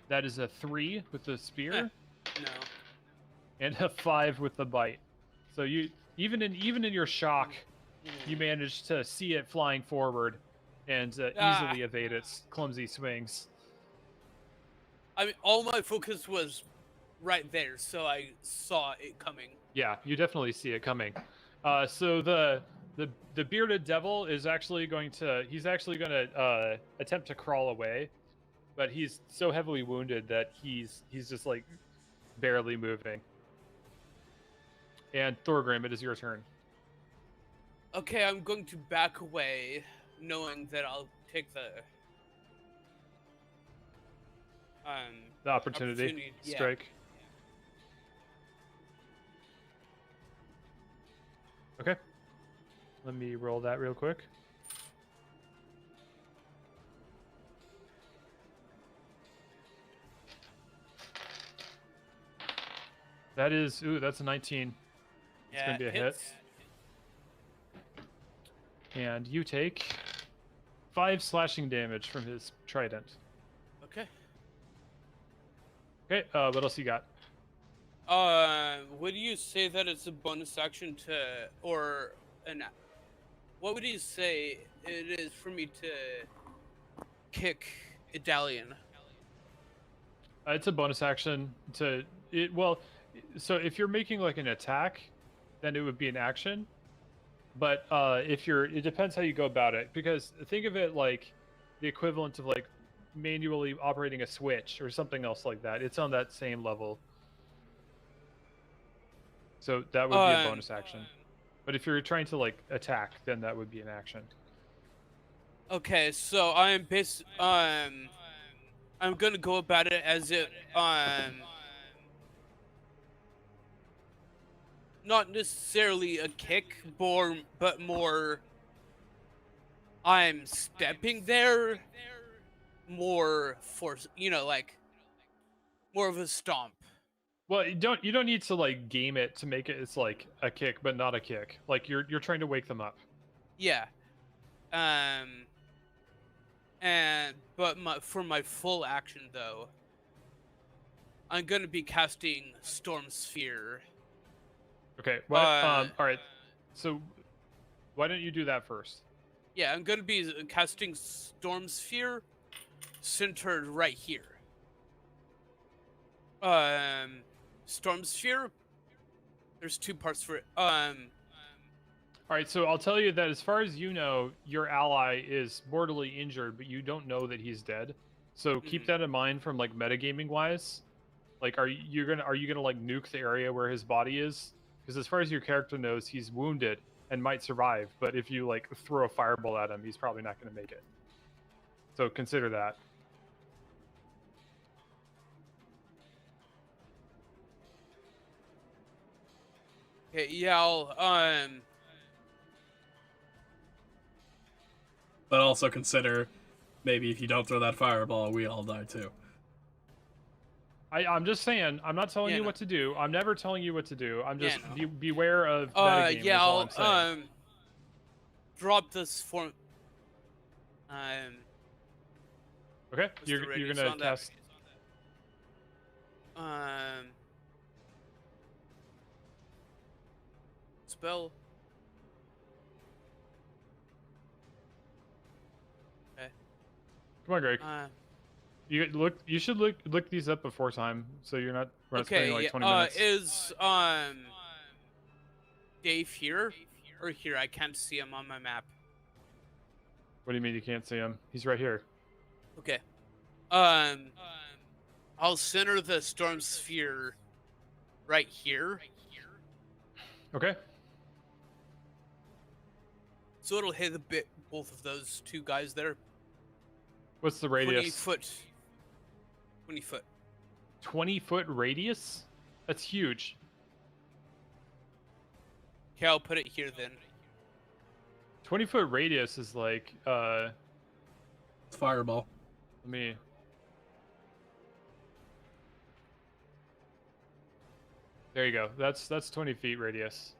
Speaker 3: That is a 3 with the spear.
Speaker 5: No.
Speaker 3: And a 5 with the bite. So you even in your shock, you manage to see it flying forward and easily evade its clumsy swings.
Speaker 5: I mean, all my focus was right there, so I saw it coming.
Speaker 3: Yeah, you definitely see it coming. So the bearded devil is actually going to attempt to crawl away, but he's so heavily wounded that he's just like barely moving. And Thorgrim, it is your turn.
Speaker 5: Okay, I'm going to back away, knowing that I'll take the
Speaker 3: opportunity strike. Yeah. Okay. Let me roll that real quick. That is, that's a 19. It's going to be a hit. And you take 5 slashing damage from his trident.
Speaker 5: Okay.
Speaker 3: Okay, what else you got?
Speaker 5: Would you say that it's a bonus action what would you say it is for me to kick Idalian?
Speaker 3: It's a bonus action to so if you're making like an attack, then it would be an action. But it depends how you go about it, because think of it like the equivalent of like manually operating a switch or something else like that. It's on that same level. So that would be a bonus action. But if you're trying to like attack, then that would be an action.
Speaker 5: Okay, so I'm gonna go about it as if not necessarily a kick, but more I'm stepping there, more force, like more of a stomp.
Speaker 3: Well, you don't need to like game it to make it's like a kick, but not a kick. Like you're trying to wake them up.
Speaker 5: Yeah. For my full action though, I'm gonna be casting Storm Sphere.
Speaker 3: Okay. What? All right. So, why don't you do that first?
Speaker 5: Yeah, I'm gonna be casting Storm Sphere, centered right here. Storm Sphere. There's 2 parts for it.
Speaker 3: All right, so I'll tell you that as far as you know, your ally is mortally injured, but you don't know that he's dead. So keep that in mind from like metagaming wise. Like, are you gonna like nuke the area where his body is? Because as far as your character knows, he's wounded and might survive. But if you like throw a fireball at him, he's probably not gonna make it. So consider that.
Speaker 5: Okay, yeah,
Speaker 2: But also consider, maybe if you don't throw that fireball, we all die too.
Speaker 3: I'm just saying, I'm not telling you what to do. I'm never telling you what to do. I'm just beware of
Speaker 5: metagame. Yeah,
Speaker 3: I'll
Speaker 5: drop this form.
Speaker 3: Okay, you're gonna cast.
Speaker 5: Spell. Okay.
Speaker 3: Come on, Greg. You should look these up before time, so you're not spending like 20 minutes.
Speaker 5: Is Dave here or here? I can't see him on my map.
Speaker 3: What do you mean you can't see him? He's right here.
Speaker 5: Okay. I'll center the storm sphere right here.
Speaker 3: Okay.
Speaker 5: So it'll hit both of those two guys there.
Speaker 3: What's the radius?
Speaker 5: 20 foot.
Speaker 3: 20-foot radius? That's huge.
Speaker 5: Okay, I'll put it here then.
Speaker 3: 20-foot radius is like
Speaker 2: fireball.
Speaker 3: Let me. There you go. That's 20 feet radius.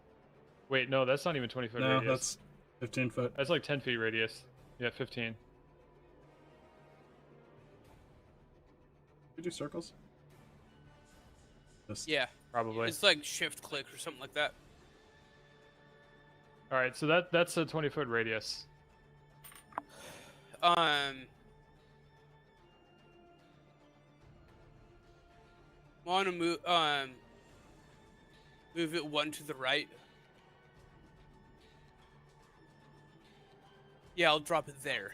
Speaker 3: Wait, no, that's not even 20 foot radius.
Speaker 2: No, that's 15 foot.
Speaker 3: That's like 10 feet radius. Yeah, 15.
Speaker 2: You do circles?
Speaker 5: Yeah,
Speaker 3: probably.
Speaker 5: It's like shift click or something like that.
Speaker 3: All right, so that's a 20-foot radius.
Speaker 5: Want to move it one to the right. Yeah, I'll drop it there.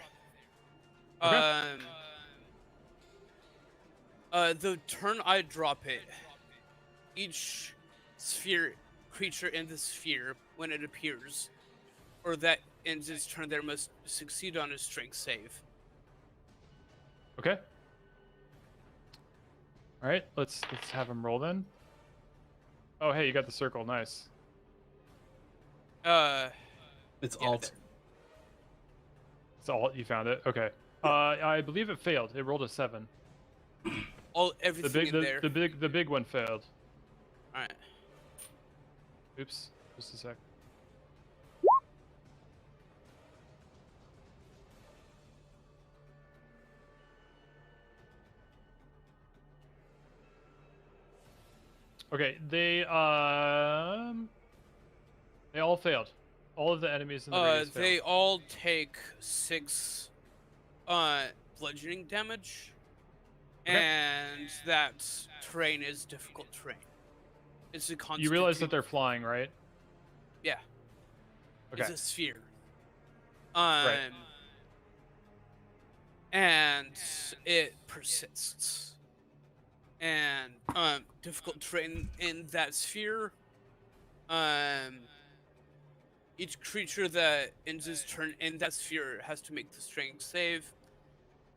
Speaker 3: Okay.
Speaker 5: The turn I drop it, each creature in the sphere, when it appears, or that ends its turn there, must succeed on a strength save.
Speaker 3: Okay. All right, let's have him roll then. Oh, hey, you got the circle. Nice.
Speaker 2: It's alt.
Speaker 3: It's alt. You found it. Okay. I believe it failed. It rolled a 7.
Speaker 5: Everything in there.
Speaker 3: The big one failed.
Speaker 5: All right.
Speaker 3: Oops. Just a sec. Okay, they all failed. All of the enemies in the radius failed.
Speaker 5: They all take 6 bludgeoning damage. Okay. And that terrain is difficult terrain. It's a constant.
Speaker 3: You realize that they're flying, right?
Speaker 5: Yeah.
Speaker 3: Okay.
Speaker 5: It's a sphere.
Speaker 3: Right.
Speaker 5: And it persists. And difficult terrain in that sphere. Each creature that ends its turn in that sphere has to make the strength save.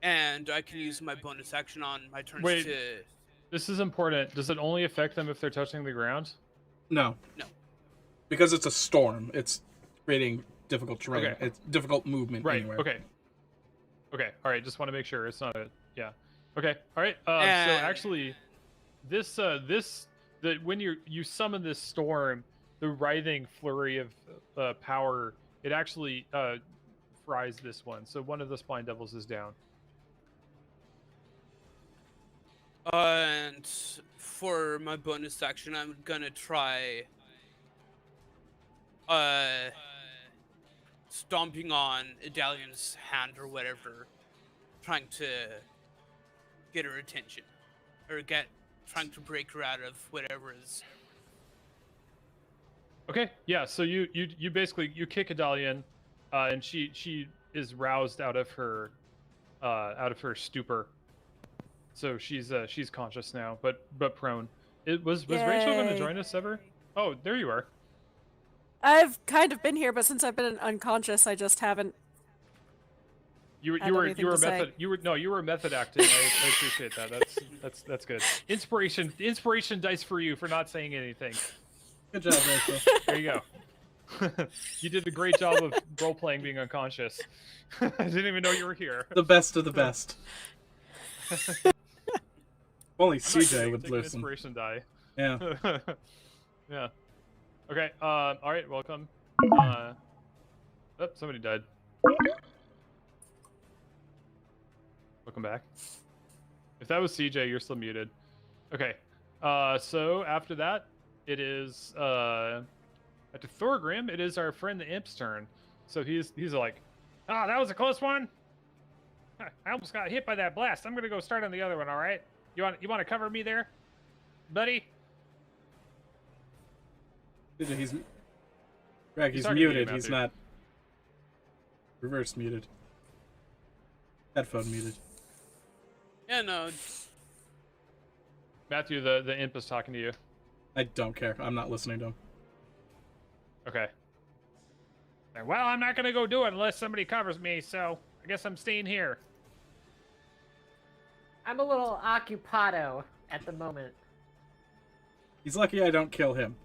Speaker 5: And I can use my bonus action on my turns to...
Speaker 3: This is important. Does it only affect them if they're touching the ground?
Speaker 2: No.
Speaker 5: No.
Speaker 2: Because it's a storm. It's creating difficult terrain.
Speaker 3: Okay.
Speaker 2: It's difficult movement anywhere.
Speaker 3: Okay. Okay. All right. Just want to make sure it's not a... Yeah. Okay. All right. So actually, when you summon this storm, the writhing flurry of power, it actually fries this one. So one of the spine devils is down.
Speaker 5: And for my bonus action, I'm gonna try stomping on Idalian's hand or whatever, trying to get her attention, or trying to break her out of whatever is
Speaker 3: Okay, yeah. So you basically you kick Adalian, and she is roused out of her stupor. So she's conscious now, but prone. It was Rachel going to join us ever? Oh, there you are.
Speaker 8: I've kind of been here, but since I've been unconscious, I just haven't. You were
Speaker 3: method acting. I appreciate that. That's good. Inspiration dice for you for not saying anything.
Speaker 2: Good job, Rachel.
Speaker 3: There you go. You did a great job of role playing being unconscious. I didn't even know you were here.
Speaker 2: The best of the best. Only CJ would listen.
Speaker 3: Inspiration die.
Speaker 2: Yeah.
Speaker 3: Yeah. Okay. All right. Welcome. Somebody died. Welcome back. If that was CJ, you're still muted. Okay. So after that, it is after Thorgrim, it is our friend the Imp's turn. So he's like,
Speaker 6: that was a close one. I almost got hit by that blast. I'm gonna go start on the other one. All right. You want to cover me there, buddy?
Speaker 2: He's Greg. He's muted. He's not reverse muted. Headphone muted.
Speaker 5: Yeah, no.
Speaker 3: Matthew, the Imp is talking to you.
Speaker 2: I don't care. I'm not listening to him.
Speaker 3: Okay.
Speaker 6: Well, I'm not gonna go do it unless somebody covers me, so I guess I'm staying here.
Speaker 4: I'm a little occupado at the moment.
Speaker 2: He's lucky I don't kill him.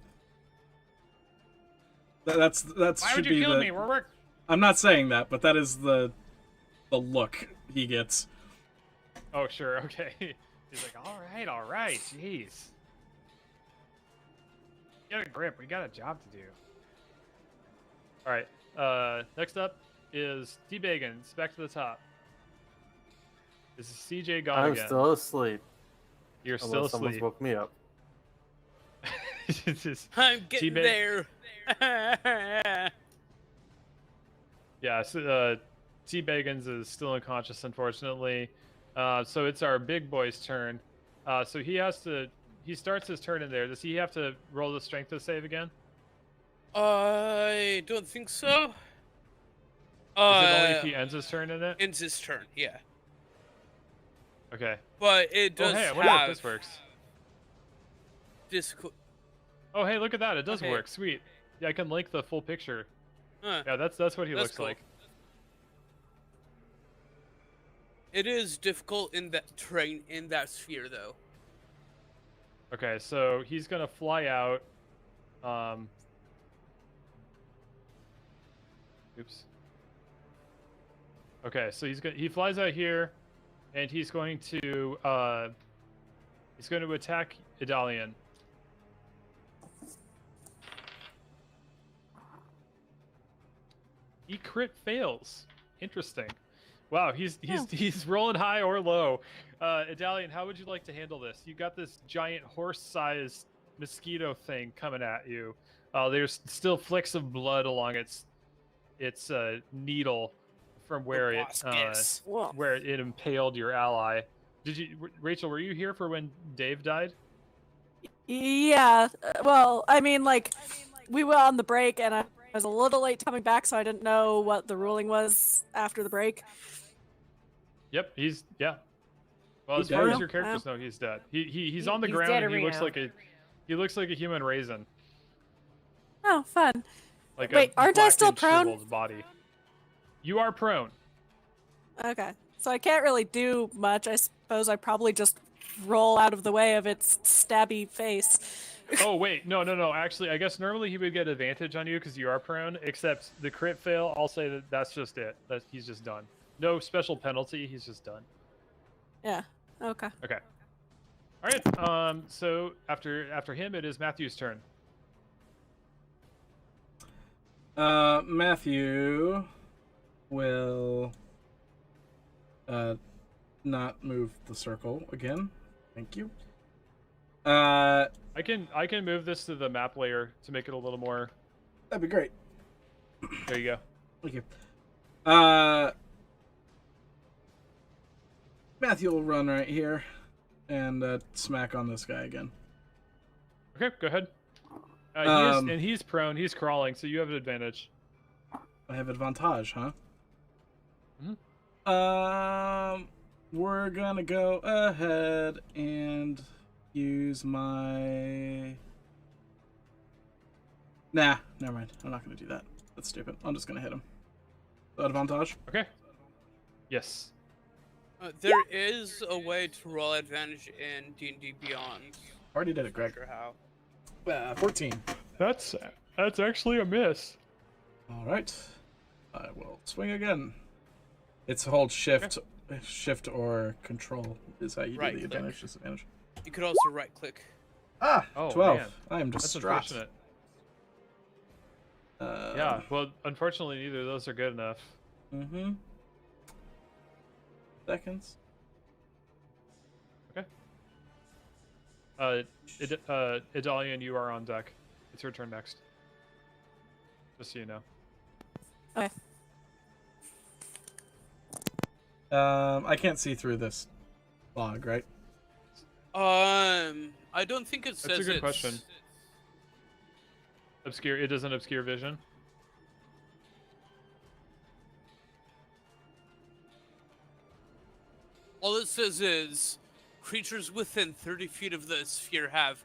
Speaker 2: That's
Speaker 6: Why would you kill me?
Speaker 2: I'm not saying that, but that is the look he gets.
Speaker 3: Oh, sure, okay. He's like, all right, jeez.
Speaker 6: Get a grip. We got a job to do.
Speaker 3: All right. Next up is T-Bagans. Back to the top. This is CJ gone again.
Speaker 1: I'm still asleep.
Speaker 3: You're still asleep.
Speaker 1: Someone's woke me up.
Speaker 5: I'm getting there.
Speaker 3: Yeah, so T-Bagans is still unconscious, unfortunately. So it's our big boy's turn. So he starts his turn in there. Does he have to roll the strength to save again?
Speaker 5: I don't think so.
Speaker 3: Is it only if he ends his turn in it?
Speaker 5: Ends his turn, yeah.
Speaker 3: Okay.
Speaker 5: But it does
Speaker 3: I wonder if this works. Oh, hey, look at that. It does work. Sweet. Yeah, I can link the full picture. Yeah, that's what he looks like.
Speaker 5: It is difficult in that sphere, though.
Speaker 3: Okay, so he's gonna fly out. Oops. Okay, so he flies out here, and he's going to attack Idalian. He crit fails. Interesting. Wow, he's rolling high or low. Idalian, how would you like to handle this? You got this giant horse-sized mosquito thing coming at you. There's still flecks of blood along its needle from where it impaled your ally. Rachel, were you here for when Dave died?
Speaker 8: Yeah. Well, I mean, we were on the break, and I was a little late coming back, so I didn't know what the ruling was after the break.
Speaker 3: Yep, Well, as far as your characters know, he's dead. He's on the ground, and he looks like a human raisin.
Speaker 8: Oh, fun.
Speaker 3: Wait,
Speaker 8: aren't I still prone?
Speaker 3: Body. You are prone.
Speaker 8: Okay, so I can't really do much. I suppose I probably just roll out of the way of its stabby face.
Speaker 3: Oh wait, no. Actually, I guess normally he would get advantage on you because you are prone. Except the crit fail, I'll say that's just it. He's just done. No special penalty. He's just done.
Speaker 8: Yeah. Okay.
Speaker 3: Okay. All right. So after him, it is Matthew's turn.
Speaker 2: Matthew will not move the circle again. Thank you.
Speaker 3: I can move this to the map layer to make it a little more.
Speaker 2: That'd be great.
Speaker 3: There you go.
Speaker 2: Thank you. Matthew will run right here and smack on this guy again.
Speaker 3: Okay, go ahead. He's prone. He's crawling, so you have an advantage.
Speaker 2: I have advantage, huh?
Speaker 3: Mm-hmm.
Speaker 2: We're gonna go ahead and use my... Nah, never mind. I'm not gonna do that. That's stupid. I'm just gonna hit him. Advantage?
Speaker 3: Okay. Yes.
Speaker 5: There is a way to roll advantage in D&D Beyond.
Speaker 2: Already did it, Greg.
Speaker 5: How?
Speaker 2: 14.
Speaker 3: That's actually a miss.
Speaker 2: All right. I will swing again. It's hold shift, shift or control is how you do the advantage disadvantage.
Speaker 5: You could also right click.
Speaker 2: Ah,
Speaker 3: oh,
Speaker 2: 12.
Speaker 3: Man.
Speaker 2: I am
Speaker 3: That's
Speaker 2: distraught.
Speaker 3: unfortunate. Yeah, well, unfortunately, neither of those are good enough.
Speaker 2: Mm-hmm. Seconds.
Speaker 3: Okay. Idalian, you are on deck. It's your turn next. Just so you know.
Speaker 8: Okay.
Speaker 2: I can't see through this log, right?
Speaker 5: I don't think it says
Speaker 3: That's a good question. Obscure. It doesn't obscure vision.
Speaker 5: All it says is creatures within 30 feet of the sphere have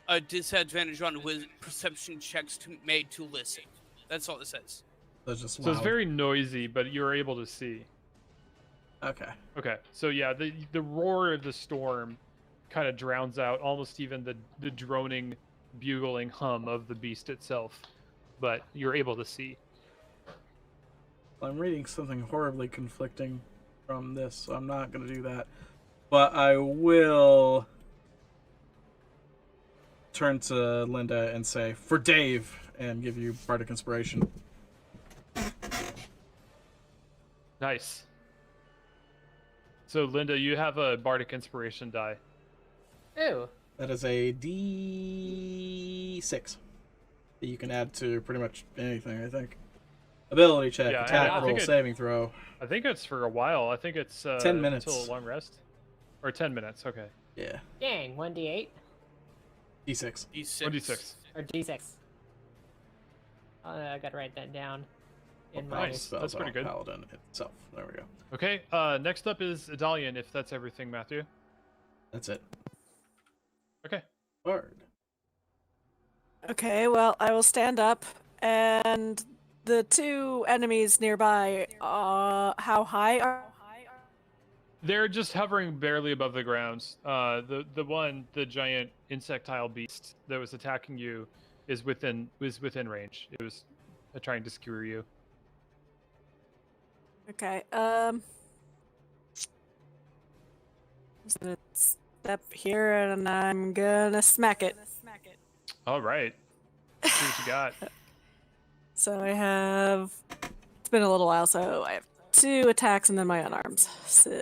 Speaker 5: a disadvantage on perception checks made to listen. That's all it says.
Speaker 2: That's just
Speaker 3: so it's very noisy, but you're able to see.
Speaker 2: Okay.
Speaker 3: Okay. So yeah, the roar of the storm kind of drowns out almost even the droning, bugling hum of the beast itself, but you're able to see.
Speaker 2: I'm reading something horribly conflicting from this, so I'm not going to do that. But I will turn to Linda and say, for Dave, and give you Bardic Inspiration.
Speaker 3: Nice. So, Linda, you have a Bardic Inspiration die.
Speaker 4: Ooh.
Speaker 2: That is a D6 that you can add to pretty much anything, I think. Ability check, attack roll, saving throw.
Speaker 3: I think it's for a while. I think it's
Speaker 2: 10 minutes.
Speaker 3: Until a long rest. Or 10 minutes, okay.
Speaker 2: Yeah.
Speaker 4: Dang, 1d8?
Speaker 2: D6.
Speaker 5: D6.
Speaker 3: 1d6.
Speaker 4: Or d6. I gotta write that down.
Speaker 3: Nice. That's pretty good.
Speaker 2: Paladin itself. There we go.
Speaker 3: Okay, next up is Idalian, if that's everything, Matthew.
Speaker 2: That's it.
Speaker 3: Okay.
Speaker 2: Bard.
Speaker 8: Okay, well, I will stand up, and the two enemies nearby, how high are...
Speaker 3: They're just hovering barely above the ground. The giant insectile beast that was attacking you was within range. It was trying to skewer you.
Speaker 8: Okay, I'm just gonna step here and I'm gonna smack it.
Speaker 3: All right. Let's see what you got.
Speaker 8: So I have... It's been a little while, so I have 2 attacks and then my unarmed. So...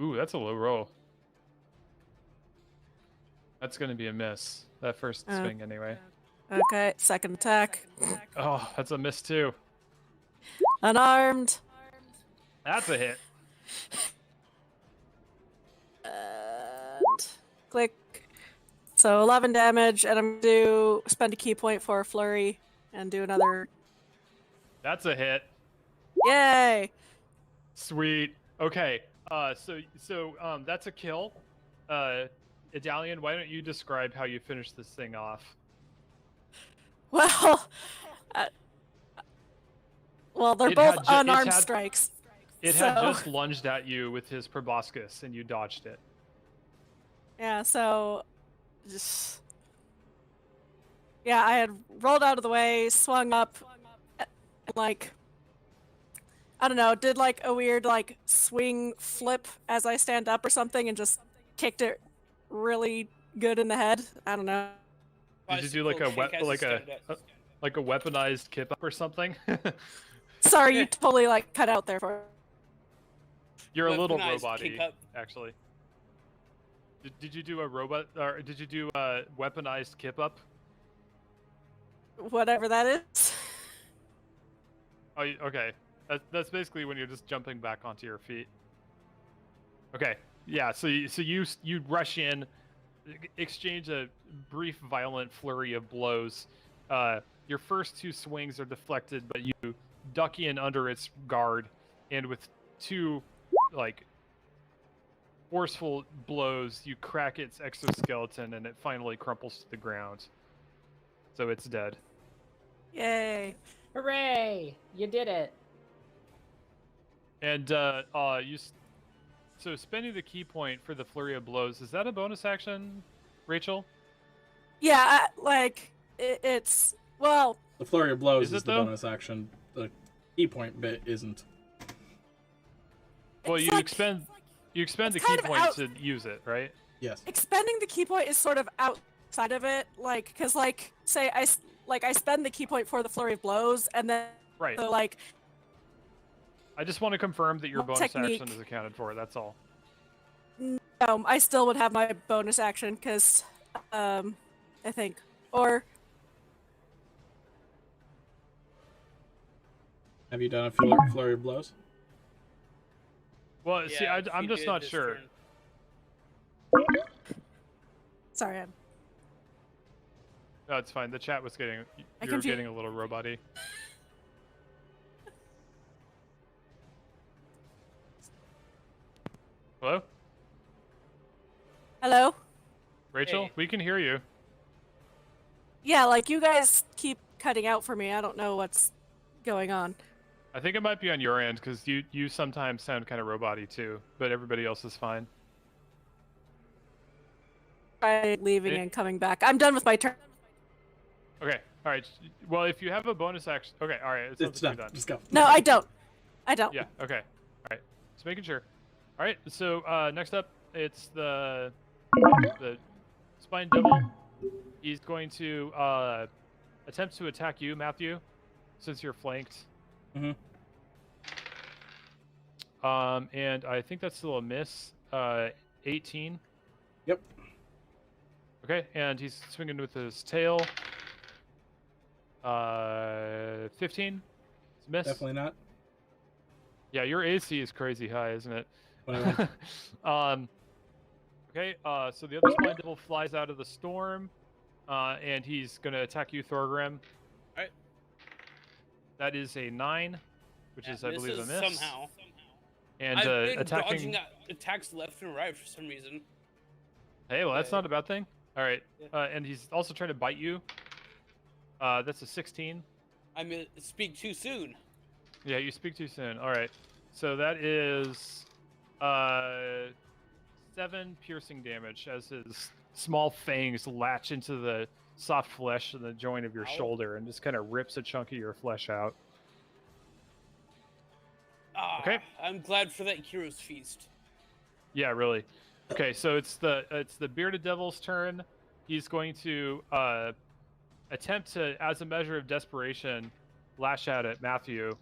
Speaker 3: Ooh, that's a low roll. That's gonna be a miss. That first swing, anyway.
Speaker 8: Okay, second attack.
Speaker 3: Oh, that's a miss too.
Speaker 8: Unarmed.
Speaker 3: That's a hit.
Speaker 8: And click. So 11 damage, and I'm gonna spend a key point for a flurry and do another.
Speaker 3: That's a hit.
Speaker 8: Yay!
Speaker 3: Sweet. Okay. So that's a kill. Idalian, why don't you describe how you finish this thing off?
Speaker 8: Well, they're both unarmed strikes.
Speaker 3: It had just lunged at you with his proboscis, and you dodged it.
Speaker 8: Yeah, so I had rolled out of the way, swung up, and, like, I don't know, did like a weird like swing flip as I stand up or something, and just kicked it really good in the head. I don't know.
Speaker 3: Did you do like a weaponized kip up or something?
Speaker 8: Sorry, you totally like cut out there for.
Speaker 3: You're a little robot-y, actually. Did you do a robot, or did you do a weaponized kip up?
Speaker 8: Whatever that is.
Speaker 3: Oh, okay. That's basically when you're just jumping back onto your feet. Okay. Yeah, so you rush in, exchange a brief, violent flurry of blows. Your first 2 swings are deflected, but you duck in under its guard, and with 2, like, forceful blows, you crack its exoskeleton, and it finally crumples to the ground. So it's dead.
Speaker 8: Yay!
Speaker 4: Hooray! You did it.
Speaker 3: And so spending the key point for the flurry of blows, is that a bonus action, Rachel?
Speaker 8: Yeah, it's well.
Speaker 2: The flurry of blows is the bonus action. The key point bit isn't.
Speaker 3: Well, you expend the key point to use it, right?
Speaker 2: Yes.
Speaker 8: Expending the key point is sort of outside of it, because say I spend the key point for the flurry of blows, and then so,
Speaker 3: I just want to confirm that your bonus action is accounted for. That's all.
Speaker 8: No, I still would have my bonus action because, I think, or.
Speaker 2: Have you done a flurry of blows?
Speaker 3: Well, see, I'm just not sure.
Speaker 8: Sorry,
Speaker 3: No, it's fine. The chat was getting getting a little robot-y. Hello?
Speaker 8: Hello?
Speaker 3: Rachel,
Speaker 4: Hey.
Speaker 3: We can hear you.
Speaker 8: Yeah, you guys keep cutting out for me. I don't know what's going on.
Speaker 3: I think it might be on your end, because you sometimes sound kind of robot-y too, but everybody else is fine.
Speaker 8: Try leaving and coming back. I'm done with my turn.
Speaker 3: Okay, alright. Well, if you have a bonus action... Okay, alright.
Speaker 2: It's done. Just go.
Speaker 8: No, I don't. I don't.
Speaker 3: Yeah, okay. Alright. Just making sure. Alright, so next up, it's the Spine Devil. He's going to attempt to attack you, Matthew, since you're flanked.
Speaker 2: Mm-hmm.
Speaker 3: And I think that's still a miss. 18.
Speaker 2: Yep.
Speaker 3: Okay, and he's swinging with his tail. 15. It's a miss.
Speaker 2: Definitely not.
Speaker 3: Yeah, your AC is crazy high, isn't it?
Speaker 2: Whatever.
Speaker 3: Okay, so the other Spine Devil flies out of the storm, and he's going to attack you, Thorgrim.
Speaker 5: Alright.
Speaker 3: That is a 9, which is, I believe, a miss.
Speaker 5: Somehow.
Speaker 3: And
Speaker 5: I've been
Speaker 3: attacking...
Speaker 5: dodging attacks left and right for some reason.
Speaker 3: Hey, well, that's not a bad thing. All right, and he's also trying to bite you. That's a 16.
Speaker 5: I speak too soon.
Speaker 3: Yeah, you speak too soon. All right, so that is 7 piercing damage as his small fangs latch into the soft flesh in the joint of your shoulder and just kind of rips a chunk of your flesh out. Okay.
Speaker 5: I'm glad for that hero's feast.
Speaker 3: Yeah, really. Okay, so it's the Bearded Devil's turn. He's going to attempt to, as a measure of desperation, lash out at Matthew.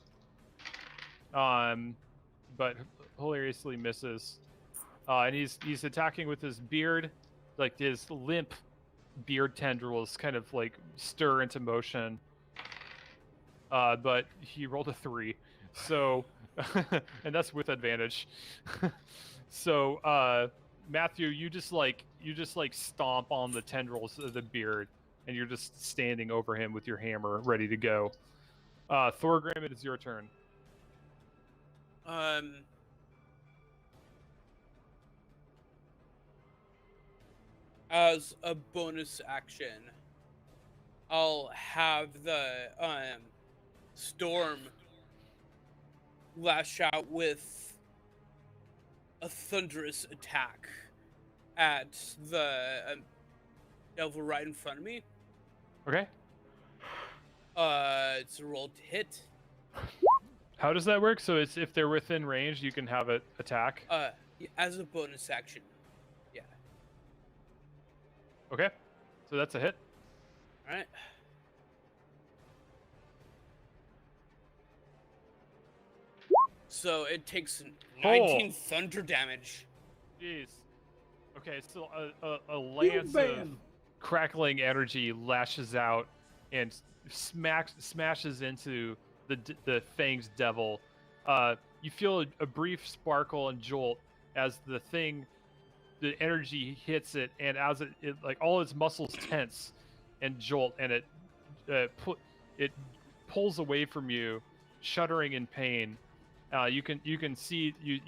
Speaker 3: But hilariously misses. And he's attacking with his beard, like his limp beard tendrils kind of stir into motion. But he rolled a 3, so and that's with advantage. So Matthew, you just stomp on the tendrils of the beard, and you're just standing over him with your hammer ready to go. Thorgrim, it is your turn.
Speaker 5: As a bonus action, I'll have the storm lash out with a thunderous attack at the devil right in front of me.
Speaker 3: Okay.
Speaker 5: It's a roll to hit.
Speaker 3: How does that work? So it's if they're within range, you can have it attack?
Speaker 5: As a bonus action. Yeah.
Speaker 3: Okay. So that's a hit.
Speaker 5: Alright. So it takes 19 thunder damage.
Speaker 3: Jeez. Okay, so a lance of crackling energy lashes out and smashes into the Fang's devil. You feel a brief sparkle and jolt as the energy hits it, and as it like all its muscles tense and jolt, and it pulls away from you, shuddering in pain. You can see you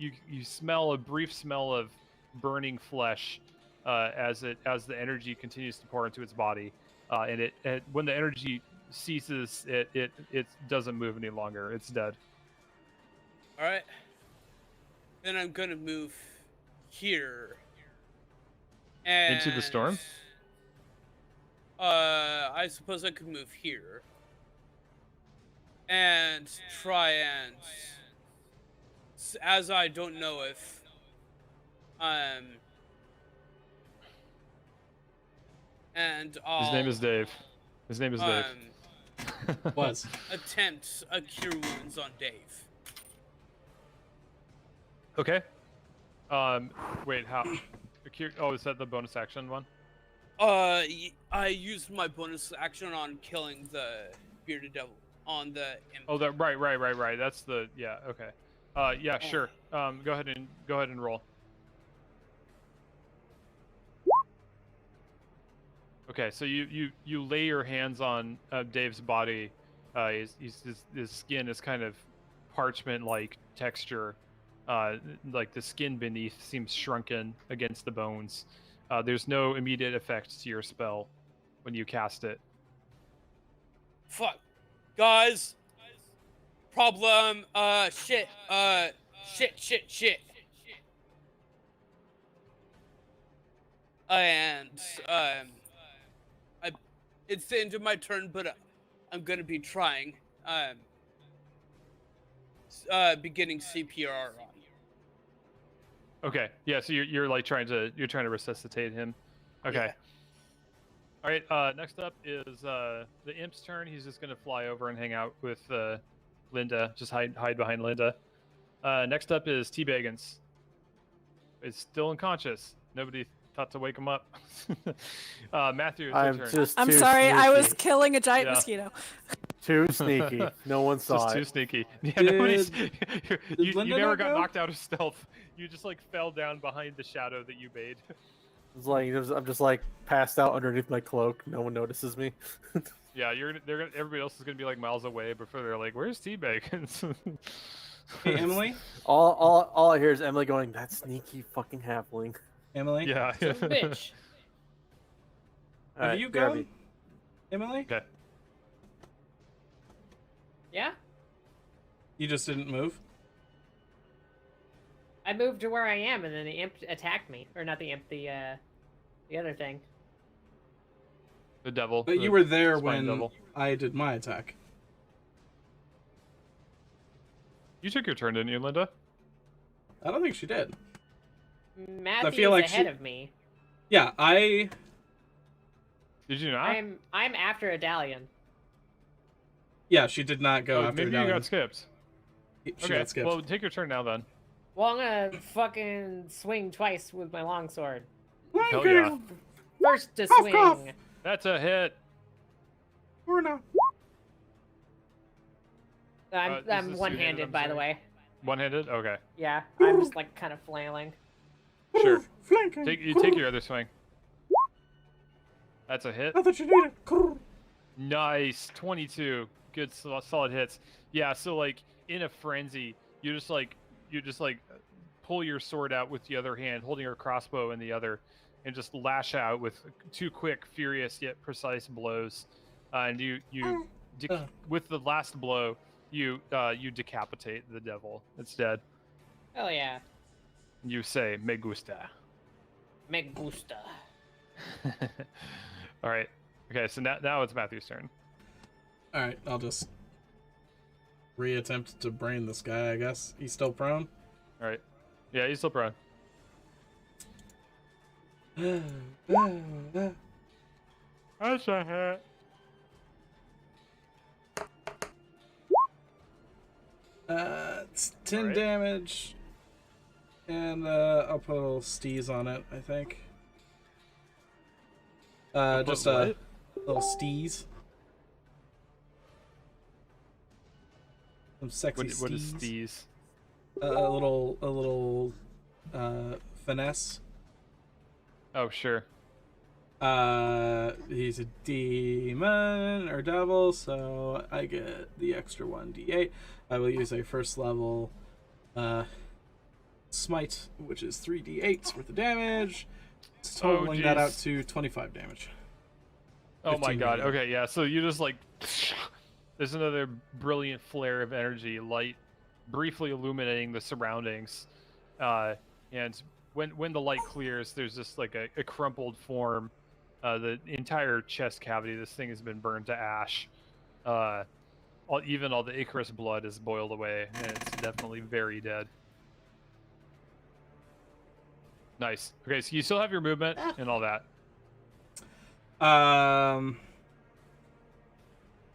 Speaker 3: smell a brief smell of burning flesh as the energy continues to pour into its body, and when the energy ceases, it doesn't move any longer. It's dead.
Speaker 5: All right. Then I'm gonna move here. And
Speaker 3: into the storm.
Speaker 5: I suppose I could move here and try and, as I don't know if and I'll,
Speaker 3: his name is Dave.
Speaker 2: Was
Speaker 5: attempt a cure wounds on Dave.
Speaker 3: Okay. Wait, how? Oh, is that the bonus action one?
Speaker 5: I used my bonus action on killing the bearded devil on the.
Speaker 3: Oh, that right. That's the Okay. Yeah, sure. Go ahead and roll. Okay, so you lay your hands on Dave's body. His skin is kind of parchment-like texture. Like the skin beneath seems shrunken against the bones. There's no immediate effect to your spell when you cast it.
Speaker 5: Fuck, guys. Problem. Shit. Shit. And it's the end of my turn, but I'm gonna be trying beginning CPR on.
Speaker 3: Okay. Yeah. So you're trying to resuscitate him. Okay.
Speaker 5: Yeah.
Speaker 3: All right. Next up is the imp's turn. He's just gonna fly over and hang out with Linda. Just hide behind Linda. Next up is T. Bagans. Is still unconscious. Nobody thought to wake him up. Matthew, it's your turn.
Speaker 8: I'm sorry. Sneaky. I was killing a giant mosquito.
Speaker 1: Too sneaky. No one saw
Speaker 3: just
Speaker 1: it.
Speaker 3: Too sneaky. Yeah, nobody's. You never got knocked out of stealth. You just like fell down behind the shadow that you made.
Speaker 1: It's like I'm just like passed out underneath my cloak. No one notices me.
Speaker 3: Yeah, everybody else is gonna be like miles away before they're like, "Where's T-Bagans?"
Speaker 2: Hey, Emily.
Speaker 1: All I hear is Emily going, "That sneaky fucking halfling."
Speaker 2: Emily.
Speaker 3: Yeah.
Speaker 5: Bitch.
Speaker 2: Have you gone, Emily?
Speaker 3: Okay.
Speaker 4: Yeah.
Speaker 2: You just didn't move?
Speaker 4: I moved to where I am, and then the imp attacked me. Or not the imp, the other thing.
Speaker 3: The devil.
Speaker 2: But you were there when devil. I did my attack.
Speaker 3: You took your turn, didn't you, Linda?
Speaker 2: I don't think she did.
Speaker 4: Matthew's ahead of me.
Speaker 2: Yeah,
Speaker 3: Did you not?
Speaker 4: I'm after Adalion.
Speaker 2: Yeah, she did not go after
Speaker 3: maybe
Speaker 2: Adalion.
Speaker 3: You got skipped.
Speaker 2: She got skipped.
Speaker 3: Well, take your turn now then.
Speaker 4: Well, I'm gonna fucking swing twice with my longsword.
Speaker 3: Hell yeah.
Speaker 4: First to swing.
Speaker 2: Cough.
Speaker 3: That's a hit.
Speaker 2: Or not.
Speaker 4: I'm one-handed, by the way.
Speaker 3: One-handed? Okay.
Speaker 4: Yeah, I'm just like kind of flailing.
Speaker 3: Sure. Take your other swing. That's a hit.
Speaker 2: I thought you needed.
Speaker 3: Nice. 22. Good solid hits. Yeah, so like in a frenzy, you just like pull your sword out with the other hand, holding your crossbow in the other, and just lash out with two quick, furious yet precise blows. And with the last blow, you decapitate the devil. It's dead.
Speaker 4: Hell yeah.
Speaker 3: You say, "Me gusta."
Speaker 4: Me gusta.
Speaker 3: All right. Okay, so now it's Matthew's turn.
Speaker 2: All right, I'll just reattempt to brain this guy, I guess. He's still prone?
Speaker 3: All right. Yeah, he's still prone. That's a hit.
Speaker 2: It's 10 damage. And I'll put a little steez on it, I think. Just a little steez. Some sexy steez.
Speaker 3: What is steez?
Speaker 2: A little finesse.
Speaker 3: Oh, sure.
Speaker 2: He's a demon or devil, so I get the extra 1d8. I will use a first level smite, which is 3d8 worth of damage, totaling that out to 25 damage.
Speaker 3: Oh my god. Okay, yeah. So you just like there's another brilliant flare of energy, light briefly illuminating the surroundings. And when the light clears, there's just like a crumpled form. The entire chest cavity, this thing has been burned to ash. Even all the Icarus blood is boiled away, and it's definitely very dead. Nice. Okay, so you still have your movement and all that.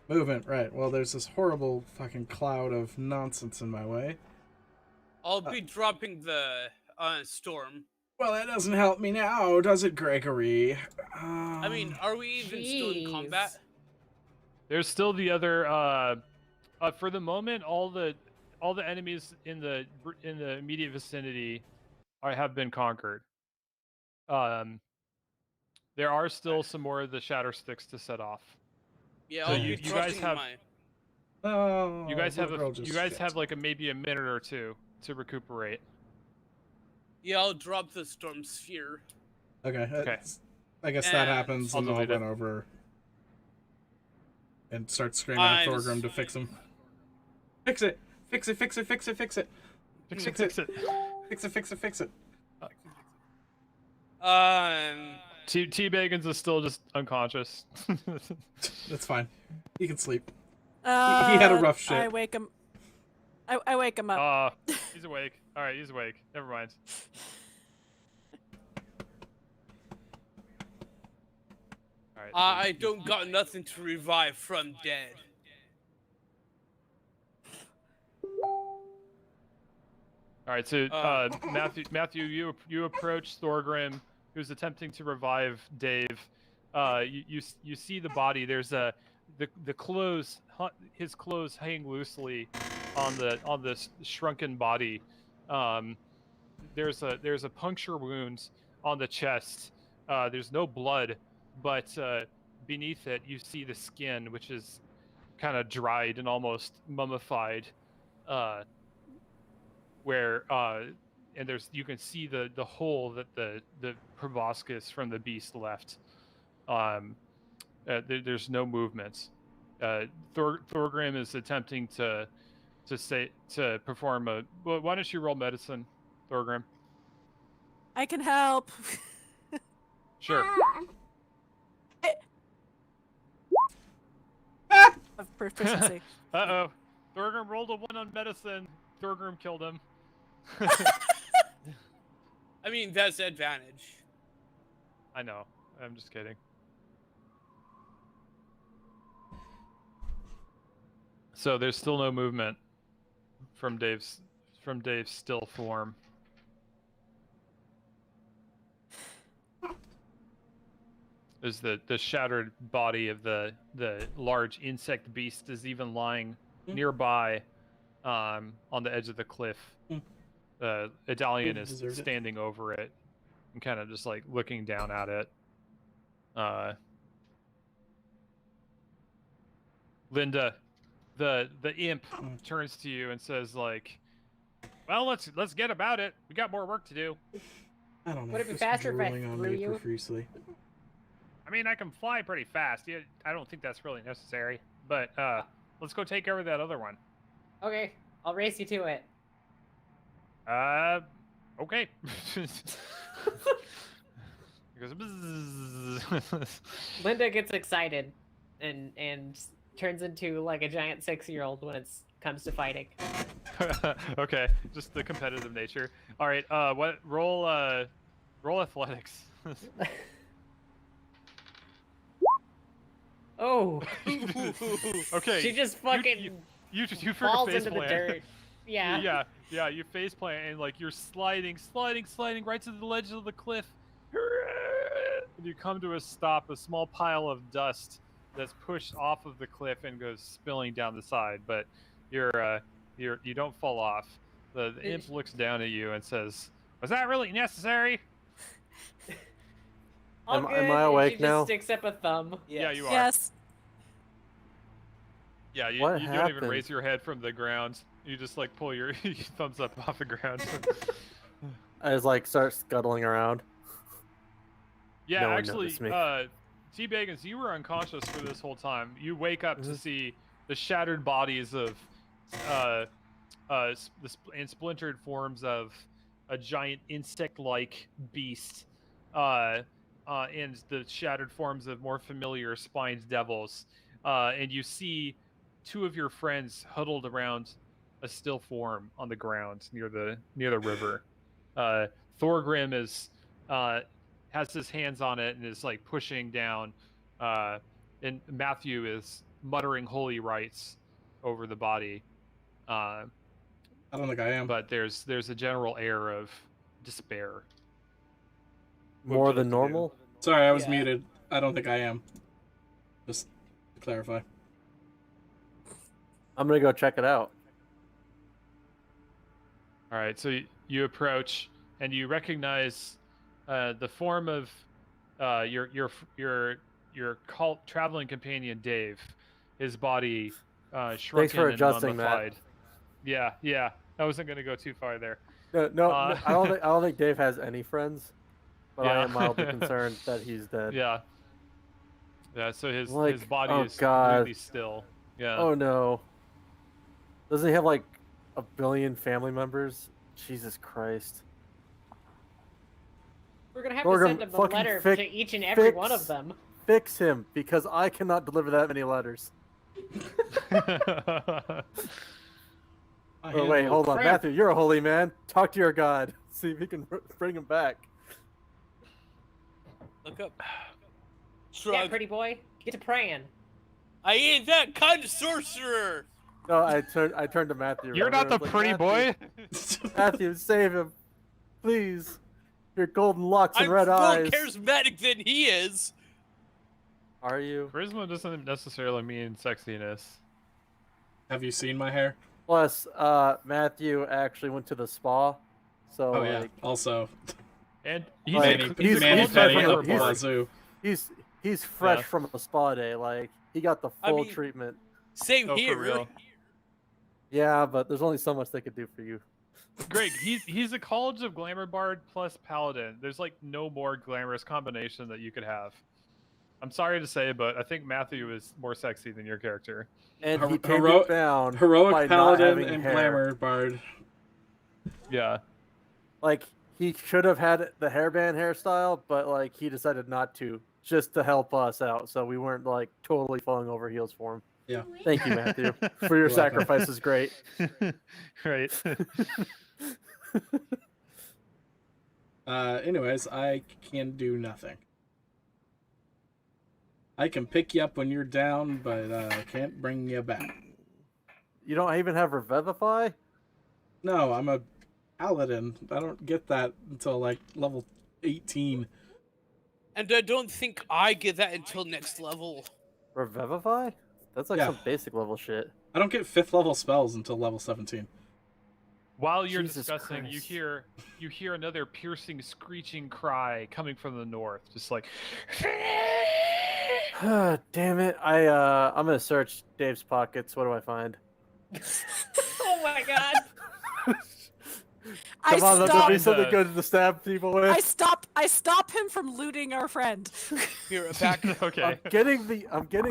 Speaker 2: Movement, right. Well, there's this horrible fucking cloud of nonsense in my way.
Speaker 5: I'll be dropping the storm.
Speaker 2: Well, that doesn't help me now, does it, Gregory?
Speaker 5: I mean, are we even still in combat?
Speaker 3: There's still the other. For the moment, all the enemies in the immediate vicinity have been conquered. There are still some more of the shatter sticks to set off.
Speaker 5: Yeah,
Speaker 3: so you guys have. You guys have like maybe a minute or two to recuperate.
Speaker 5: Yeah, I'll drop the storm sphere.
Speaker 2: Okay. I guess that happens, and I'll run over and start screaming at Thorgrim to fix him. Fix it! Fix it! Fix it! Fix it! Fix it!
Speaker 3: Fix it! Fix it!
Speaker 2: Fix it! Fix it! Fix it!
Speaker 3: T-Bagans is still just unconscious.
Speaker 2: That's fine. He can sleep. He had a rough shift.
Speaker 8: I wake him. I wake him up.
Speaker 3: He's awake. All right, he's awake. Never mind. All right.
Speaker 5: I don't got nothing to revive from dead.
Speaker 3: All right, so Matthew, you approach Thorgrim, who's attempting to revive Dave. You see the body. There's the clothes. His clothes hang loosely on the shrunken body. There's a puncture wound on the chest. There's no blood, but beneath it you see the skin, which is kind of dried and almost mummified. Where and you can see the hole that the proboscis from the beast left. There's no movement. Thorgrim is attempting to perform a. Well, why don't you roll medicine, Thorgrim?
Speaker 8: I can help.
Speaker 3: Sure.
Speaker 8: Of proficiency.
Speaker 3: Uh-oh. Thorgrim rolled a 1 on medicine. Thorgrim killed him.
Speaker 5: I mean, that's the advantage.
Speaker 3: I know. I'm just kidding. So there's still no movement from Dave's still form. There's the shattered body of the large insect beast is even lying nearby on the edge of the cliff. Idalian is standing over it and kind of just like looking down at it. Linda, the imp turns to you and says like, "Well, let's get about it. We got more work to do."
Speaker 2: I don't know.
Speaker 4: Would it be faster if I threw you?
Speaker 2: Profusely.
Speaker 6: I mean, I can fly pretty fast. Yeah, I don't think that's really necessary. But let's go take over that other one.
Speaker 4: Okay, I'll race you to it.
Speaker 6: Okay.
Speaker 4: Linda gets excited and turns into like a giant 6-year-old when it comes to fighting.
Speaker 3: Okay, just the competitive nature. All right, what roll athletics.
Speaker 4: Oh.
Speaker 3: Okay.
Speaker 4: She just fucking
Speaker 3: you
Speaker 4: falls into the dirt. Yeah.
Speaker 3: Yeah, you face plant and like you're sliding right to the ledge of the cliff. And you come to a stop, a small pile of dust that's pushed off of the cliff and goes spilling down the side, but you don't fall off. The imp looks down at you and says,
Speaker 6: Was that really necessary?
Speaker 1: Am I awake now?
Speaker 4: Just sticks up a thumb.
Speaker 3: Yes. Yeah, you are.
Speaker 8: Yes.
Speaker 3: Yeah, you don't even raise your head from the ground. You just like pull your thumbs up off the ground.
Speaker 1: I just like start scuttling around.
Speaker 3: Yeah, no actually, T-Bagans, you were unconscious for this whole time. You wake up to see the shattered bodies of and splintered forms of a giant insect-like beast, and the shattered forms of more familiar spined devils. And you see two of your friends huddled around a still form on the ground near the river. Thorgrim is has his hands on it and is like pushing down, and Matthew is muttering holy rites over the body.
Speaker 2: I don't think I am.
Speaker 3: But there's a general air of despair.
Speaker 1: More than normal?
Speaker 2: Sorry, I was muted. I don't think I am. Just to clarify.
Speaker 1: I'm gonna go check it out.
Speaker 3: All right, so you approach and you recognize the form of your cult traveling companion Dave. His body shrunken and mummified. Yeah. I wasn't gonna go too far there.
Speaker 1: No, I don't think Dave has any friends, but I am mildly concerned that he's dead.
Speaker 3: Yeah. So his body is completely still. Yeah.
Speaker 1: Oh no. Doesn't he have like 1 billion family members? Jesus Christ.
Speaker 4: We're gonna have to send him a letter to each and every one of them.
Speaker 1: Fix him, because I cannot deliver that many letters. Oh, wait, hold on. Matthew, you're a holy man. Talk to your god. See if you can bring him back.
Speaker 5: Look up.
Speaker 4: Yeah, pretty boy. Get to praying.
Speaker 5: I ain't that kind of sorcerer.
Speaker 1: No, I turned to Matthew.
Speaker 3: You're not the pretty boy.
Speaker 1: Matthew, save him, please. Your golden locks and red eyes.
Speaker 5: I'm more charismatic than he is.
Speaker 1: Are you?
Speaker 3: Charisma doesn't necessarily mean sexiness.
Speaker 2: Have you seen my hair?
Speaker 1: Plus, Matthew actually went to the spa, so
Speaker 2: also.
Speaker 3: And
Speaker 1: he's fresh from a spa day. Like he got the full treatment.
Speaker 5: Same here, really.
Speaker 1: Yeah, but there's only so much they could do for you.
Speaker 3: Greg, he's a College of Glamour Bard plus Paladin. There's like no more glamorous combination that you could have. I'm sorry to say, but I think Matthew is more sexy than your character.
Speaker 1: And he came it down
Speaker 2: heroic Paladin and Glamour Bard.
Speaker 3: Yeah.
Speaker 1: Like, he should have had the hairband hairstyle, but like he decided not to, just to help us out, so we weren't like totally falling over heels for him.
Speaker 2: Yeah.
Speaker 1: Thank you, Matthew, for your sacrifice. Is great.
Speaker 3: Right.
Speaker 2: Anyways, I can do nothing. I can pick you up when you're down, but I can't bring you back.
Speaker 1: You don't even have Revivify?
Speaker 2: No, I'm a paladin. I don't get that until like level 18.
Speaker 5: And I don't think I get that until next level.
Speaker 1: Revivify? That's like some basic level shit.
Speaker 2: I don't get 5th level spells until level 17.
Speaker 3: While you're discussing, you hear another piercing, screeching cry coming from the north, just like.
Speaker 1: Damn it! I'm gonna search Dave's pockets. What do I find?
Speaker 4: Oh my god!
Speaker 1: Come on, there'll be something good to stab people with.
Speaker 8: I stop him from looting our friend.
Speaker 5: Here, back.
Speaker 3: Okay.
Speaker 1: I'm getting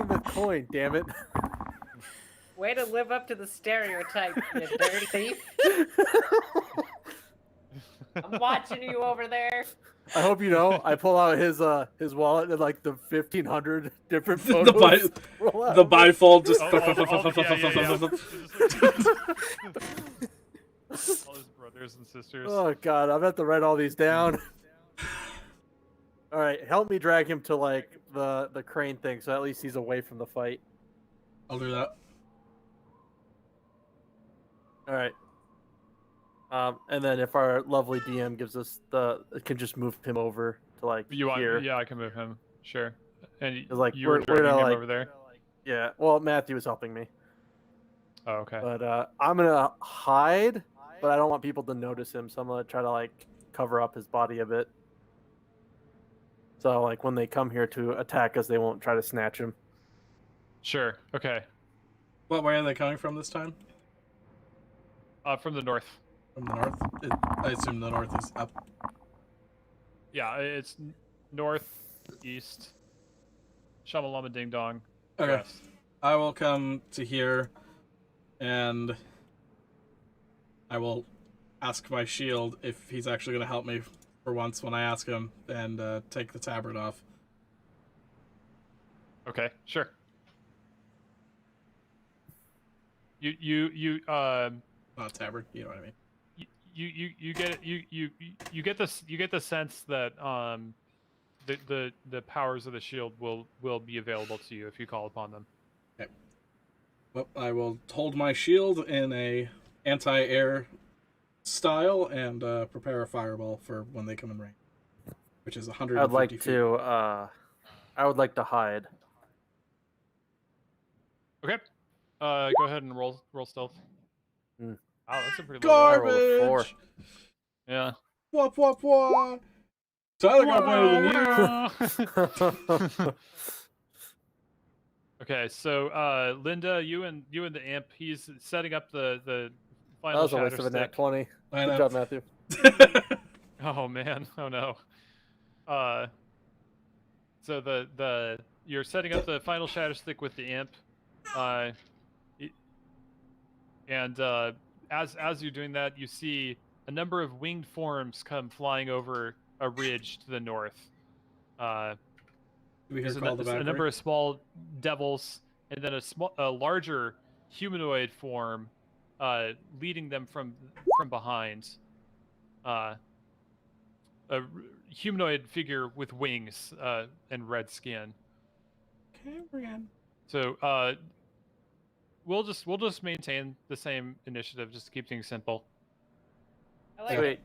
Speaker 1: the coin. Damn it!
Speaker 4: Way to live up to the stereotype, you dirty thief. I'm watching you over there.
Speaker 1: I hope you know. I pull out his wallet and like the 1,500 different photos.
Speaker 2: The bifold just.
Speaker 3: All his brothers and sisters.
Speaker 1: Oh god, I'm gonna have to write all these down. All right, help me drag him to like the crane thing, so at least he's away from the fight.
Speaker 2: I'll do that.
Speaker 1: All right. And then if our lovely DM gives us can just move him over to like here.
Speaker 3: Yeah, I can move him. Sure. And
Speaker 1: like
Speaker 3: you were dragging him over there.
Speaker 1: Yeah. Well, Matthew was helping me.
Speaker 3: Oh, okay.
Speaker 1: But I'm gonna hide, but I don't want people to notice him, so I'm gonna try to like cover up his body a bit. So like when they come here to attack us, they won't try to snatch him.
Speaker 3: Sure. Okay.
Speaker 2: What way are they coming from this time?
Speaker 3: From the north.
Speaker 2: From the north? I assume the north is up.
Speaker 3: Yeah, it's north, east, shamalama ding dong,
Speaker 2: okay.
Speaker 3: west.
Speaker 2: I will come to here, and I will ask my shield if he's actually going to help me for once when I ask him, and take the tabard off.
Speaker 3: Okay, sure. You
Speaker 2: Not tabard, you know what I mean.
Speaker 3: You get the sense that the powers of the shield will be available to you if you call upon them.
Speaker 2: Okay. Well, I will hold my shield in a anti-air style and prepare a fireball for when they come in range, which is 150 feet.
Speaker 1: I would like to hide.
Speaker 3: Okay. Go ahead and roll stealth.
Speaker 1: Mm.
Speaker 3: Oh, that's a pretty low roll.
Speaker 2: Garbage!
Speaker 3: Yeah.
Speaker 2: Wop wop wop! Tyler got better than you.
Speaker 3: Okay, so Linda, you and the imp, he's setting up the final.
Speaker 1: That was a waste of a nat 20. Good job, Matthew.
Speaker 3: Oh man, oh no. So the you're setting up the final shatter stick with the imp, and as you're doing that, you see a number of winged forms come flying over a ridge to the north. There's a number of small devils, and then a larger humanoid form leading them from behind. A humanoid figure with wings and red skin.
Speaker 2: Cameron.
Speaker 3: So we'll just maintain the same initiative just to keep things simple.
Speaker 4: I like
Speaker 1: Sweet.
Speaker 4: it.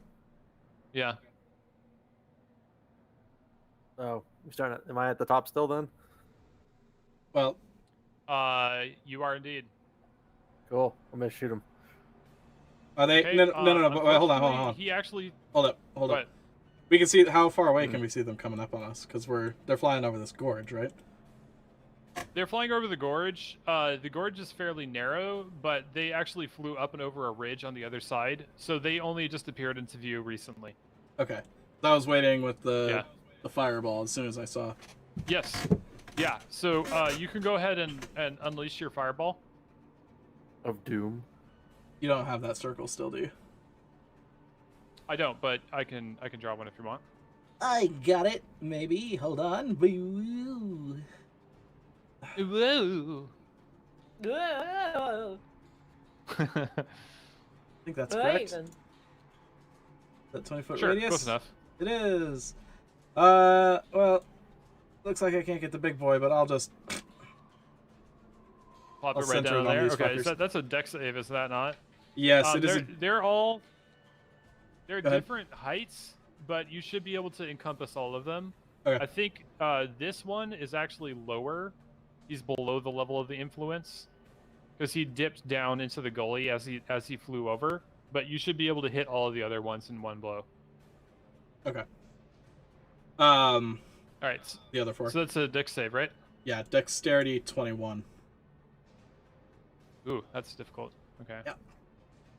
Speaker 3: Yeah.
Speaker 1: Oh, we're starting. Am I at the top still then?
Speaker 2: Well,
Speaker 3: you are indeed.
Speaker 1: Cool. I'm gonna shoot him.
Speaker 2: Are they?
Speaker 3: Okay,
Speaker 2: no. But wait, hold on.
Speaker 3: He actually.
Speaker 2: Hold up. We can see how far away can we see them coming up on us? Because they're flying over this gorge, right?
Speaker 3: They're flying over the gorge. The gorge is fairly narrow, but they actually flew up and over a ridge on the other side, so they only just appeared into view recently.
Speaker 2: Okay. I was waiting with the fireball as soon as I saw.
Speaker 3: Yes. Yeah. So you can go ahead and unleash your fireball.
Speaker 1: Of doom.
Speaker 2: You don't have that circle still, do you?
Speaker 3: I don't, but I can draw one if you want.
Speaker 2: I got it. Maybe. Hold on. Woo.
Speaker 3: Whoa.
Speaker 4: Whoa.
Speaker 2: I think that's correct.
Speaker 4: Then.
Speaker 2: That 20-foot
Speaker 3: sure,
Speaker 2: radius?
Speaker 3: Close enough.
Speaker 2: It is. Well, looks like I can't get the big boy, but I'll just
Speaker 3: plop it right down there. Okay, that's a dex save, is that not?
Speaker 2: Yes, it is.
Speaker 3: They're different heights, but you should be able to encompass all of them.
Speaker 2: Okay.
Speaker 3: I think this one is actually lower. He's below the level of the influence because he dipped down into the gully as he flew over. But you should be able to hit all of the other ones in one blow.
Speaker 2: Okay.
Speaker 3: All right.
Speaker 2: The other four.
Speaker 3: So that's a dex save, right?
Speaker 2: Yeah, dexterity 21.
Speaker 3: Ooh, that's difficult. Okay.
Speaker 2: Yeah.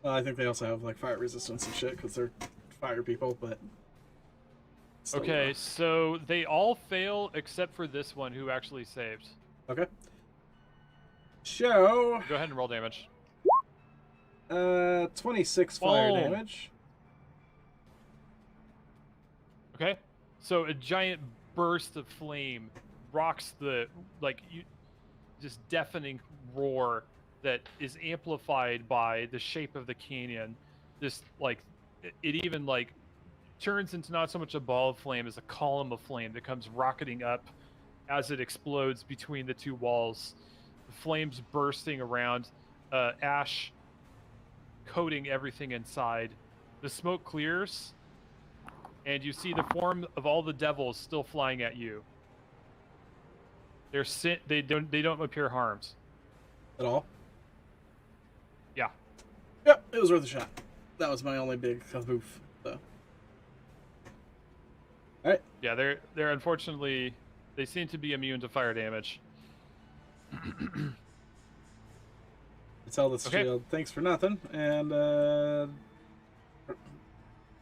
Speaker 2: Well, I think they also have like fire resistance and shit because they're fire people, but.
Speaker 3: Okay, so they all fail except for this one who actually saved.
Speaker 2: Okay. So.
Speaker 3: Go ahead and roll damage.
Speaker 2: 26 fire damage.
Speaker 3: Okay. So a giant burst of flame rocks just deafening roar that is amplified by the shape of the canyon. This it even turns into not so much a ball of flame as a column of flame that comes rocketing up as it explodes between the two walls. The flames bursting around, ash coating everything inside. The smoke clears, and you see the form of all the devils still flying at you. They don't appear harmed
Speaker 2: at all.
Speaker 3: Yeah.
Speaker 2: Yep, it was worth a shot. That was my only big kaboof, though.
Speaker 3: Yeah, they're unfortunately, they seem to be immune to fire damage.
Speaker 2: I tell this shield, thanks for nothing, and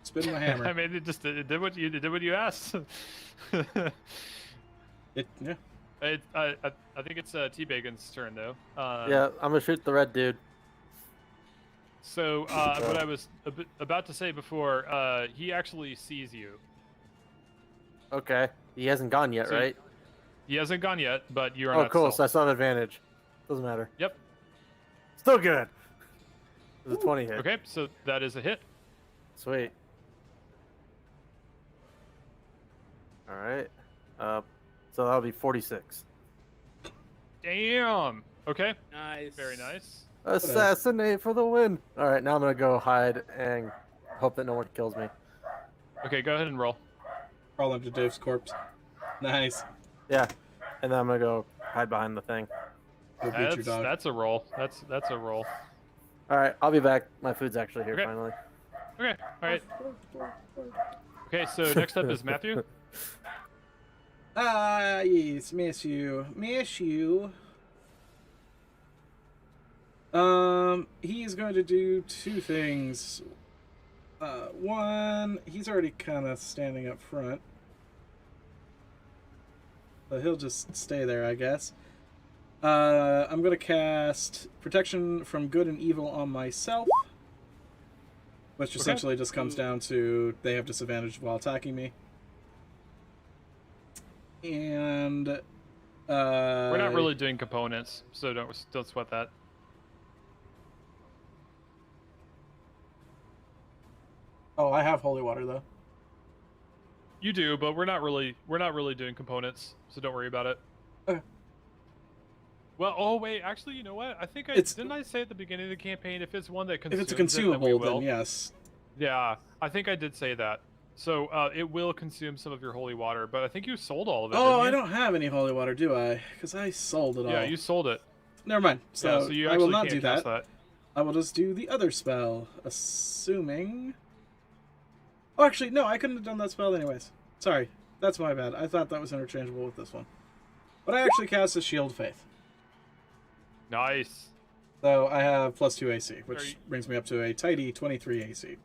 Speaker 2: spin my hammer.
Speaker 3: I mean, it did what you asked.
Speaker 2: Yeah.
Speaker 3: I think it's T-Bacon's turn though.
Speaker 1: Yeah, I'm gonna shoot the red dude.
Speaker 3: So what I was about to say before, he actually sees you.
Speaker 1: Okay, he hasn't gone yet, right?
Speaker 3: He hasn't gone yet, but you're
Speaker 1: Oh,
Speaker 3: not
Speaker 1: cool.
Speaker 3: stealth.
Speaker 1: So that's not an advantage. Doesn't matter.
Speaker 3: Yep.
Speaker 1: Still good. It was a 20 hit.
Speaker 3: Okay, so that is a hit.
Speaker 1: Sweet. All right. So that'll be 46.
Speaker 3: Damn. Okay.
Speaker 5: Nice.
Speaker 3: Very nice.
Speaker 1: Assassinate for the win. All right, now I'm gonna go hide and hope that no one kills me.
Speaker 3: Okay, go ahead and roll.
Speaker 2: Crawl into Dave's corpse. Nice.
Speaker 1: Yeah, and then I'm gonna go hide behind the thing.
Speaker 2: Go beat your dog.
Speaker 3: That's a roll. That's a roll.
Speaker 1: All right, I'll be back. My food's actually here
Speaker 3: Okay.
Speaker 1: finally.
Speaker 3: Okay. All right. Okay, so next up is Matthew.
Speaker 2: Ah, yes, miss you. He's going to do two things. One, he's already kind of standing up front. But he'll just stay there, I guess. I'm going to cast Protection from Good and Evil on myself. Which essentially just comes down to they have disadvantage while attacking me. And
Speaker 3: we're not really doing components, so don't sweat that.
Speaker 2: Oh, I have holy water though.
Speaker 3: You do, but we're not really doing components, so don't worry about it.
Speaker 2: Okay.
Speaker 3: Well, oh wait, actually, you know what? I think didn't I say at the beginning of the campaign if it's one that consumes
Speaker 2: if it's a consumable, then yes.
Speaker 3: Yeah, I think I did say that. So it will consume some of your holy water, but I think you sold all of it.
Speaker 2: Oh, I don't have any holy water, do I? Because I sold it all.
Speaker 3: Yeah, you sold it.
Speaker 2: Never mind. So
Speaker 3: you
Speaker 2: I will not
Speaker 3: can't
Speaker 2: do
Speaker 3: cast
Speaker 2: that. I will just do the other spell, assuming. Oh, actually, no, I couldn't have done that spell anyways. Sorry, that's my bad. I thought that was interchangeable with this one. But I actually cast a Shield Faith.
Speaker 3: Nice.
Speaker 2: So I have +2 AC, which brings me up to a tidy 23 AC.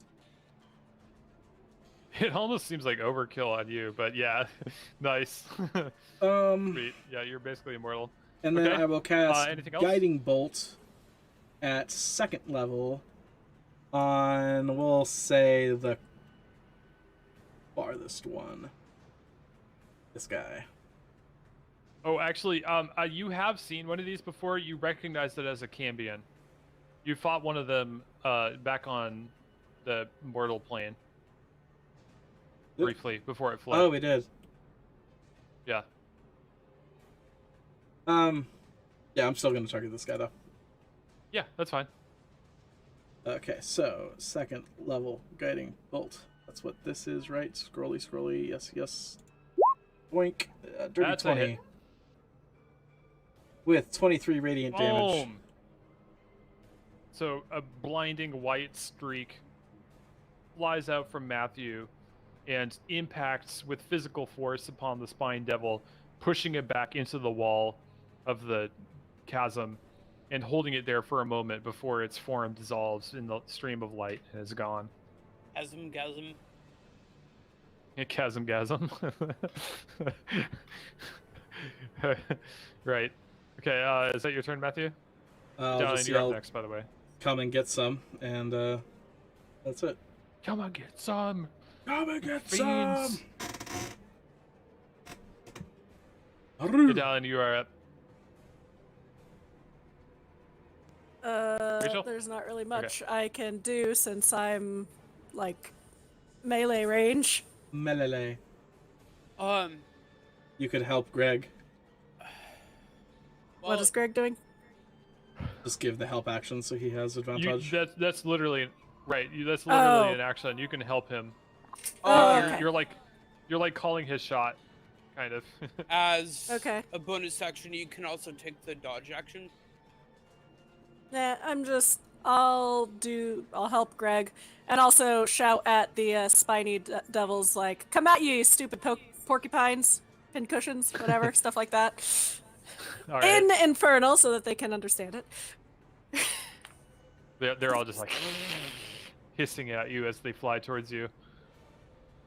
Speaker 3: It almost seems like overkill on you, but yeah, nice. Sweet. Yeah, you're basically immortal.
Speaker 2: And then I will cast
Speaker 3: anything else?
Speaker 2: Guiding Bolt at 2nd level on, we'll say, the farthest one. This guy.
Speaker 3: Oh, actually, you have seen one of these before. You recognized it as a Cambion. You fought one of them back on the mortal plane. Briefly, before it fled.
Speaker 2: Oh, we did.
Speaker 3: Yeah.
Speaker 2: Yeah, I'm still going to target this guy, though.
Speaker 3: Yeah, that's fine.
Speaker 2: Okay, so 2nd level Guiding Bolt. That's what this is, right? Scrolly. Yes. Boink. Dirty
Speaker 3: That's
Speaker 2: 20. With 23 radiant damage.
Speaker 3: So a blinding white streak flies out from Matthew and impacts with physical force upon the Spine Devil, pushing it back into the wall of the chasm and holding it there for a moment before its form dissolves in the stream of light and is gone.
Speaker 5: Chasm.
Speaker 3: Yeah, chasm. Right. Okay, is that your turn, Matthew?
Speaker 2: I'll
Speaker 3: you're up next, by the way.
Speaker 2: Come and get some, and that's it.
Speaker 3: Come and get some!
Speaker 2: Come and get
Speaker 3: Fiends.
Speaker 2: some!
Speaker 3: Medallion, you are up. Rachel?
Speaker 8: There's not really much I can do since I'm, like, melee range.
Speaker 2: Melee. You could help Greg.
Speaker 8: What is Greg doing?
Speaker 2: Just give the help action so he has advantage.
Speaker 3: That's literally right. That's literally an action. You can help him.
Speaker 8: Okay.
Speaker 3: You're like calling his shot, kind of.
Speaker 5: As a bonus action, you can also take the dodge action.
Speaker 8: Nah, I'll help Greg, and also shout at the spiny devils like, "Come at you stupid porcupines, pincushions, whatever, stuff like that.
Speaker 3: All right.
Speaker 8: In Infernal so that they can understand it.
Speaker 3: They're all just like hissing at you as they fly towards you.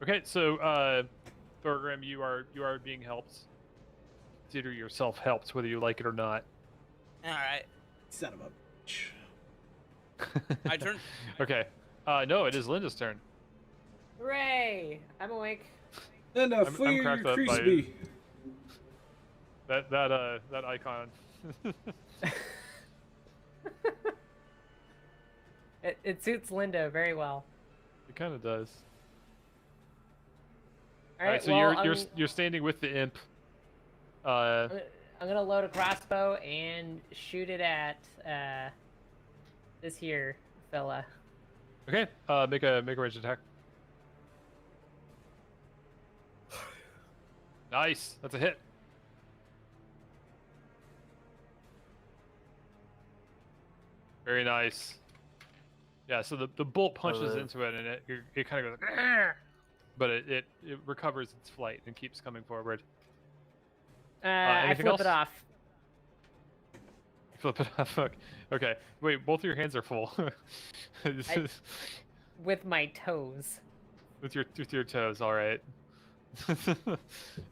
Speaker 3: Okay, so Thorgrim, you are being helped. Consider yourself helped, whether you like it or not.
Speaker 5: All right.
Speaker 2: Son of a bitch.
Speaker 5: My turn.
Speaker 3: Okay. No, it is Linda's turn.
Speaker 4: Hooray! I'm awake.
Speaker 2: Linda,
Speaker 3: I'm cracked up by
Speaker 2: crispy.
Speaker 3: that icon.
Speaker 4: It suits Linda very well.
Speaker 3: It kind of does.
Speaker 4: All right,
Speaker 3: so
Speaker 4: well,
Speaker 3: you're standing with the imp.
Speaker 4: I'm gonna load a crossbow and shoot it at this here fella.
Speaker 3: Okay. Make a range attack. Nice. That's a hit. Very nice. Yeah. So the bolt punches into it, and it kind of goes, but it recovers its flight and keeps coming forward.
Speaker 4: I flip it off.
Speaker 3: Flip it off. Okay. Wait, both of your hands are full.
Speaker 4: With my toes.
Speaker 3: With your toes, all right.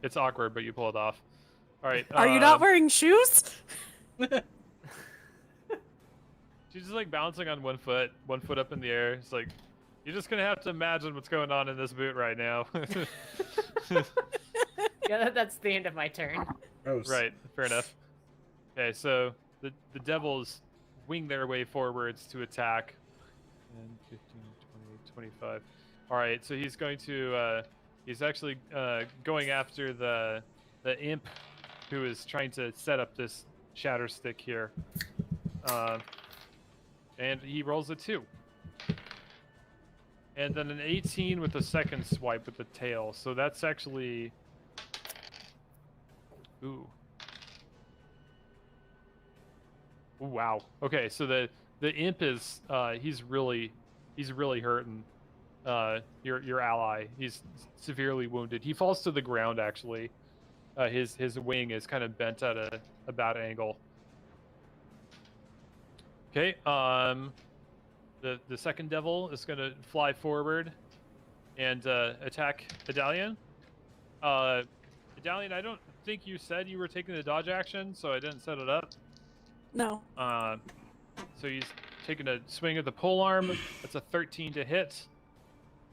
Speaker 3: It's awkward, but you pull it off. All right.
Speaker 8: Are you not wearing shoes?
Speaker 3: She's just like bouncing on one foot up in the air. It's like, you're just gonna have to imagine what's going on in this boot right now.
Speaker 4: Yeah, that's the end of my turn.
Speaker 2: Gross.
Speaker 3: Right, fair enough. Okay, so the devils wing their way forwards to attack. 10, 15, 20, 25. All right, so he's going to he's actually going after the imp who is trying to set up this shatter stick here. And he rolls a 2. And then an 18 with the second swipe with the tail. So that's actually... Ooh. Ooh, wow. Okay, so the imp is he's really hurting your ally. He's severely wounded. He falls to the ground actually. His wing is kind of bent at a bad angle. Okay, the second devil is going to fly forward and attack Adalian. Adalian, I don't think you said you were taking the dodge action, so I didn't set it up.
Speaker 8: No.
Speaker 3: So he's taking a swing at the polearm. That's a 13 to hit.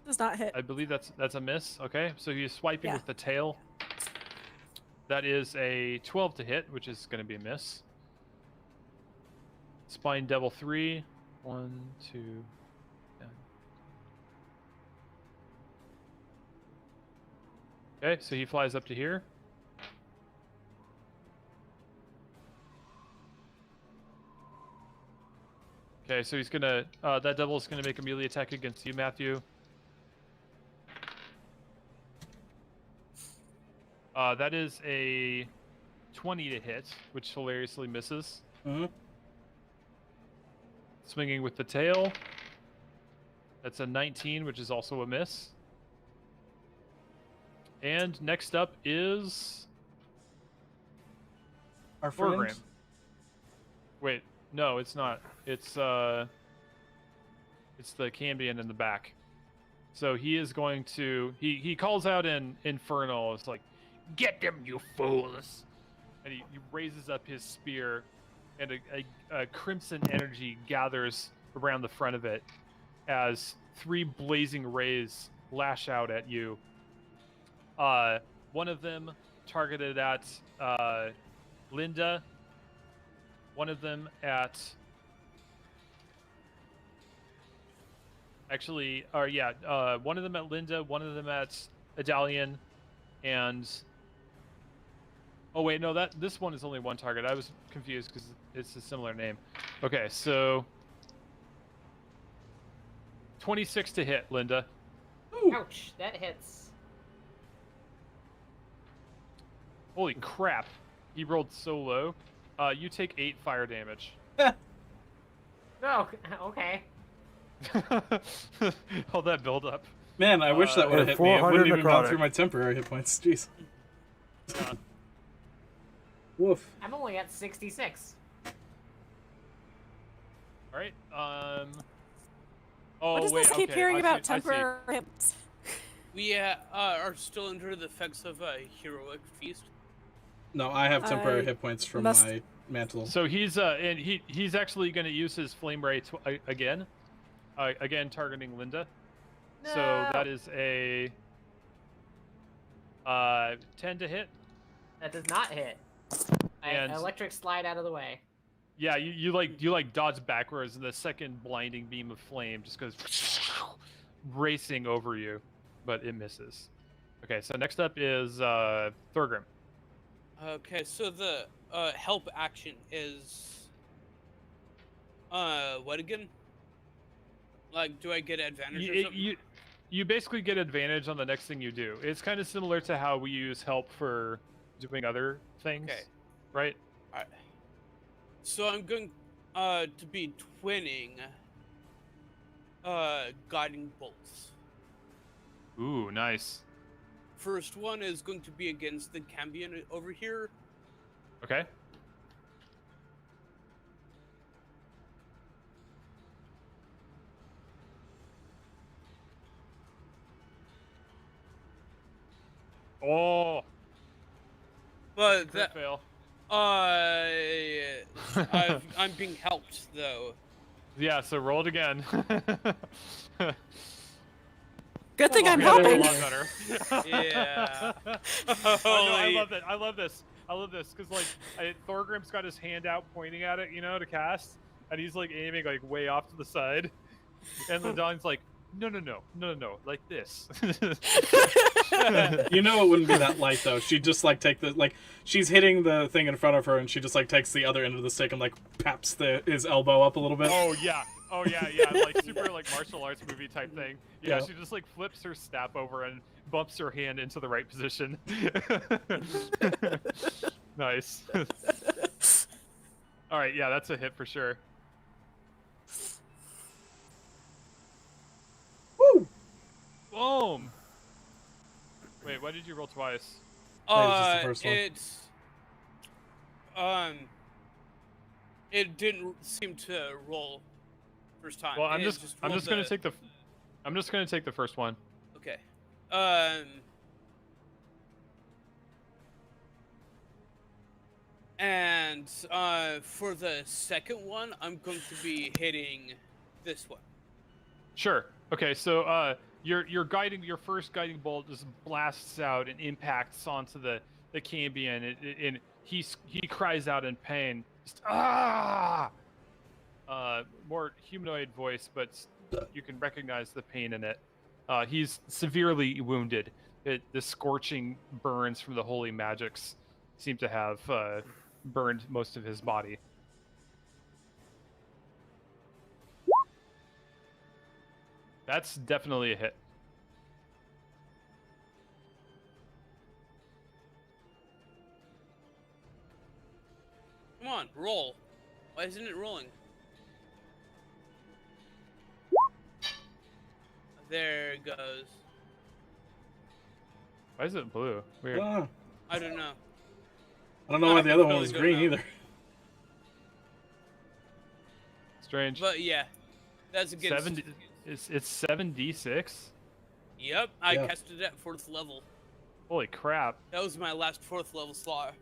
Speaker 8: Does not hit.
Speaker 3: I believe that's a miss. Okay, so he's swiping with the tail. That is a 12 to hit, which is going to be a miss. Spine Devil 3. 1, 2, 10. Okay, so he flies up to here. Okay, so he's gonna that devil is gonna make a melee attack against you, Matthew. That is a 20 to hit, which hilariously misses.
Speaker 2: Mm-hmm.
Speaker 3: Swinging with the tail. That's a 19, which is also a miss. And next up is
Speaker 2: our
Speaker 3: program.
Speaker 2: friend.
Speaker 3: Wait, no, it's not. It's the Cambion in the back. So he is going to he calls out in Infernal. It's like, get them, you fools! And he raises up his spear, and a crimson energy gathers around the front of it as 3 blazing rays lash out at you. One of them targeted at Linda. One of them at... Actually, one of them at Linda, one of them at Adalian, and... Oh wait, no, this one is only one target. I was confused because it's a similar name. Okay, so 26 to hit, Linda.
Speaker 2: Ooh.
Speaker 4: Ouch, that hits.
Speaker 3: Holy crap. He rolled so low. You take 8 fire damage.
Speaker 4: Oh, okay.
Speaker 3: All that build up.
Speaker 2: Man, I wish that would have hit me. It wouldn't even gone
Speaker 1: necrotic.
Speaker 2: through my temporary hit points. Jeez. Woof.
Speaker 4: I'm only at 66.
Speaker 3: All right.
Speaker 8: What does this keep hearing about temporary hits?
Speaker 5: We are still under the effects of a heroic feast.
Speaker 2: No, I have temporary hit points from my mantle.
Speaker 3: So he's and he's actually going to use his flame ray again, targeting Linda.
Speaker 4: No.
Speaker 3: So that is a 10 to hit.
Speaker 4: That does not hit. I electric slide out of the way.
Speaker 3: Yeah, you like dodge backwards, and the second blinding beam of flame just goes racing over you, but it misses. Okay, so next up is Thorgrim.
Speaker 5: Okay, so the help action is what again? Like, do I get advantage or something?
Speaker 3: You basically get advantage on the next thing you do. It's kind of similar to how we use help for doing other things, right?
Speaker 5: All right. So I'm going to be twinning guiding bolts.
Speaker 3: Ooh, nice.
Speaker 5: First one is going to be against the Cambion over here.
Speaker 3: Okay. Oh.
Speaker 5: But
Speaker 3: that fail.
Speaker 5: I'm being helped though.
Speaker 3: Yeah, so roll it again.
Speaker 8: Good thing I'm helping.
Speaker 5: Yeah.
Speaker 3: I love it. I love this because like Thorgrim's got his hand out pointing at it, to cast, and he's like aiming like way off to the side, and the Dawn's like, no, like this.
Speaker 2: You know it wouldn't be that light though. She'd just like take she's hitting the thing in front of her, and she just like takes the other end of the stick and like paps his elbow up a little bit.
Speaker 3: Oh yeah, like super like martial arts movie type thing. Yeah, she just like flips her staff over and bumps her hand into the right position. Nice. All right, yeah, that's a hit for sure.
Speaker 2: Woo!
Speaker 3: Boom. Wait, why did you roll twice?
Speaker 5: It didn't seem to roll first time.
Speaker 3: Well, I'm just gonna take the first one.
Speaker 5: Okay. And for the second one, I'm going to be hitting this one.
Speaker 3: Sure. Okay, so your first guiding bolt just blasts out and impacts onto the Cambion, and he cries out in pain. Just, ah! More humanoid voice, but you can recognize the pain in it. He's severely wounded. The scorching burns from the holy magics seem to have burned most of his body. That's definitely a hit.
Speaker 5: Come on, roll. Why isn't it rolling? There it goes.
Speaker 3: Why is it blue? Weird.
Speaker 5: I don't know.
Speaker 2: I don't know why the other one was green either.
Speaker 3: Strange.
Speaker 5: But yeah, that's against...
Speaker 3: 70, it's 7d6?
Speaker 5: Yep, I casted it at 4th level.
Speaker 3: Holy crap.
Speaker 5: That was my last 4th level slot.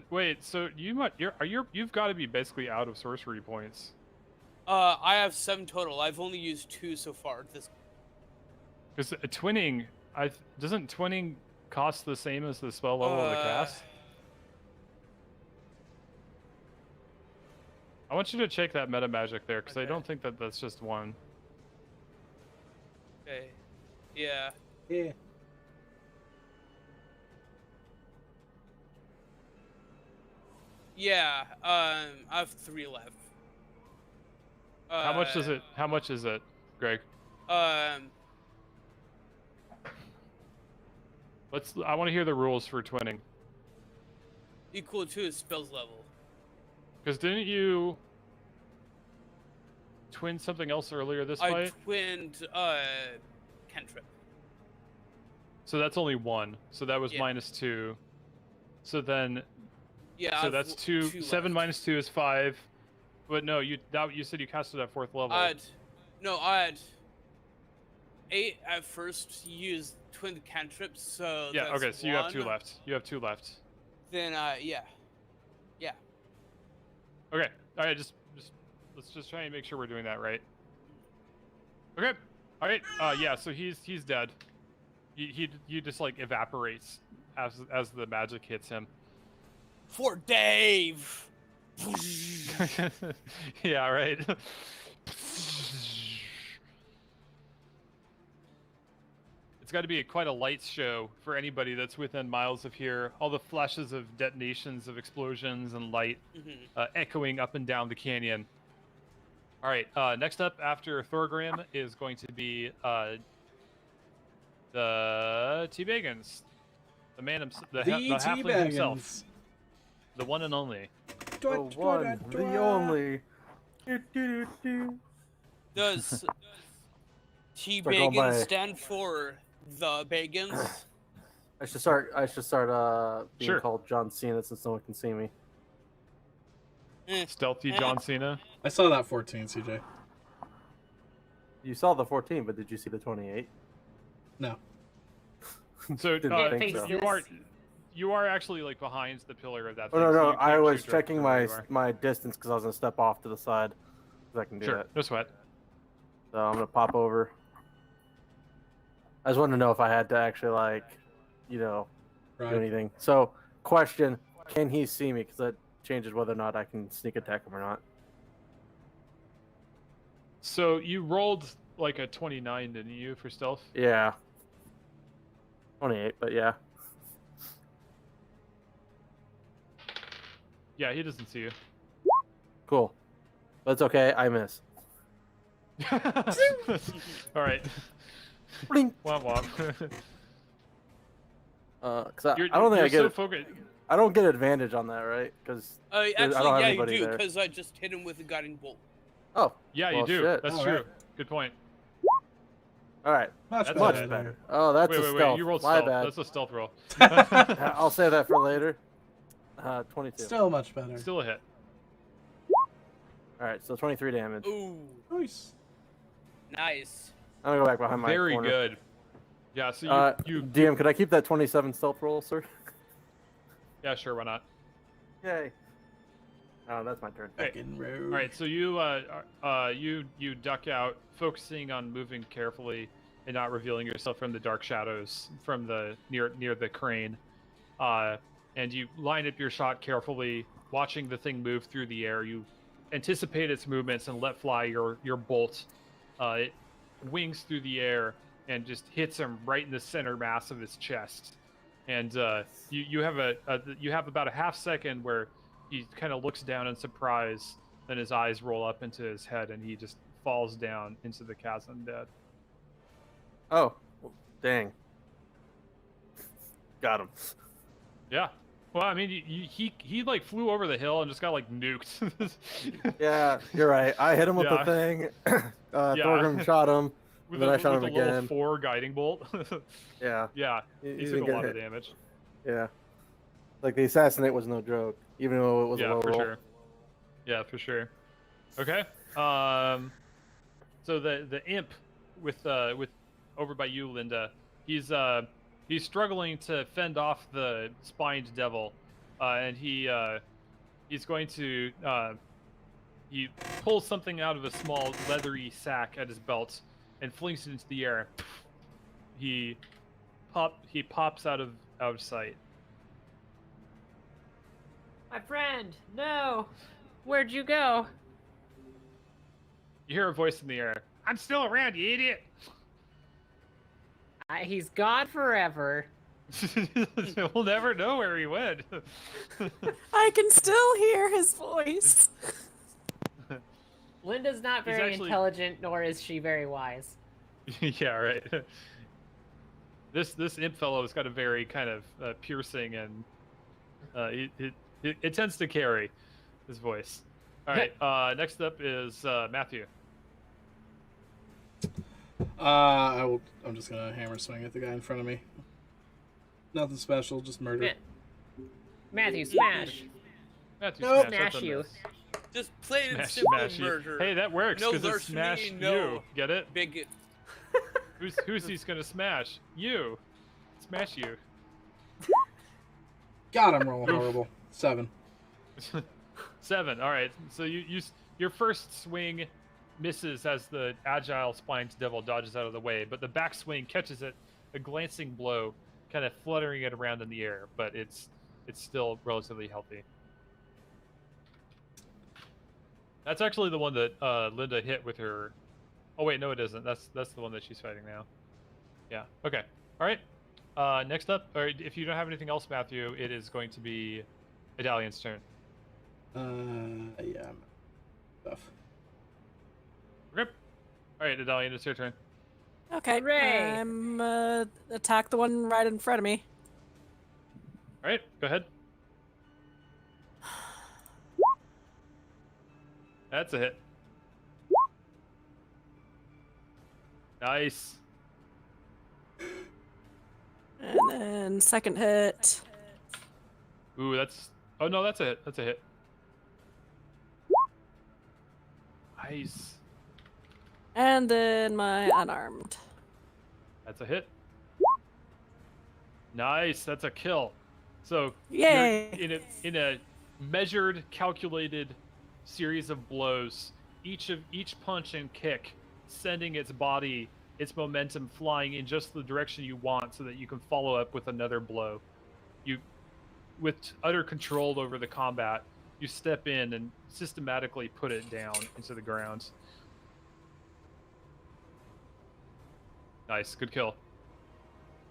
Speaker 3: Wait, so you've got to be basically out of sorcery points.
Speaker 5: I have 7 total. I've only used 2 so far.
Speaker 3: Because twinning, doesn't twinning cost the same as the spell level of the cast? I want you to check that meta magic there, because I don't think that's just one.
Speaker 5: Okay. Yeah.
Speaker 2: Yeah.
Speaker 5: Yeah. I have 3 left.
Speaker 3: How much is it, Greg?
Speaker 5: I
Speaker 3: want to hear the rules for twinning.
Speaker 5: Equal to his spells level.
Speaker 3: Because didn't you... twin something else earlier this fight?
Speaker 5: I twinned cantrip.
Speaker 3: So that's only 1. So that was -2. So then.
Speaker 5: Yeah.
Speaker 3: So that's 2. 7 minus 2 is 5. But no, you said you casted at 4th level.
Speaker 5: I had 8 at first. Used twin cantrips. So
Speaker 3: yeah.
Speaker 5: that's
Speaker 3: Okay. So you have 2 left. You have 2 left.
Speaker 5: Then yeah.
Speaker 3: Okay. All right. Let's just try and make sure we're doing that right. Okay. All right. Yeah. So he's dead. He just like evaporates as the magic hits him.
Speaker 5: For Dave.
Speaker 3: Yeah. Right. It's got to be quite a lights show for anybody that's within miles of here. All the flashes of detonations, of explosions, and light echoing up and down the canyon. All right, next up after Thorgrim is going to be the T-Bagans. The man, the halfling himself. The one and only.
Speaker 1: The one, the only.
Speaker 5: Does T-Bagans stand for the Bagans?
Speaker 1: I should start being called John Cena since no one can see me.
Speaker 3: Stealthy John Cena.
Speaker 2: I saw that 14, CJ.
Speaker 1: You saw the 14, but did you see the 28?
Speaker 2: No.
Speaker 3: So you are actually like behind the pillar of that thing.
Speaker 1: Oh, no,
Speaker 3: so
Speaker 1: I was checking my distance because I was gonna step off to the side. I can do that.
Speaker 3: No sweat.
Speaker 1: So I'm gonna pop over. I just wanted to know if I had to actually do anything. So, question: can he see me? Because that changes whether or not I can sneak attack him or not.
Speaker 3: So you rolled like a 29, didn't you, for stealth?
Speaker 1: Yeah. 28, but yeah.
Speaker 3: Yeah, he doesn't see you.
Speaker 1: Cool. But it's okay. I miss.
Speaker 3: All right.
Speaker 1: Blink.
Speaker 3: Womp womp.
Speaker 1: Because I don't think I get. I don't get advantage on that, right? Because
Speaker 5: actually, you do. Because I just hit him with a guiding bolt.
Speaker 1: Oh.
Speaker 3: Yeah, you do.
Speaker 1: Shit.
Speaker 3: That's true. Right. Good point.
Speaker 1: All right.
Speaker 2: Much
Speaker 1: better. Oh, that's a stealth.
Speaker 3: Wait. You rolled
Speaker 1: My
Speaker 3: stealth.
Speaker 1: bad.
Speaker 3: That's a stealth roll.
Speaker 1: I'll save that for later. 22.
Speaker 2: Still much better.
Speaker 3: Still a hit.
Speaker 1: All right, so 23 damage.
Speaker 5: Ooh. Nice.
Speaker 1: I'm gonna go back behind my corner.
Speaker 3: Very good. Yeah. So you
Speaker 1: DM, could I keep that 27 stealth roll, sir?
Speaker 3: Yeah, sure. Why not?
Speaker 1: Yay. Oh, that's my turn.
Speaker 3: All right. So you duck out, focusing on moving carefully and not revealing yourself from the dark shadows from the near the crane. And you line up your shot carefully, watching the thing move through the air. You anticipate its movements and let fly your bolt. It wings through the air and just hits him right in the center mass of his chest. And you have about a half second where he kind of looks down in surprise, then his eyes roll up into his head, and he just falls down into the chasm dead.
Speaker 1: Oh, dang. Got him.
Speaker 3: Yeah. Well, I mean, he like flew over the hill and just got like nuked.
Speaker 1: Yeah, you're right. I hit him with the thing. Thorgrim shot him.
Speaker 3: With
Speaker 1: then I shot him
Speaker 3: a
Speaker 1: again.
Speaker 3: Level 4 guiding bolt.
Speaker 1: Yeah.
Speaker 3: Yeah. He took a lot of damage.
Speaker 1: Yeah. Like the assassinate was no joke, even though it was a low roll.
Speaker 3: Sure. Yeah, for sure. Okay. So the imp with over by you, Linda, he's struggling to fend off the spined devil, and he's going to he pulls something out of a small leathery sack at his belt and flings it into the air. He pops out of sight.
Speaker 4: My friend, no! Where'd you go?
Speaker 3: You hear a voice in the air.
Speaker 6: I'm still around, you idiot!
Speaker 4: He's gone forever.
Speaker 3: We'll never know where he went.
Speaker 8: I can still hear his voice.
Speaker 4: Linda's not very intelligent, nor is she very wise.
Speaker 3: Yeah, right. This imp fellow has got a very kind of piercing and it tends to carry his voice. All right. Next up is Matthew.
Speaker 2: I'm just gonna hammer swing at the guy in front of me. Nothing special, just murder.
Speaker 4: Matthew, smash.
Speaker 3: Matthew,
Speaker 2: nope.
Speaker 4: Smash you.
Speaker 5: Just plain and
Speaker 3: smash,
Speaker 5: simple
Speaker 3: smash
Speaker 5: murder.
Speaker 3: Hey, that works
Speaker 5: No
Speaker 3: because it's smash you. Get it?
Speaker 5: Big.
Speaker 3: Who's he's gonna smash? You. Smash you.
Speaker 2: God, I'm rolling horrible. 7.
Speaker 3: 7. All right. So your first swing misses as the agile spined devil dodges out of the way, but the backswing catches it, a glancing blow, kind of fluttering it around in the air, but it's still relatively healthy. That's actually the one that Linda hit with her. Oh wait, no, it isn't. That's the one that she's fighting now. Yeah. Okay. All right. Next up, or if you don't have anything else, Matthew, it is going to be Idalian's turn.
Speaker 2: Yeah. Stuff.
Speaker 3: Okay. All right, Idalian, it's your turn.
Speaker 8: Okay.
Speaker 4: Hooray!
Speaker 8: I'm attack the one right in front of me.
Speaker 3: All right, go ahead. That's a hit. Nice.
Speaker 8: And then second hit.
Speaker 3: Ooh, that's... Oh, no, that's a hit. That's a hit. Nice.
Speaker 8: And then my unarmed.
Speaker 3: That's a hit. Nice. That's a kill. So,
Speaker 8: yay!
Speaker 3: You're in a measured, calculated series of blows, each punch and kick sending its body, its momentum flying in just the direction you want so that you can follow up with another blow. You, with utter control over the combat, you step in and systematically put it down into the ground. Nice, good kill.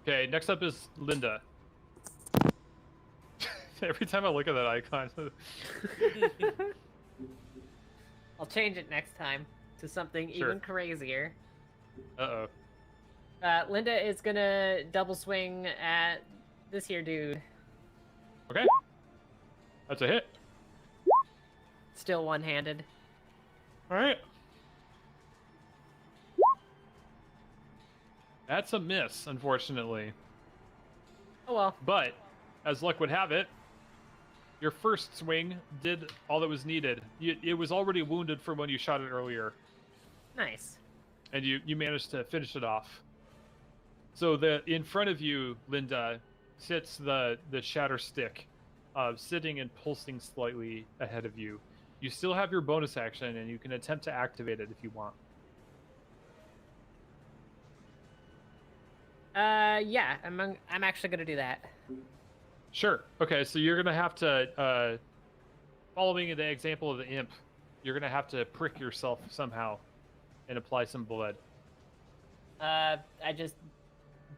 Speaker 3: Okay, next up is Linda. Every time I look at that icon.
Speaker 4: I'll change it next time to something even crazier.
Speaker 3: Uh-oh.
Speaker 4: Linda is gonna double swing at this here dude.
Speaker 3: Okay. That's a hit.
Speaker 4: Still one-handed.
Speaker 3: All right. That's a miss, unfortunately.
Speaker 4: Oh well.
Speaker 3: But, as luck would have it, your first swing did all that was needed. It was already wounded from when you shot it earlier.
Speaker 4: Nice.
Speaker 3: And you managed to finish it off. So in front of you, Linda, sits the shatter stick, sitting and pulsing slightly ahead of you. You still have your bonus action, and you can attempt to activate it if you want.
Speaker 4: Yeah, I'm actually gonna do that.
Speaker 3: Sure. Okay, so you're gonna have to, following the example of the imp, you're gonna have to prick yourself somehow, and apply some blood.
Speaker 4: I just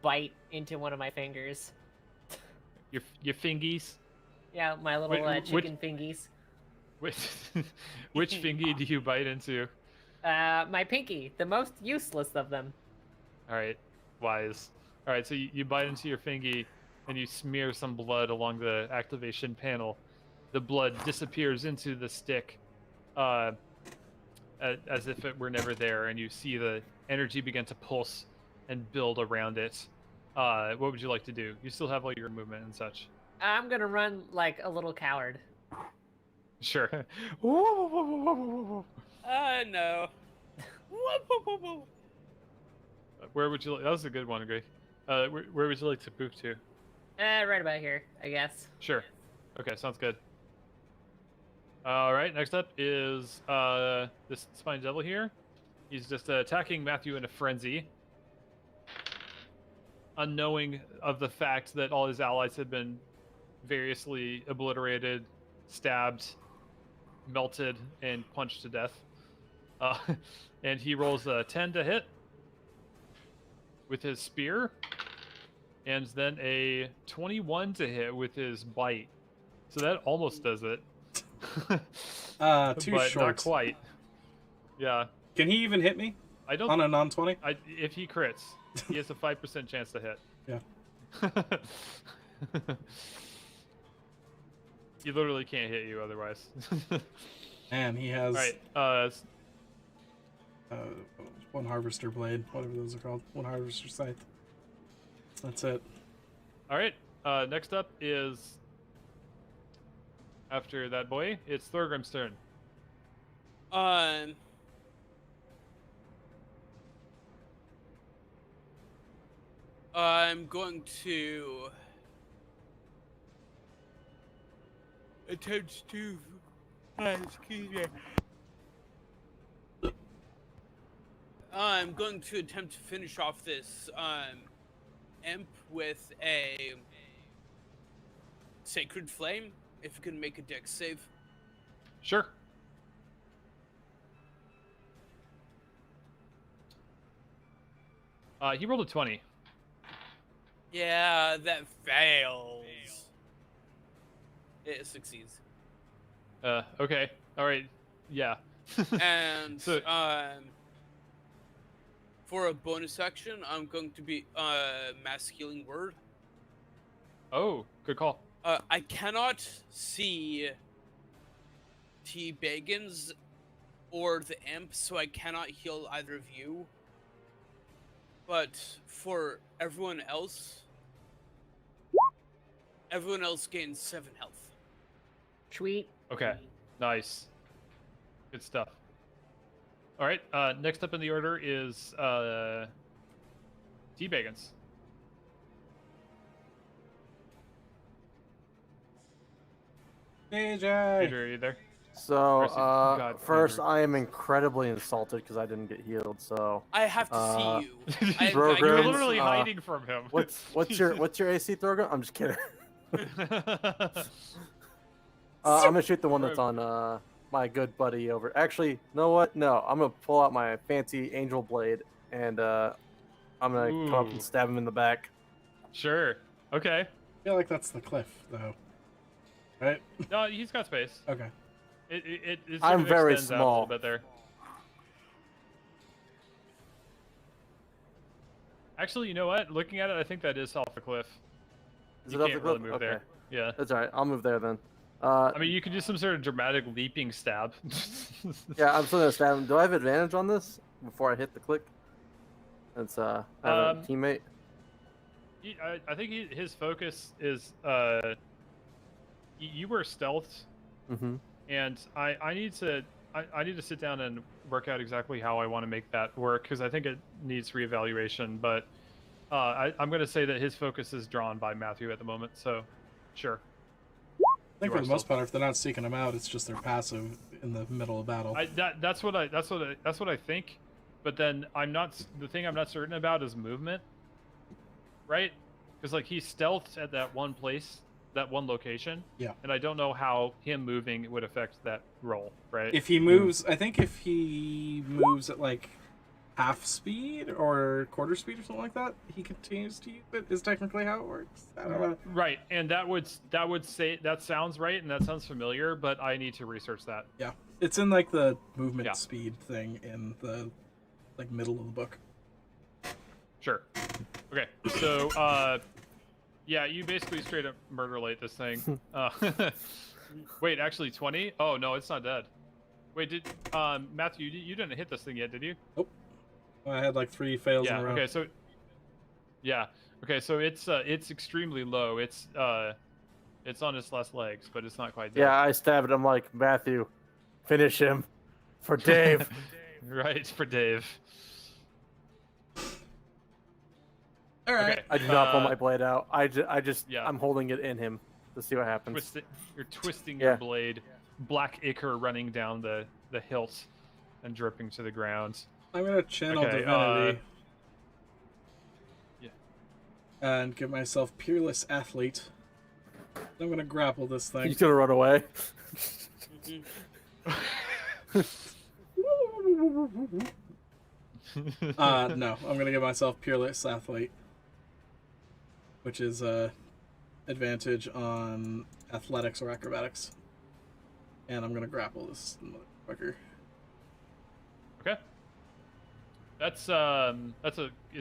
Speaker 4: bite into one of my fingers.
Speaker 3: Your fingies?
Speaker 4: Yeah, my little chicken fingies.
Speaker 3: Which fingy do you bite into?
Speaker 4: My pinky, the most useless of them.
Speaker 3: All right, wise. All right, so you bite into your fingy, and you smear some blood along the activation panel. The blood disappears into the stick, as if it were never there, and you see the energy begin to pulse and build around it. What would you like to do? You still have all your movement and such.
Speaker 4: I'm gonna run like a little coward.
Speaker 3: Sure.
Speaker 5: No.
Speaker 3: Where would you like? That was a good one, Greg. Where would you like to move to?
Speaker 4: Right about here, I guess.
Speaker 3: Sure. Okay, sounds good. All right, next up is this Spine Devil here. He's just attacking Matthew in a frenzy, unknowing of the fact that all his allies have been variously obliterated, stabbed, melted, and punched to death. And he rolls a 10 to hit with his spear, and then a 21 to hit with his bite. So that almost does it.
Speaker 2: Too
Speaker 3: but
Speaker 2: short.
Speaker 3: Not quite. Yeah.
Speaker 2: Can he even hit me?
Speaker 3: I don't.
Speaker 2: On a non-20?
Speaker 3: If he crits, he has a 5% chance to hit.
Speaker 2: Yeah.
Speaker 3: He literally can't hit you otherwise.
Speaker 2: Man, he has.
Speaker 3: All right.
Speaker 2: one harvester blade, whatever those are called. One harvester scythe. That's it.
Speaker 3: All right. Next up is, after that boy, it's Thorgrim's turn.
Speaker 5: I'm going to attempt to. Excuse me. I'm going to attempt to finish off this imp with a sacred flame. If you can make a dex save.
Speaker 3: Sure. He rolled a 20.
Speaker 5: Yeah, that fails. It succeeds.
Speaker 3: Okay. All right. Yeah.
Speaker 5: And for a bonus action, I'm going to be mass healing word.
Speaker 3: Oh, good call.
Speaker 5: I cannot see T. Bagans or the imp, so I cannot heal either of you. But for everyone else gains 7 health.
Speaker 4: Sweet.
Speaker 3: Okay. Nice. Good stuff. All right. Next up in the order is T. Bagans.
Speaker 2: AJ!
Speaker 3: Peter, are you there?
Speaker 1: So, first, I am incredibly insulted because I didn't get healed. So
Speaker 5: I have to see you.
Speaker 3: You're literally hiding from him.
Speaker 1: What's your AC, Thorgrim? I'm just kidding. I'm gonna shoot the one that's on my good buddy over. Actually, you know what? No, I'm gonna pull out my fancy angel blade and I'm gonna come up and stab him in the back.
Speaker 3: Sure. Okay.
Speaker 2: I feel like that's the cliff, though. Right?
Speaker 3: No, he's got space.
Speaker 2: Okay.
Speaker 3: It sort
Speaker 1: I'm
Speaker 3: of
Speaker 1: very
Speaker 3: extends out a
Speaker 1: small.
Speaker 3: little bit there. Actually, you know what? Looking at it, I think that is off the cliff.
Speaker 1: Is
Speaker 3: You
Speaker 1: it off
Speaker 3: can't
Speaker 1: the cliff?
Speaker 3: really move there. Yeah.
Speaker 1: That's alright. I'll move there then.
Speaker 3: I mean, you could do some sort of dramatic leaping stab.
Speaker 1: Yeah, I'm still gonna stab him. Do I have advantage on this before I hit the click? That's I have a teammate.
Speaker 3: I think his focus is you were stealthed, and I need to sit down and work out exactly how I want to make that work because I think it needs reevaluation. But I'm going to say that his focus is drawn by Matthew at the moment. So, sure.
Speaker 2: I think for the most part, if they're not seeking him out, it's just they're passive in the middle of battle.
Speaker 3: That's what I think. But then the thing I'm not certain about is movement, right? Because like he's stealthed at that one place, that one location.
Speaker 2: Yeah.
Speaker 3: And I don't know how him moving would affect that roll, right?
Speaker 2: If he moves, I think if he moves at like half speed or quarter speed or something like that, he continues to use it. Is technically how it works. I don't know.
Speaker 3: Right, and that would say that sounds right and that sounds familiar, but I need to research that.
Speaker 2: Yeah, it's in like the movement speed thing in the like middle of the book.
Speaker 3: Sure. Okay, so yeah, you basically straight up murder late this thing. Wait, actually 20? Oh no, it's not dead. Wait, did Matthew, you didn't hit this thing yet, did you?
Speaker 2: Nope. I had like 3 fails in a row.
Speaker 3: Okay, so it's extremely low. It's on its last legs, but it's not quite dead.
Speaker 1: Yeah, I stabbed him like Matthew. Finish him for Dave.
Speaker 3: Right, for Dave.
Speaker 2: All right.
Speaker 3: Okay,
Speaker 1: I did not pull my blade out. I'm holding it in him to see what happens.
Speaker 3: You're twisting your blade, black ichor running down the hilt and dripping to the ground.
Speaker 2: I'm gonna channel divinity. And give myself peerless athlete. I'm gonna grapple this thing.
Speaker 1: He's gonna run away.
Speaker 2: No, I'm gonna give myself peerless athlete, which is advantage on athletics or acrobatics, and I'm gonna grapple this motherfucker.
Speaker 3: Okay. Is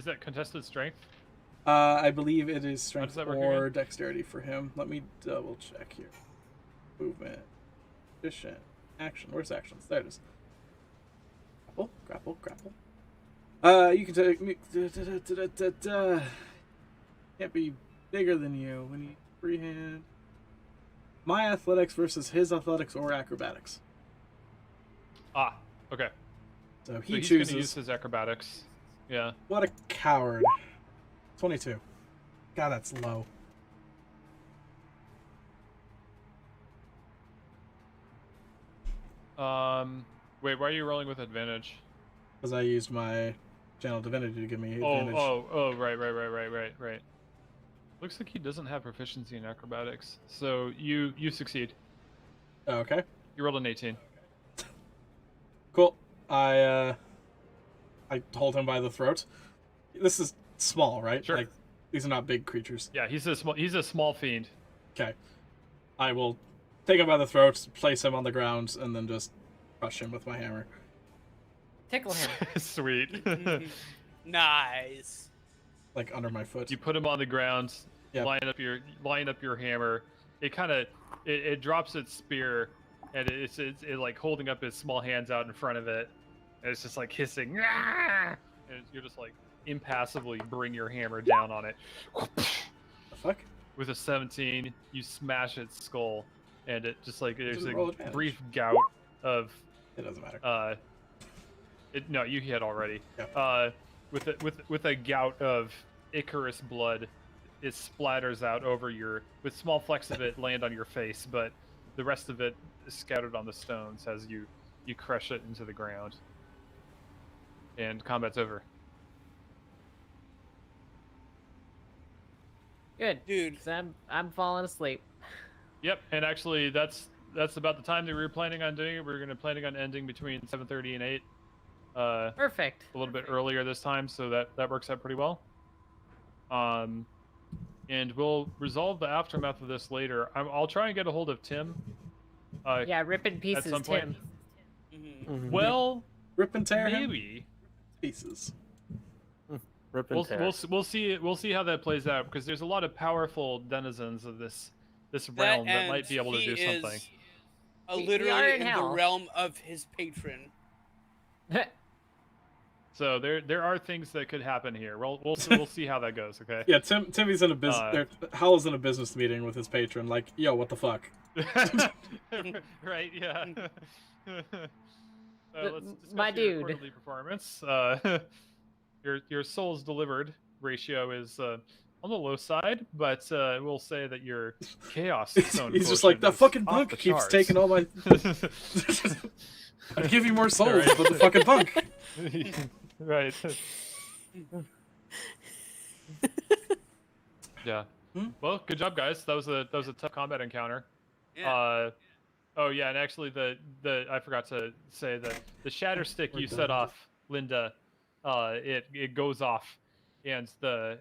Speaker 3: that contested strength?
Speaker 2: I believe it is strength or dexterity for him. Let me double check here. Movement, efficient, action. Where's actions? There it is. Grapple. You can take me. Can't be bigger than you when you freehand. My athletics versus his athletics or acrobatics.
Speaker 3: Ah, okay.
Speaker 2: So he
Speaker 3: he's
Speaker 2: chooses.
Speaker 3: Gonna use his acrobatics. Yeah.
Speaker 2: What a coward. 22. God, that's low.
Speaker 3: Wait, why are you rolling with advantage?
Speaker 2: Because I used my channel divinity to give me advantage.
Speaker 3: Right. Looks like he doesn't have proficiency in acrobatics, so you succeed.
Speaker 2: Okay.
Speaker 3: You rolled an 18.
Speaker 2: Cool. I hold him by the throat. This is small, right?
Speaker 3: Sure.
Speaker 2: Like, these are not big creatures.
Speaker 3: Yeah, he's a small fiend.
Speaker 2: Okay. I will take him by the throat, place him on the ground, and then just crush him with my hammer.
Speaker 4: Tickle him.
Speaker 3: Sweet.
Speaker 5: Nice.
Speaker 2: Like under my foot.
Speaker 3: You put him on the ground.
Speaker 2: Yep.
Speaker 3: Line up your hammer. It kind of it drops its spear, and it's like holding up his small hands out in front of it, and it's just like hissing. And you're just like impassively bring your hammer down on it.
Speaker 2: The fuck?
Speaker 3: With a 17, you smash its skull, and it just like there's a
Speaker 2: advantage.
Speaker 3: brief gout of.
Speaker 2: It doesn't matter.
Speaker 3: No, you hit already.
Speaker 2: Yep.
Speaker 3: With a gout of Icarus blood, it splatters out over with small flecks of it land on your face, but the rest of it is scattered on the stones as you crush it into the ground. And combat's over.
Speaker 4: Good,
Speaker 5: dude.
Speaker 4: I'm falling asleep.
Speaker 3: Yep, and actually that's about the time that we were planning on doing it. We were planning on ending between 7:30 and 8.
Speaker 4: Perfect.
Speaker 3: A little bit earlier this time, so that works out pretty well. And we'll resolve the aftermath of this later. I'll try and get a hold of Tim.
Speaker 4: Yeah, rip in pieces,
Speaker 3: at some point.
Speaker 4: Tim.
Speaker 5: Mm-hmm.
Speaker 3: Well,
Speaker 2: rip and tear
Speaker 3: maybe
Speaker 2: pieces.
Speaker 1: Rip and tear.
Speaker 3: We'll see how that plays out, because there's a lot of powerful denizens of this realm that might be able to do something.
Speaker 5: Literally in the realm of his patron.
Speaker 3: So there are things that could happen here. We'll see how that goes. Okay.
Speaker 2: Yeah, Timmy's in a business. Howl's in a business meeting with his patron. Like, yo, what the fuck?
Speaker 3: Right. Yeah. Let's discuss
Speaker 4: My
Speaker 3: your
Speaker 4: dude.
Speaker 3: quarterly performance. Your souls delivered ratio is on the low side, but we'll say that your chaos zone.
Speaker 2: He's just like, the fucking punk keeps taking all my. I'd give you more souls,
Speaker 3: right.
Speaker 2: but the fucking punk.
Speaker 3: Right. Yeah. Well, good job, guys. That was a tough combat encounter.
Speaker 5: Yeah.
Speaker 3: Oh yeah, and actually I forgot to say that the shatter stick you set off, Linda, it goes off, and the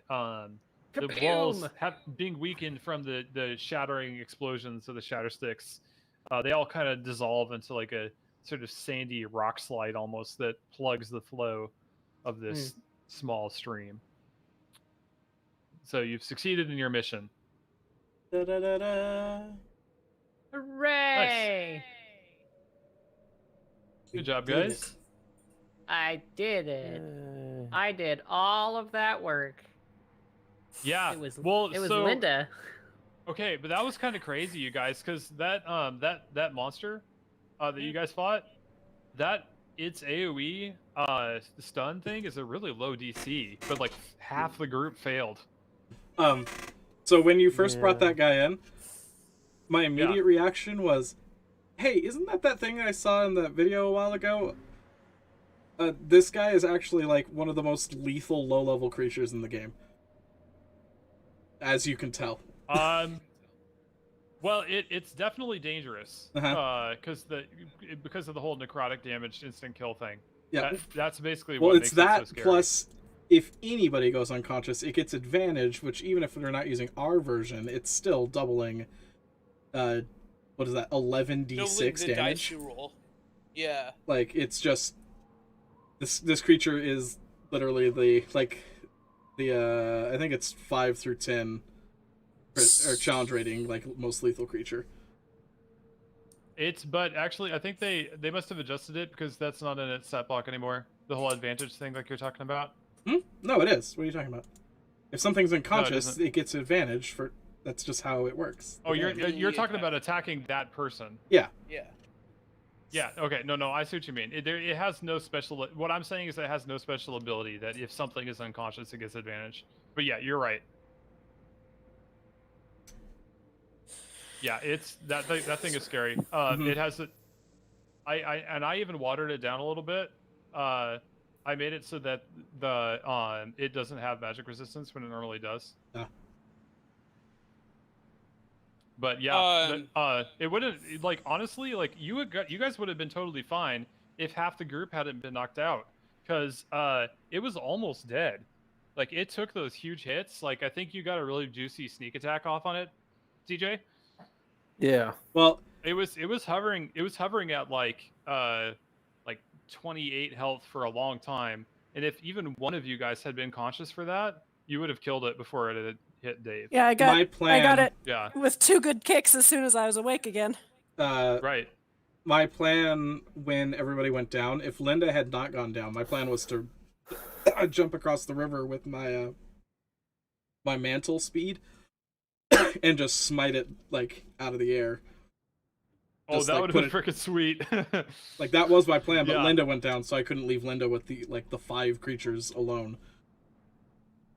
Speaker 3: walls being weakened from the shattering explosions of the shatter sticks, they all kind of dissolve into like a sort of sandy rock slide almost that plugs the flow of this small stream. So you've succeeded in your mission.
Speaker 2: Da, da, da, da.
Speaker 4: Hooray!
Speaker 3: Nice. Good job, guys.
Speaker 4: I did it. I did all of that work.
Speaker 3: Yeah.
Speaker 4: It was
Speaker 3: well, so,
Speaker 4: Linda.
Speaker 3: Okay, but that was kind of crazy, you guys, because that monster that you guys fought, its AoE stun thing is a really low DC, but like half the group failed.
Speaker 2: So when you first brought that guy in, my immediate reaction was, hey, isn't that thing I saw in that video a while ago? This guy is actually like one of the most lethal low-level creatures in the game. As you can tell.
Speaker 3: Well, it's definitely dangerous. Because of the whole necrotic damage instant kill thing.
Speaker 2: Yeah.
Speaker 3: That's basically
Speaker 2: what makes
Speaker 3: it so scary.
Speaker 2: Plus, if anybody goes unconscious, it gets advantage, which even if they're not using our version, it's still doubling, what is that, 11d6
Speaker 5: the
Speaker 2: damage?
Speaker 5: Dice you roll. Yeah.
Speaker 2: Like, it's just, this creature is literally the I think it's 5 through 10, or challenge rating, like, most lethal creature.
Speaker 3: But actually, I think they must have adjusted it because that's not in its stat block anymore. The whole advantage thing, like you're talking about.
Speaker 7: No, it is. What are you talking about? If something's unconscious, it gets advantage for. That's just how it works.
Speaker 3: Oh, you're talking about attacking that person.
Speaker 7: Yeah.
Speaker 5: Yeah.
Speaker 3: Yeah. Okay. No. I see what you mean. It has no special. What I'm saying is that it has no special ability that if something is unconscious, it gets advantage. But yeah, you're right. Yeah, it's that thing is scary. It has a. I even watered it down a little bit. I made it so that it doesn't have magic resistance when it normally does. But yeah, it wouldn't like honestly like you guys would have been totally fine if half the group hadn't been knocked out because it was almost dead. Like it took those huge hits. Like I think you got a really juicy sneak attack off on it, DJ.
Speaker 1: Yeah.
Speaker 7: Well,
Speaker 3: it was hovering at like 28 health for a long time, and if even one of you guys had been conscious for that, you would have killed it before it had hit Dave.
Speaker 8: Yeah, I got it.
Speaker 3: Yeah.
Speaker 8: With 2 good kicks as soon as I was awake again.
Speaker 3: Right.
Speaker 7: My plan when everybody went down, if Linda had not gone down, my plan was to jump across the river with my my mantle speed and just smite it like out of the air.
Speaker 3: Oh, that would have been freaking sweet.
Speaker 7: Like that was my plan, but Linda went down, so I couldn't leave Linda with the 5 creatures alone.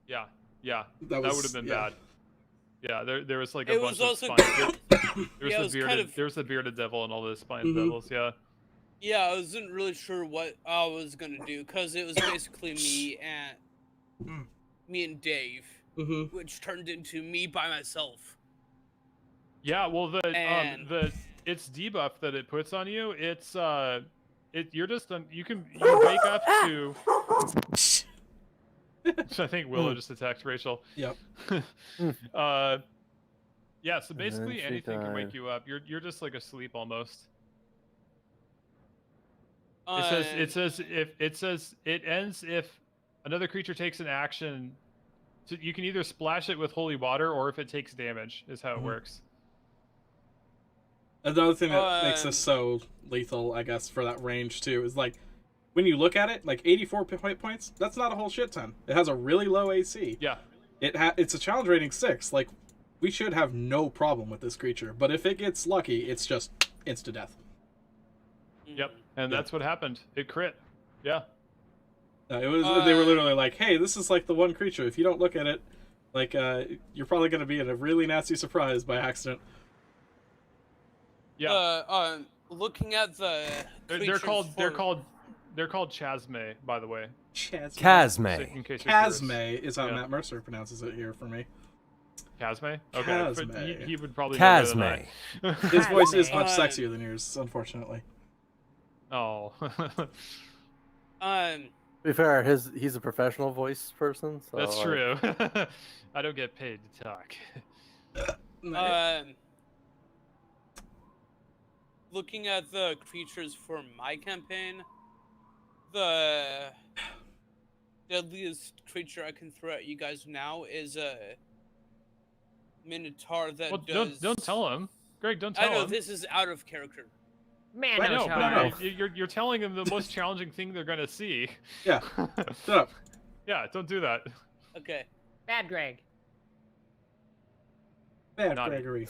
Speaker 3: Yeah. That would have been bad. Yeah, there was like a bunch of spine. There was the bearded devil and all the spine devils. Yeah.
Speaker 5: Yeah, I wasn't really sure what I was gonna do because it was basically me and Dave, which turned into me by myself.
Speaker 3: Yeah, well it's debuff that it puts on you. It's you're just you wake up to. I think Willow just attacked Rachel.
Speaker 7: Yep.
Speaker 3: Yeah, so basically anything can wake you up. You're just like asleep almost. It says it ends if another creature takes an action. So you can either splash it with holy water or if it takes damage is how it works.
Speaker 7: Another thing that makes this so lethal, I guess, for that range too, is like when you look at it, like 84 hit points, that's not a whole shit ton. It has a really low AC.
Speaker 3: Yeah.
Speaker 7: It's a challenge rating 6. Like, we should have no problem with this creature. But if it gets lucky, it's just insta-death.
Speaker 3: Yep, and that's what happened. It crit. Yeah.
Speaker 7: It was. They were literally like, hey, this is like the one creature. If you don't look at it, like, you're probably going to be in a really nasty surprise by accident.
Speaker 3: Yeah.
Speaker 5: Looking at the
Speaker 3: they're called Chasme, by the way.
Speaker 9: Chasme.
Speaker 7: Chasme is how Matt Mercer pronounces it here for me.
Speaker 3: Chasme? Okay.
Speaker 7: Chasme.
Speaker 3: He would probably
Speaker 9: Chasme.
Speaker 7: His voice is much sexier than yours, unfortunately.
Speaker 3: Oh.
Speaker 1: To be fair, he's a professional voice person. So
Speaker 3: that's true. I don't get paid to talk.
Speaker 5: Looking at the creatures for my campaign, the deadliest creature I can throw at you guys now is a Minotaur that does...
Speaker 3: Don't tell him. Greg, don't tell him.
Speaker 5: I know, this is out of character.
Speaker 3: Minotaur. No. You're telling them the most challenging thing they're going to see.
Speaker 7: Yeah. Shut up.
Speaker 3: Yeah, don't do that.
Speaker 5: Okay.
Speaker 4: Bad Greg.
Speaker 7: Bad Gregory.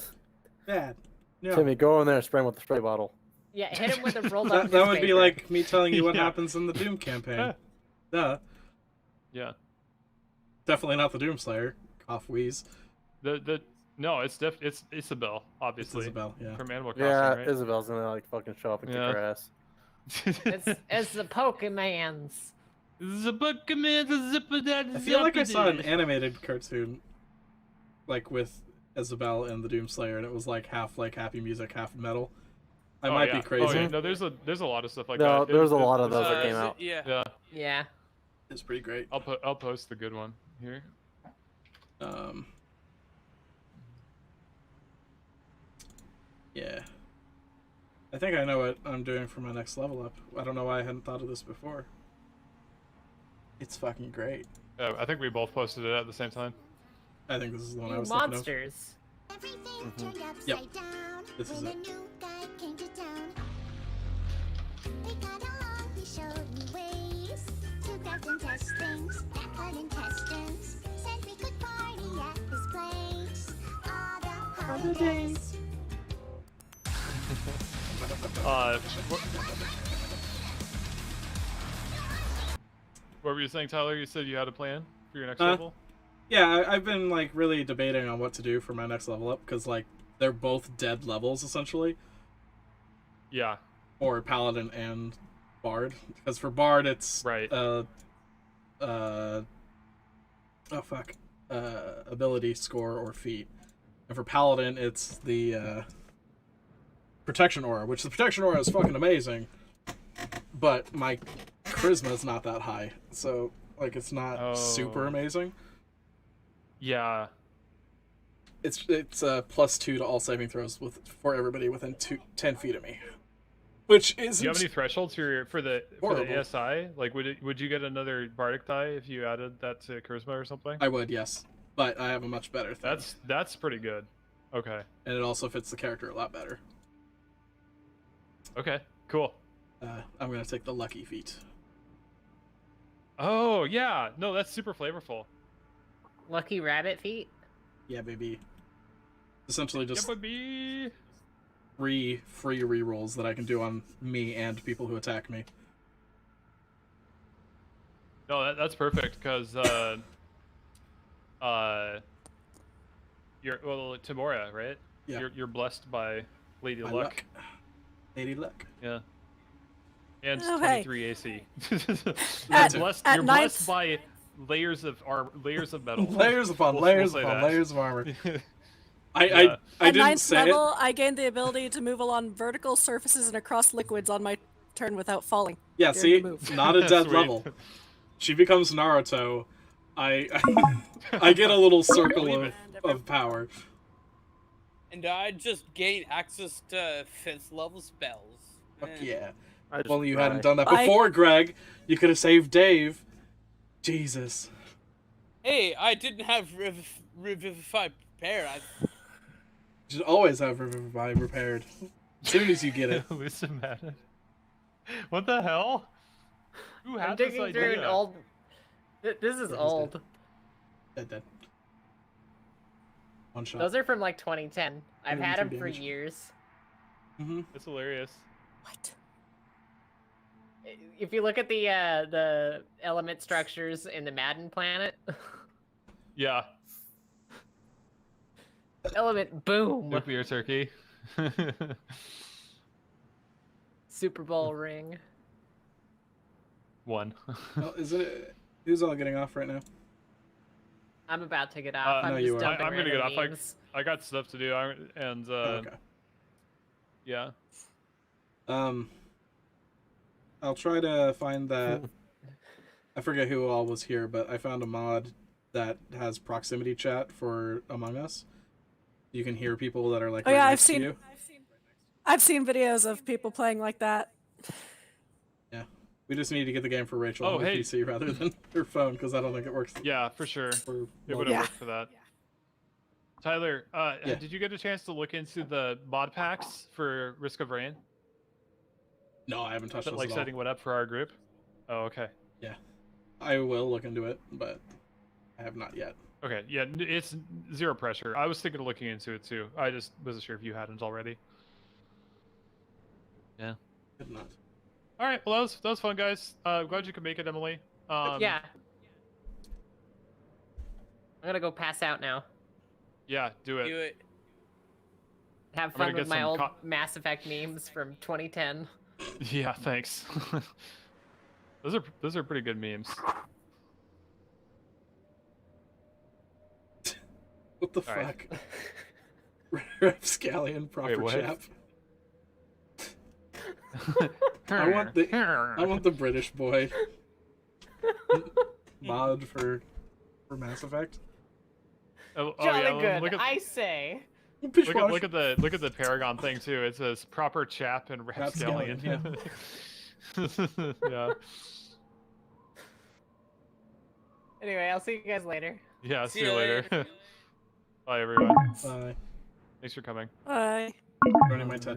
Speaker 7: Bad. No.
Speaker 1: Timmy, go in there and spray him with the spray bottle.
Speaker 4: Yeah, hit him with a rolled up
Speaker 7: That would be like me telling you what happens in the Doom campaign. Duh.
Speaker 3: Yeah.
Speaker 7: Definitely not the Doomslayer. Cough wheeze.
Speaker 3: No, it's Isabel, obviously.
Speaker 7: It's Isabel, yeah.
Speaker 3: From Animal Crossing,
Speaker 1: Yeah,
Speaker 3: right?
Speaker 1: Isabel's gonna like fucking show up and kick her ass.
Speaker 4: It's the Pokemans.
Speaker 3: The Pokemans.
Speaker 7: I feel like I saw an animated cartoon, like with Isabel and the Doomslayer, and it was like half like happy music, half metal. I might be crazy.
Speaker 3: Oh, yeah. No, there's a lot of stuff like
Speaker 1: that.
Speaker 3: No,
Speaker 1: there's a lot of those that came out.
Speaker 4: Yeah.
Speaker 7: It's pretty great.
Speaker 3: I'll post the good one here.
Speaker 7: Yeah. I think I know what I'm doing for my next level up. I don't know why I hadn't thought of this before. It's fucking great.
Speaker 3: I think we both posted it at the same time.
Speaker 7: I think this is the one I was
Speaker 4: Monsters.
Speaker 7: thinking of. Yep. This is it.
Speaker 10: of intestines that couldn't testins. Said we could party at this place all the holidays.
Speaker 3: What were you saying, Tyler? You said you had a plan for your next level?
Speaker 7: Yeah, I've been like really debating on what to do for my next level up because like they're both dead levels essentially.
Speaker 3: Yeah.
Speaker 7: Or Paladin and Bard, because for Bard it's ability score or feat, and for Paladin it's the protection aura, which the protection aura is fucking amazing, but my charisma is not that high, so like it's not super amazing.
Speaker 3: Yeah.
Speaker 7: It's +2 to all saving throws for everybody within 10 feet of me, which is.
Speaker 3: Do you have any thresholds for the ASI? Like, would you get another bardic die if you added that to charisma or something?
Speaker 7: I would, yes, but I have a much better thing.
Speaker 3: That's pretty good. Okay.
Speaker 7: And it also fits the character a lot better.
Speaker 3: Okay. Cool.
Speaker 7: I'm gonna take the lucky feat.
Speaker 3: Oh yeah, no, that's super flavorful.
Speaker 4: Lucky rabbit feet.
Speaker 7: Yeah, baby. Essentially just
Speaker 3: yeah, baby.
Speaker 7: 3 free rerolls that I can do on me and people who attack me.
Speaker 3: No, that's perfect because you're Timora, right?
Speaker 7: Yeah.
Speaker 3: You're blessed by Lady Luck.
Speaker 7: Lady Luck.
Speaker 3: Yeah. And 23 AC.
Speaker 8: You're
Speaker 3: blessed by layers of metal.
Speaker 7: Layers upon layers upon layers of armor. I
Speaker 8: at
Speaker 7: didn't
Speaker 8: 9th
Speaker 7: say
Speaker 8: level, I gained the ability to move along vertical surfaces and across liquids on my turn without falling.
Speaker 7: Yeah, see, not a dead level. She becomes Naruto. I get a little circle of power.
Speaker 5: And I just gained access to 5th level spells.
Speaker 7: Fuck yeah. If only you hadn't done that before, Greg. You could have saved Dave. Jesus.
Speaker 5: Hey, I didn't have Revivify prepared.
Speaker 7: You should always have Revivify prepared. As soon as you get it.
Speaker 3: Listen, man. What the hell? Who had
Speaker 4: I'm digging
Speaker 3: this
Speaker 4: through
Speaker 3: idea?
Speaker 4: an old. This is old.
Speaker 7: Dead. One shot.
Speaker 4: Those are from like 2010. I've had them for
Speaker 7: damage.
Speaker 4: years.
Speaker 7: Mm-hmm.
Speaker 3: It's hilarious.
Speaker 8: What?
Speaker 4: If you look at the element structures in the Madden planet.
Speaker 3: Yeah.
Speaker 4: Element boom.
Speaker 3: Nuclear turkey.
Speaker 4: Super Bowl ring.
Speaker 3: 1.
Speaker 7: Well, who's all getting off right now?
Speaker 4: I'm about to get off.
Speaker 7: no,
Speaker 4: I'm
Speaker 7: you
Speaker 4: just
Speaker 7: are.
Speaker 4: dumping
Speaker 3: I'm gonna get off.
Speaker 4: memes.
Speaker 3: I got stuff to do, and
Speaker 7: Okay.
Speaker 3: yeah.
Speaker 7: I'll try to find that. I forget who all was here, but I found a mod that has proximity chat for Among Us. You can hear people that are like right next to you.
Speaker 8: I've seen videos of people playing like that.
Speaker 7: Yeah, we just need to get the game for Rachel
Speaker 3: Oh,
Speaker 7: on the
Speaker 3: hey.
Speaker 7: PC rather than her phone because I don't think it works.
Speaker 3: Yeah, for sure. It would have worked for that. Tyler, did you get a chance to look into the mod packs for Risk of Rain?
Speaker 7: No, I haven't touched those
Speaker 3: Like
Speaker 7: at all.
Speaker 3: setting one up for our group? Oh, okay.
Speaker 7: Yeah, I will look into it, but I have not yet.
Speaker 3: Okay, yeah, it's zero pressure. I was thinking of looking into it too. I just wasn't sure if you hadn't already. Yeah.
Speaker 7: Did not.
Speaker 3: All right, well that was fun, guys. Glad you could make it, Emily.
Speaker 4: Yeah. I'm gonna go pass out now.
Speaker 3: Yeah, do it.
Speaker 5: Do it.
Speaker 4: Have fun with my old Mass Effect memes from 2010.
Speaker 3: Yeah, thanks. Those are pretty good memes.
Speaker 7: What the fuck? Rapscallion proper chap. I want the British boy mod for Mass Effect.
Speaker 4: Jolly good, I say.
Speaker 3: Look at the Paragon thing too. It says proper chap and rapscallion. Yeah.
Speaker 4: Anyway, I'll see you guys later.
Speaker 3: Yeah, see you later. Bye everyone.
Speaker 7: Bye.
Speaker 3: Thanks for coming.
Speaker 8: Bye.
Speaker 7: Running my TED